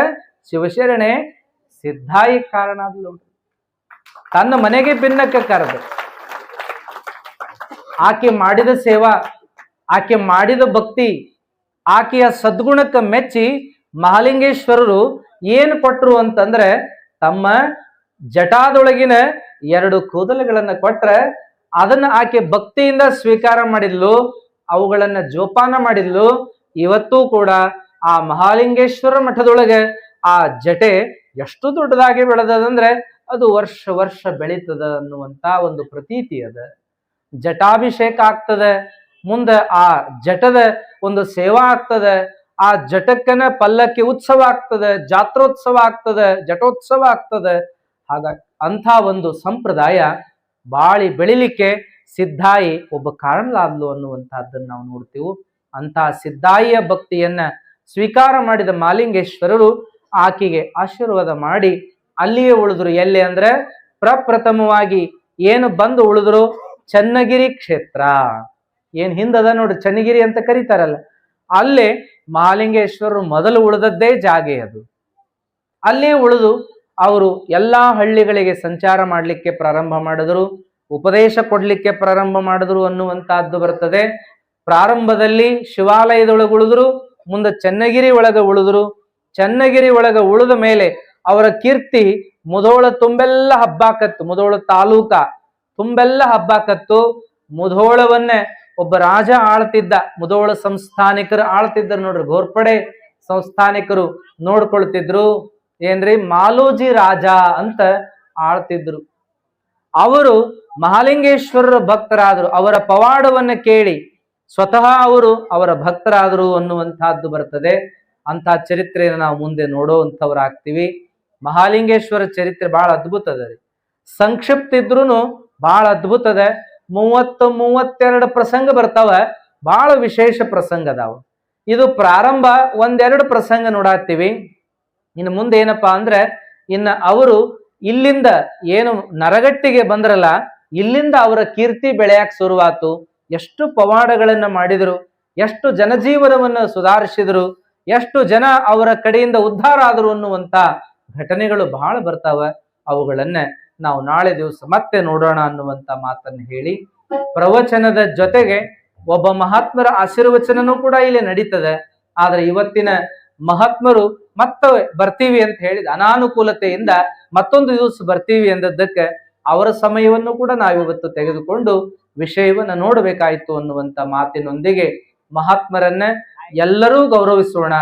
ಶಿವಶರಣೆ ಸಿದ್ಧಾಯಿ ಕಾರಣ ಆದ್ಲು. ತನ್ನ ಮನೆಗೆ ಭಿನ್ನಕ್ಕೆ ಕರೆದು ಆಕೆ ಮಾಡಿದ ಸೇವಾ, ಆಕೆ ಮಾಡಿದ ಭಕ್ತಿ, ಆಕೆಯ ಸದ್ಗುಣಕ್ಕೆ ಮೆಚ್ಚಿ ಮಹಾಲಿಂಗೇಶ್ವರರು ಏನು ಕೊಟ್ರು ಅಂತಂದ್ರೆ ತಮ್ಮ ಜಟಾದೊಳಗಿನ 2 ಕೂದಲುಗಳನ್ನ ಕೊಟ್ರೆ ಅದನ್ನ ಆಕೆ ಭಕ್ತಿಯಿಂದ ಸ್ವೀಕಾರ ಮಾಡಿದ್ಲು, ಅವುಗಳನ್ನ ಜೋಪಾನ ಮಾಡಿದ್ಲು. ಇವತ್ತೂ ಕೂಡ ಆ ಮಹಾಲಿಂಗೇಶ್ವರ ಮಠದೊಳಗೆ ಆ ಜಟೆ ಎಷ್ಟು ದೊಡ್ಡದಾಗಿ ಬೆಳೆದದಂದ್ರೆ ಅದು ವರ್ಷ ವರ್ಷ ಬೆಳೀತದ ಅನ್ನುವಂತ ಒಂದು ಪ್ರತೀತಿ ಅದ. ಜಟಾಭಿಷೇಕ ಆಗ್ತದೆ, ಮುಂದೆ ಆ ಜಟದ ಒಂದು ಸೇವಾ ಆಗ್ತದೆ, ಆ ಜಟಕ್ಕನ ಪಲ್ಲಕ್ಕಿ ಉತ್ಸವ ಆಗ್ತದೆ, ಜಾತ್ರೋತ್ಸವ ಆಗ್ತದೆ, ಜಟೋತ್ಸವ ಆಗ್ತದೆ. ಹಾಗಾಗಿ ಅಂಥ ಒಂದು ಸಂಪ್ರದಾಯ ಬಾಳಿ ಬೆಳಿಲಿಕ್ಕೆ ಸಿದ್ಧಾಯಿ ಒಬ್ಬ ಕಾರಣಲಾದ್ಲು ಅನ್ನುವಂತಹದ್ದನ್ನು ನಾವು ನೋಡ್ತೀವಿ. ಅಂತಹ ಸಿದ್ಧಾಯಿಯ ಭಕ್ತಿಯನ್ನ ಸ್ವೀಕಾರ ಮಾಡಿದ ಮಹಾಲಿಂಗೇಶ್ವರರು ಆಕೆಗೆ ಆಶೀರ್ವಾದ ಮಾಡಿ ಅಲ್ಲಿಯೇ ಉಳಿದ್ರು. ಎಲ್ಲಿ ಅಂದ್ರೆ ಪ್ರಪ್ರಥಮವಾಗಿ ಏನು ಬಂದು ಉಳಿದ್ರು ಚನ್ನಗಿರಿ ಕ್ಷೇತ್ರ, ಏನ್ ಹಿಂದದ ನೋಡಿ ಚನ್ನಗಿರಿ ಅಂತ ಕರೀತಾರಲ್ಲ, ಅಲ್ಲೇ ಮಹಾಲಿಂಗೇಶ್ವರರು ಮೊದಲು ಉಳಿದದ್ದೇ ಜಾಗೆ ಅದು. ಅಲ್ಲೇ ಉಳಿದು ಅವರು ಎಲ್ಲಾ ಹಳ್ಳಿಗಳಿಗೆ ಸಂಚಾರ ಮಾಡಲಿಕ್ಕೆ ಪ್ರಾರಂಭ ಮಾಡಿದ್ರು, ಉಪದೇಶ ಕೊಡ್ಲಿಕ್ಕೆ ಪ್ರಾರಂಭ ಮಾಡಿದ್ರು ಅನ್ನುವಂತಹದ್ದು ಬರ್ತದೆ. ಪ್ರಾರಂಭದಲ್ಲಿ ಶಿವಾಲಯದೊಳಗೆ ಉಳಿದ್ರು, ಮುಂದೆ ಚನ್ನಗಿರಿ ಒಳಗೆ ಉಳಿದ್ರು. ಚನ್ನಗಿರಿ ಒಳಗೆ ಉಳಿದ ಮೇಲೆ ಅವರ ಕೀರ್ತಿ ಮುಧೋಳ ತುಂಬೆಲ್ಲ ಹಬ್ಬಾಕತ್ತು. ಮುಧೋಳ ತಾಲೂಕ ತುಂಬೆಲ್ಲ ಹಬ್ಬಾಕತ್ತು. ಮುಧೋಳವನ್ನೇ ಒಬ್ಬ ರಾಜ ಆಳ್ತಿದ್ದ, ಮುಧೋಳ ಸಂಸ್ಥಾನಿಕರು ಆಳ್ತಿದ್ರು ನೋಡ್ರಿ, ಘೋರ್ಪಡೆ ಸಂಸ್ಥಾನಿಕರು ನೋಡ್ಕೊಳ್ತಿದ್ರು. ಏನ್ರಿ ಮಾಲೋಜಿ ರಾಜ ಅಂತ ಆಳ್ತಿದ್ರು. ಅವರು ಮಹಾಲಿಂಗೇಶ್ವರರ ಭಕ್ತರಾದರು. ಅವರ ಪವಾಡವನ್ನ ಕೇಳಿ ಸ್ವತಃ ಅವರು ಅವರ ಭಕ್ತರಾದರು ಅನ್ನುವಂತಹದ್ದು ಬರ್ತದೆ. ಅಂತ ಚರಿತ್ರೆಯನ್ನು ನಾವು ಮುಂದೆ ನೋಡುವಂಥವ್ರಾಗ್ತೀವಿ. ಮಹಾಲಿಂಗೇಶ್ವರ ಚರಿತ್ರೆ ಬಹಳ ಅದ್ಭುತ ಅದ ರೀ. ಸಂಕ್ಷಿಪ್ತ ಇದ್ರೂ ಬಹಳ ಅದ್ಭುತ ಅದ. 30-32 ಪ್ರಸಂಗ ಬರ್ತಾವ, ಬಹಳ ವಿಶೇಷ ಪ್ರಸಂಗ ಅದಾವ. ಇದು ಪ್ರಾರಂಭ 1-2 ಪ್ರಸಂಗ ನೋಡಾಕ್ತಿವಿ. ಇನ್ನು ಮುಂದೆ ಏನಪ್ಪಾ ಅಂದ್ರೆ ಇನ್ನು ಅವರು ಇಲ್ಲಿಂದ ಏನು ನರಗಟ್ಟಿಗೆ ಬಂದ್ರಲ್ಲ, ಇಲ್ಲಿಂದ ಅವರ ಕೀರ್ತಿ ಬೆಳೆಯಕ್ ಶುರುವಾತು. ಎಷ್ಟು ಪವಾಡಗಳನ್ನ ಮಾಡಿದ್ರು, ಎಷ್ಟು ಜನಜೀವನವನ್ನ ಸುಧಾರಿಸಿದ್ರು, ಎಷ್ಟು ಜನ ಅವರ ಕಡೆಯಿಂದ ಉದ್ಧಾರ ಆದರು ಅನ್ನುವಂತ ಘಟನೆಗಳು ಬಹಳ ಬರ್ತಾವ. ಅವುಗಳನ್ನ ನಾವು ನಾಳೆ ದಿವಸ ಮತ್ತೆ ನೋಡೋಣ ಅನ್ನುವಂತ ಮಾತನ್ನ ಹೇಳಿ, ಪ್ರವಚನದ ಜೊತೆಗೆ ಒಬ್ಬ ಮಹಾತ್ಮರ ಆಶೀರ್ವಚನನೂ ಕೂಡ ಇಲ್ಲಿ ನಡೀತದೆ. ಆದ್ರೆ ಇವತ್ತಿನ ಮಹಾತ್ಮರು ಮತ್ತೆ ಬರ್ತೀವಿ ಅಂತ ಹೇಳಿದ ಅನಾನುಕೂಲತೆಯಿಂದ ಮತ್ತೊಂದು ದಿವಸ ಬರ್ತೀವಿ ಎಂದದ್ದಕ್ಕೆ ಅವರ ಸಮಯವನ್ನು ಕೂಡ ನಾವಿವತ್ತು ತೆಗೆದುಕೊಂಡು ವಿಷಯವನ್ನ ನೋಡಬೇಕಾಯ್ತು ಅನ್ನುವಂತ ಮಾತಿನೊಂದಿಗೆ ಮಹಾತ್ಮರನ್ನ ಎಲ್ಲರೂ ಗೌರವಿಸೋಣ,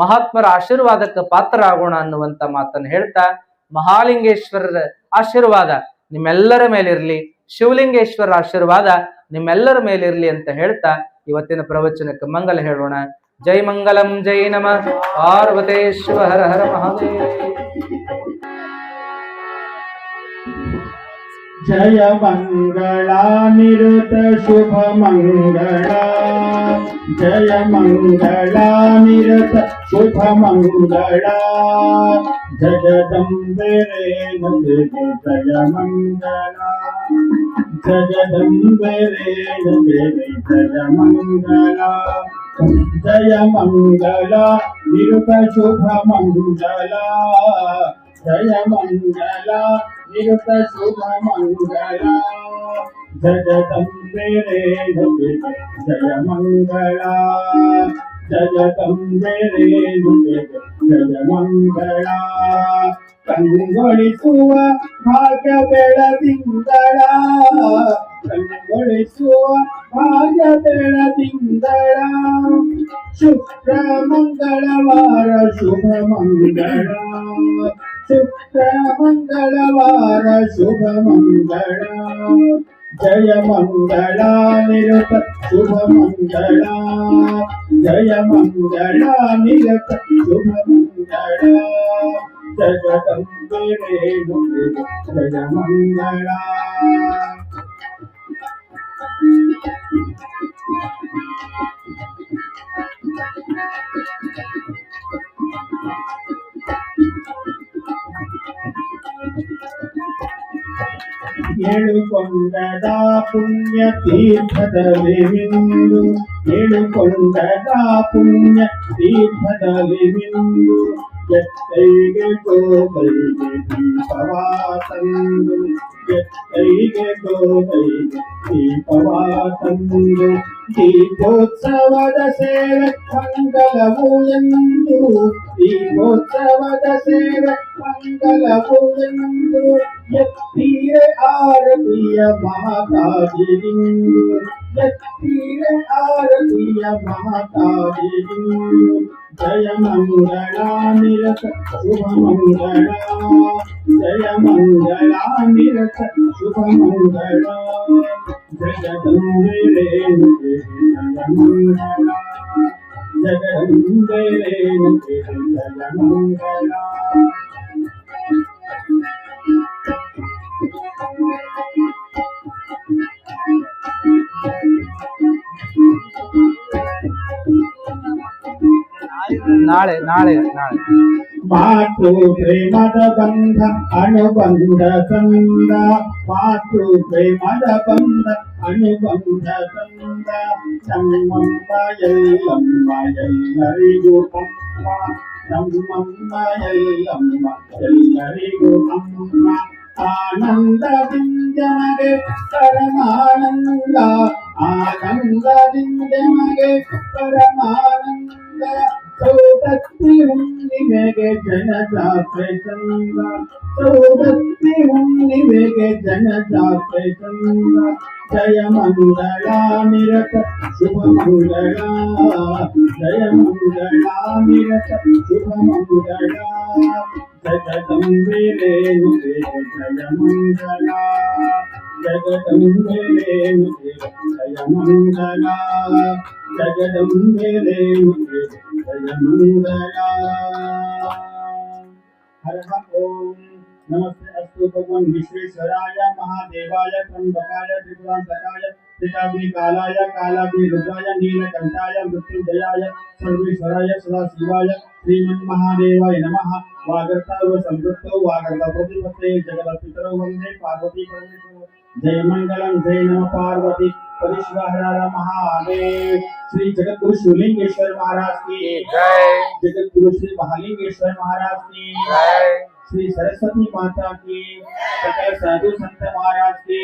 ಮಹಾತ್ಮರ ಆಶೀರ್ವಾದಕ್ಕೆ ಪಾತ್ರರಾಗೋಣ ಅನ್ನುವಂತ ಮಾತನ್ನು ಹೇಳ್ತಾ, ಮಹಾಲಿಂಗೇಶ್ವರರ ಆಶೀರ್ವಾದ ನಿಮ್ಮೆಲ್ಲರ ಮೇಲಿರ್ಲಿ, ಶಿವಲಿಂಗೇಶ್ವರರ ಆಶೀರ್ವಾದ ನಿಮ್ಮೆಲ್ಲರ ಮೇಲಿರ್ಲಿ ಅಂತ ಹೇಳ್ತಾ ಇವತ್ತಿನ ಪ್ರವಚನಕ್ಕೆ ಮಂಗಲ ಹೇಳೋಣ. ಜೈ ಮಂಗಲಂ, ಜೈ ನಮಃ ಪಾರ್ವತೇಶ್ವರ, ಹರ ಹರ ಮಹಾದೇವ. ಜಯ ಮಂಗಳ ನಿರುತ ಶುಭ ಮಂಗಳ, ಜಯ ಮಂಗಳ ನಿರುತ ಶುಭ ಮಂಗಳ, ಜಗದಂಬೆ ರೇಣುಗೆ ಜಯ ಮಂಗಳ, ಜಗದಂಬೆ ರೇಣುಗೆ ಜಯ ಮಂಗಳ, ಜಯ ಮಂಗಳ ನಿರುತ ಶುಭ ಮಂಗಳ, ಜಯ ಮಂಗಳ ನಿರುತ ಶುಭ ಮಂಗಳ, ಜಗದಂಬೆ ರೇಣುಗೆ ಜಯ ಮಂಗಳ, ಜಗದಂಬೆ ರೇಣುಗೆ ಜಯ ಮಂಗಳ, ಕಂಗೊಳಿಸುವ ಭಾಗ್ಯ ಬೆಳದಿಂಗಳ, ಕಂಗೊಳಿಸುವ ಭಾಗ್ಯ ಬೆಳದಿಂಗಳ, ಶುಕ್ರ ಮಂಗಳವಾರ ಶುಭ ಮಂಗಳ, ಶುಕ್ರ ಮಂಗಳವಾರ ಶುಭ ಮಂಗಳ, ಜಯ ಮಂಗಳ ನಿರುತ ಶುಭ ಮಂಗಳ, ಜಯ ಮಂಗಳ ನಿರುತ ಶುಭ ಮಂಗಳ, ಜಗದಂಬೆ ರೇಣುಗೆ ಜಯ ಮಂಗಳ. ಏಳುಕೊಂಡದ ಪುಣ್ಯ ತೀರ್ಥದಲ್ಲಿ ಮಿಂದು, ಏಳುಕೊಂಡದ ಪುಣ್ಯ ತೀರ್ಥದಲ್ಲಿ ಮಿಂದು, ಎತ್ತೈಗೆ ಗೋದೈಗೆ ದೀಪವಾ ತಂದು, ಎತ್ತೈಗೆ ಗೋದೈಗೆ ದೀಪವಾ ತಂದು, ದೀಪೋತ್ಸವದ ಸೇವೆ ಮಂಗಲವು ಎಂದು, ದೀಪೋತ್ಸವದ ಸೇವೆ ಮಂಗಲವು ಎಂದು, ಎತ್ತೀರೆ ಆರತಿಯ ಮಾತಾಜಿರಿಂದು, ಎತ್ತೀರೆ ಆರತಿಯ ಮಾತಾಜಿರಿಂದು, ಜಯ ಮಂಗಳ ನಿರತ ಶುಭ ಮಂಗಳ, ಜಯ ಮಂಗಳ ನಿರತ ಶುಭ ಮಂಗಳ, ಜಗದಂಬೆ ರೇಣುಗೆ ಜಯ ಮಂಗಳ, ಜಗದಂಬೆ ರೇಣುಗೆ ಜಯ ಮಂಗಳ. ನಾಳೆ ನಾಳೆ ನಾಳೆ ಮಾತೃ ಪ್ರೇಮದ ಬಂಧ ಅನುಬಂಧ ತಂದ, ಮಾತೃ ಪ್ರೇಮದ ಬಂಧ ಅನುಬಂಧ ತಂದ, ನಮ್ಮಮ್ಮ ಎಲ್ಲಮ್ಮ ಎಲ್ಲರಿಗೂ ಅಮ್ಮ, ನಮ್ಮಮ್ಮ ಎಲ್ಲಮ್ಮ ಎಲ್ಲರಿಗೂ ಅಮ್ಮ, ಆನಂದದಿಂದ ನಗೆ ಪರಮಾನಂದ, ಆನಂದದಿಂದ ನಗೆ ಪರಮಾನಂದ, ಸೌದತ್ತಿ ಹುಣ್ಣಿಮೆಗೆ ಜನಜಾತ್ರೆ ಚಂದ, ಸೌದತ್ತಿ ಹುಣ್ಣಿಮೆಗೆ ಜನಜಾತ್ರೆ ಚಂದ, ಜಯ ಮಂಗಳ ನಿರತ ಶುಭ ಮಂಗಳ, ಜಯ ಮಂಗಳ ನಿರತ ಶುಭ ಮಂಗಳ, ಜಗದಂಬೆ ರೇಣುಗೆ ಜಯ ಮಂಗಳ, ಜಗದಂಬೆ ರೇಣುಗೆ ಜಯ ಮಂಗಳ, ಜಗದಂಬೆ ರೇಣುಗೆ ಜಯ ಮಂಗಳ. ಹರ ಓಂ ನಮಸ್ತೆ ಅಸ್ತು ಭಗವನ್ ವಿಶ್ವೇಶ್ವರಾಯ ಮಹಾದೇವಾಯ ತ್ರ್ಯಂಬಕಾಯ ತ್ರಿಪುರಾಂತಕಾಯ पिताग्नि कालाय कालाग्नि रुद्राय नीलकंठाय मृत्युंजयाय सर्वेश्वराय सदाशिवाय श्रीमन्महादेवाय नमः वागर्ताव संवृत्तौ वागर्ता प्रतिपत्ते जगदपितरौ वन्दे पार्वती परमेश्वरौ जय मंगलम जय नमः पार्वती परमेश्वर महादेव श्री जगतगुरु शिवलिंगेश्वर महाराज की जय जगतगुरु श्री महालिंगेश्वर महाराज की जय श्री सरस्वती माता की सकल साधु संत महाराज की